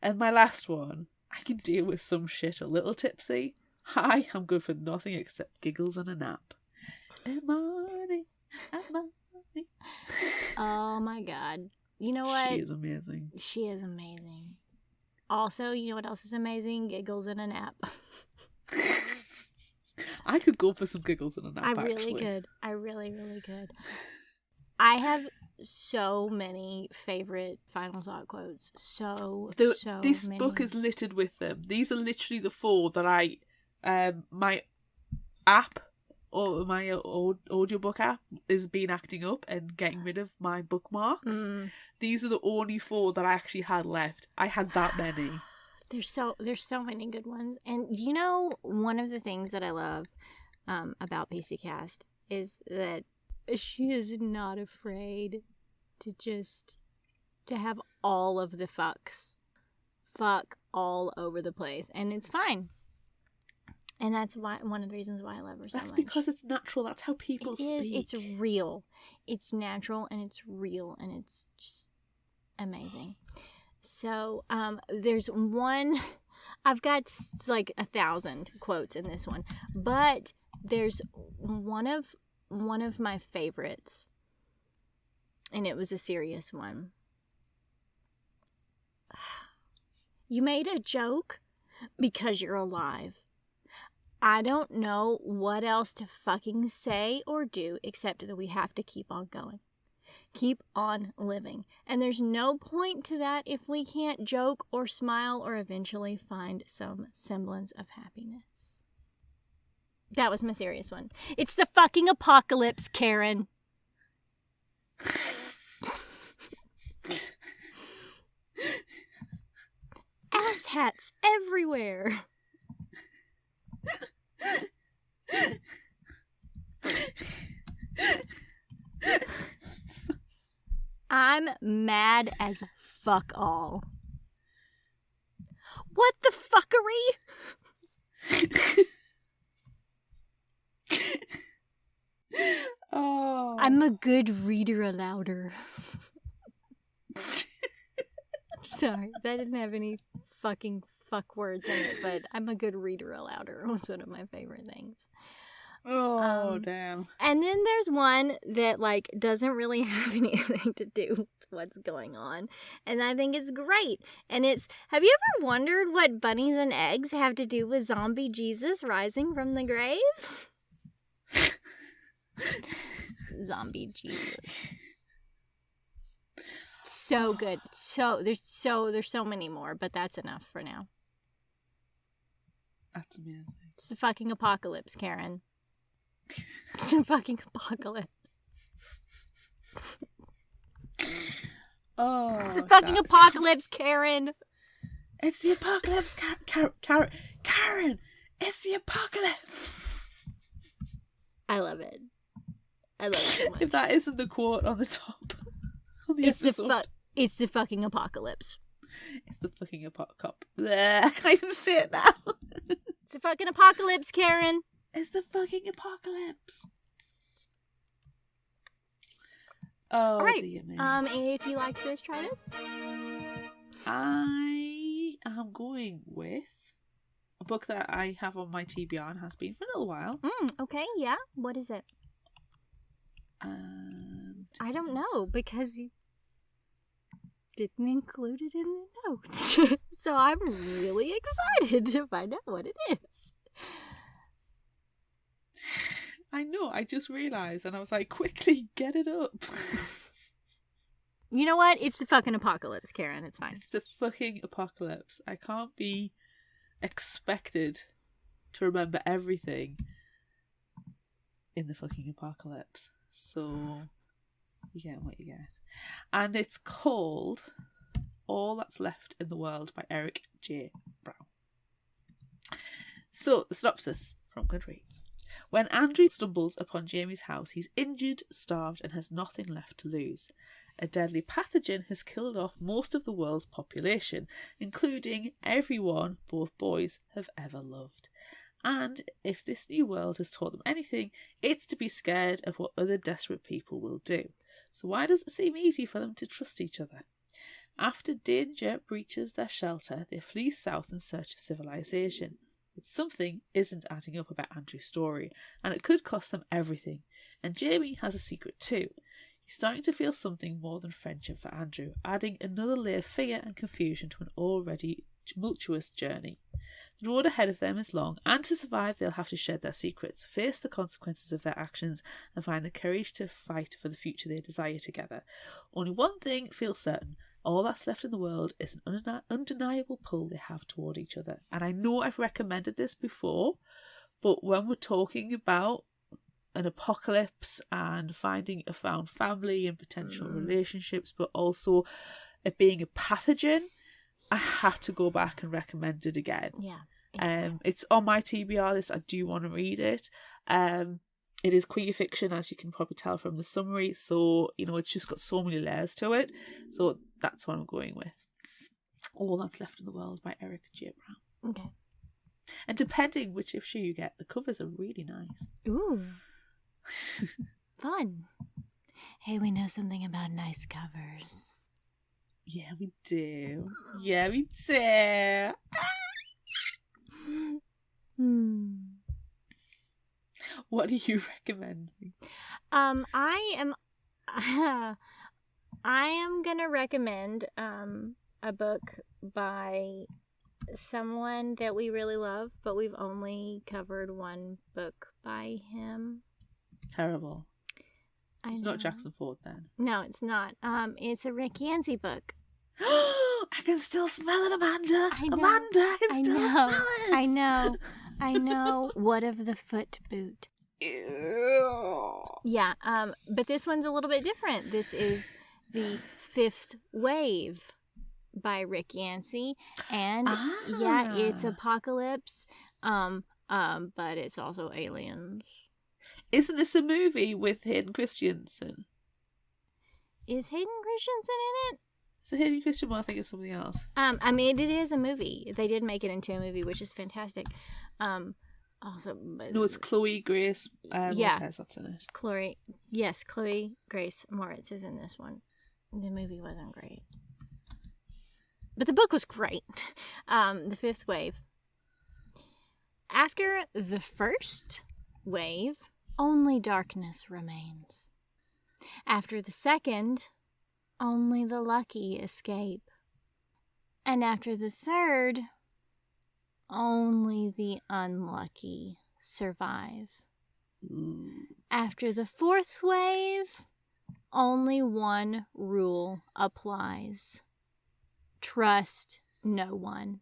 S2: And my last one, I can deal with some shit a little tipsy. Hi, I'm good for nothing except giggles and a nap. Morning.
S1: Oh my god. You know what?
S2: She is amazing.
S1: She is amazing. Also, you know what else is amazing? Giggles and a nap.
S2: I could go for some giggles and a nap,
S1: I really
S2: actually.
S1: could. I really, really could. I have so many favorite Final Thought quotes.
S2: This
S1: many.
S2: book is littered with them. These are literally the 4 that I, my app or my audiobook app is been acting up and getting rid of my bookmarks. These are the only 4 that I actually had left. I had that many.
S1: There's so many good ones. And you know, one of the things that I love about PC Cast is that she is not afraid to have all of the fuck all over the place, and it's fine. And that's why one of the reasons why I love her so much.
S2: That's because it's natural. That's how people speak.
S1: It's real. It's natural and it's real and it's just amazing. So there's one. I've got like 1,000 quotes in this one, but there's one of my favorites, and it was a serious one. You made a joke because you're alive. I don't know what else to fucking say or do except that we have to keep on going. Keep on living. And there's no point to that if we can't joke or smile or eventually find some semblance of happiness. That was my serious one. It's the fucking apocalypse, Karen. Ass hats everywhere. I'm mad as fuck all. What the fuckery?
S2: Oh.
S1: I'm a good reader alouder. Sorry, that didn't have any fucking fuck words in it, but I'm a good reader alouder. It was one of my favorite things.
S2: Oh, damn.
S1: And then there's one that, like, doesn't really have anything to do with what's going on. And I think it's great. And it's, have you ever wondered what bunnies and eggs have to do with zombie Jesus rising from the grave? Zombie Jesus. So good. There's so many more, but that's enough for now.
S2: That's amazing.
S1: It's the fucking apocalypse, Karen. It's a fucking apocalypse.
S2: Oh,
S1: It's the fucking apocalypse, Karen.
S2: It's the apocalypse, Karen. It's the apocalypse.
S1: I love it. I love it so much.
S2: If that isn't the quote on the top of the
S1: It's
S2: episode.
S1: it's the fucking apocalypse.
S2: It's the fucking apocalypse. I can't even say it now.
S1: It's the fucking apocalypse, Karen.
S2: It's the fucking apocalypse. Oh,
S1: All right.
S2: dear me.
S1: If you liked this, try this.
S2: I am going with a book that I have on my TBR and has been for a little while.
S1: Okay, yeah. What is it?
S2: And
S1: I don't know because you didn't include it in the notes. So I'm really excited to find out what it is.
S2: I know, I just realised, and I was like, quickly, get it up.
S1: You know what? It's the fucking apocalypse, Karen. It's fine.
S2: It's the fucking apocalypse. I can't be expected to remember everything in the fucking apocalypse. So, you get what you get. And it's called All That's Left in the World by Eric J. Brown. So, the synopsis from Goodreads. When Andrew stumbles upon Jamie's house, he's injured, starved, and has nothing left to lose. A deadly pathogen has killed off most of the world's population, including everyone both boys have ever loved. And if this new world has taught them anything, it's to be scared of what other desperate people will do. So why does it seem easy for them to trust each other? After danger breaches their shelter, they flee south in search of civilization. But something isn't adding up about Andrew's story, and it could cost them everything. And Jamie has a secret too. He's starting to feel something more than friendship for Andrew, adding another layer of fear and confusion to an already tumultuous journey. The road ahead of them is long, and to survive they'll have to shed their secrets, face the consequences of their actions, and find the courage to fight for the future they desire together. Only one thing feels certain. All that's left in the world is an undeniable pull they have toward each other. And I know I've recommended this before, but when we're talking about an apocalypse and finding a found family and potential relationships, but also it being a pathogen, I had to go back and recommend it again.
S1: Yeah.
S2: It's on my TBR list. I do want to read it. It is queer fiction, as you can probably tell from the summary, so it's just got so many layers to it. So that's what I'm going with. All That's Left in the World by Eric J. Brown.
S1: Okay.
S2: And depending which issue you get, the covers are really nice.
S1: Ooh. Fun. Hey, we know something about nice covers.
S2: Yeah, we do. Yeah, we do. What are you recommending?
S1: I am gonna recommend a book by someone that we really love, but we've only covered one book by him.
S2: Terrible. It's not Jackson Ford then.
S1: No, it's not. It's a Rick Yancey book.
S2: I can still smell it, Amanda.
S1: I know.
S2: Amanda, I can still smell it.
S1: I know. What of the foot boot?
S2: Ew.
S1: Yeah, but this one's a little bit different. This is The Fifth Wave by Rick Yancey, and yeah, it's apocalypse, but it's also aliens.
S2: Isn't this a movie with Hayden Christensen?
S1: Is Hayden Christensen in it?
S2: Is it Hayden Christensen? Well, I think it's something else.
S1: I mean, it is a movie. They did make it into a movie, which is fantastic. Also,
S2: No, it's Chloe Grace Moretz that's in it.
S1: Chloe Grace Moretz is in this one. The movie wasn't great, but the book was great. The Fifth Wave. After the first wave, only darkness remains. After the second, only the lucky escape. And after the third, only the unlucky survive. After the fourth wave, only one rule applies. Trust no one.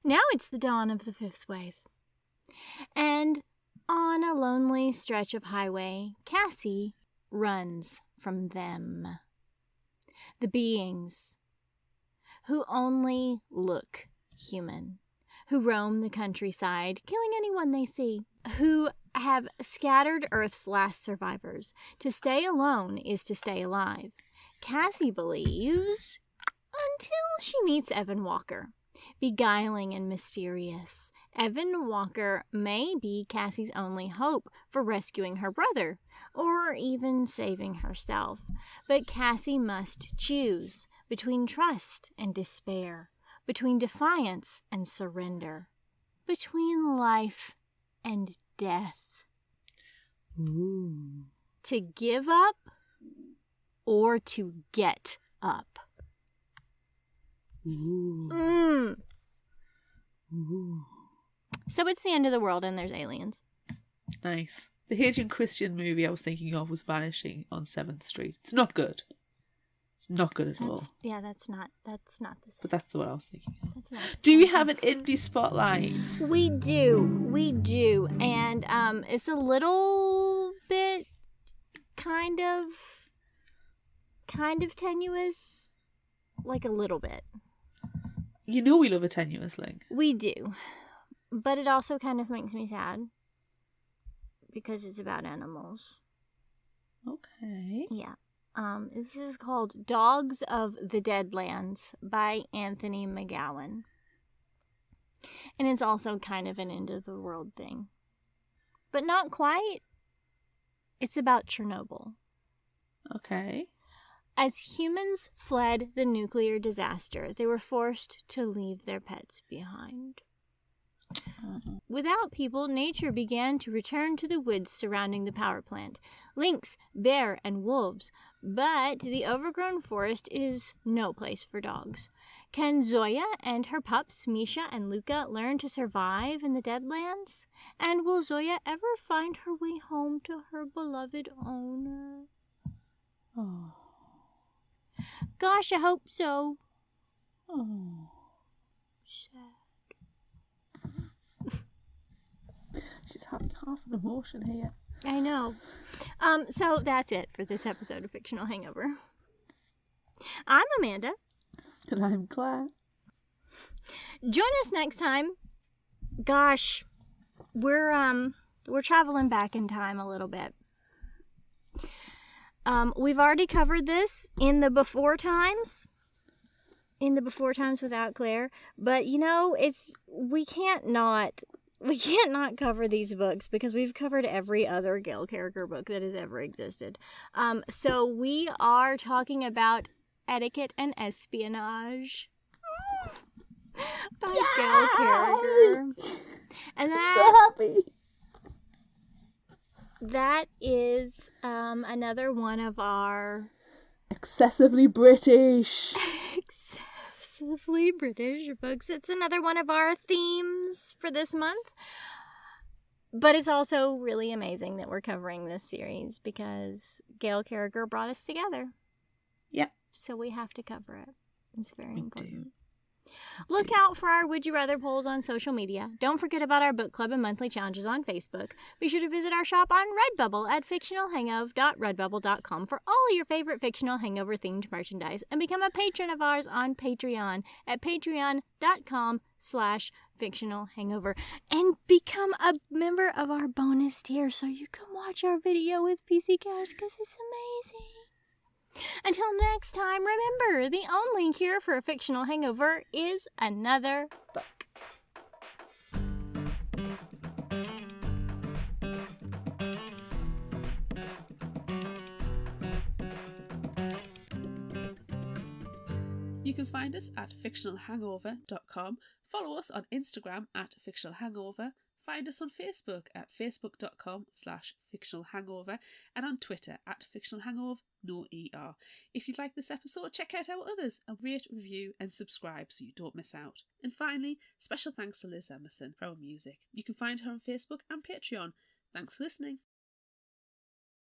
S1: Now it's the dawn of the fifth wave. And on a lonely stretch of highway, Cassie runs from them. The beings who only look human, who roam the countryside, killing anyone they see, who have scattered Earth's last survivors. To stay alone is to stay alive. Cassie believes, until she meets Evan Walker. Beguiling and mysterious, Evan Walker may be Cassie's only hope for rescuing her brother, or even saving herself. But Cassie must choose between trust and despair, between defiance and surrender, between life and death.
S2: Ooh.
S1: to give up or to get up.
S2: Ooh. Ooh.
S1: So it's the end of the world and there's aliens.
S2: Nice. The Haitian Christian movie I was thinking of was Vanishing on 7th Street. It's not good. It's not good at all.
S1: Yeah, that's not the same.
S2: But that's what I was thinking of.
S1: That's not the
S2: Do
S1: same
S2: we
S1: thing.
S2: have an indie spotlight?
S1: We do, and it's a little bit kind of tenuous, like a little bit.
S2: You know we love a tenuous link.
S1: We do, but it also kind of makes me sad because it's about animals.
S2: Okay.
S1: Yeah. This is called Dogs of the Deadlands by Anthony McGowan. And it's also kind of an end of the world thing. But not quite. It's about Chernobyl.
S2: Okay.
S1: As humans fled the nuclear disaster, they were forced to leave their pets behind. Without people, nature began to return to the woods surrounding the power plant. Lynx, bear, and wolves. But the overgrown forest is no place for dogs. Can Zoya and her pups, Misha and Luca, learn to survive in the Deadlands? And will Zoya ever find her way home to her beloved owner?
S2: Oh.
S1: Gosh, I hope so.
S2: Oh.
S1: Sad.
S2: She's having half an emotion here.
S1: I know. So that's it for this episode of Fictional Hangover. I'm Amanda.
S2: And I'm Claire.
S1: Join us next time. Gosh, we're traveling back in time a little bit. We've already covered this in the before times. In the before times without Claire, but you know, we can't not cover these books because we've covered every other Gail Carriger book that has ever existed. So we are talking about Etiquette and Espionage by Gail Carriger. And
S2: I'm so happy.
S1: that is another one of our
S2: Excessively British.
S1: excessively British books. It's another one of our themes for this month. But it's also really amazing that we're covering this series because Gail Carriger brought us together.
S2: Yep.
S1: So we have to cover it. It's very
S2: We
S1: important.
S2: do.
S1: Look out for our Would You Rather polls on social media. Don't forget about our book club and monthly challenges on Facebook. Be sure to visit our shop on Redbubble at fictionalhangover.redbubble.com for all your favorite Fictional Hangover themed merchandise and become a patron of ours on Patreon at patreon.com/fictionalhangover and become a member of our bonus tier so you can watch our video with PC Cash because it's amazing. Until next time, remember, the only cure for a fictional hangover is another book.
S2: You can find us at fictionalhangover.com, follow us on Instagram at fictionalhangover, find us on Facebook at facebook.com/fictionalhangover, and on Twitter at fictionalhangover, no ER. If you'd like this episode, check out our others and rate, review, and subscribe so you don't miss out. And finally, special thanks to Liz Emerson for our music. You can find her on Facebook and Patreon. Thanks for listening.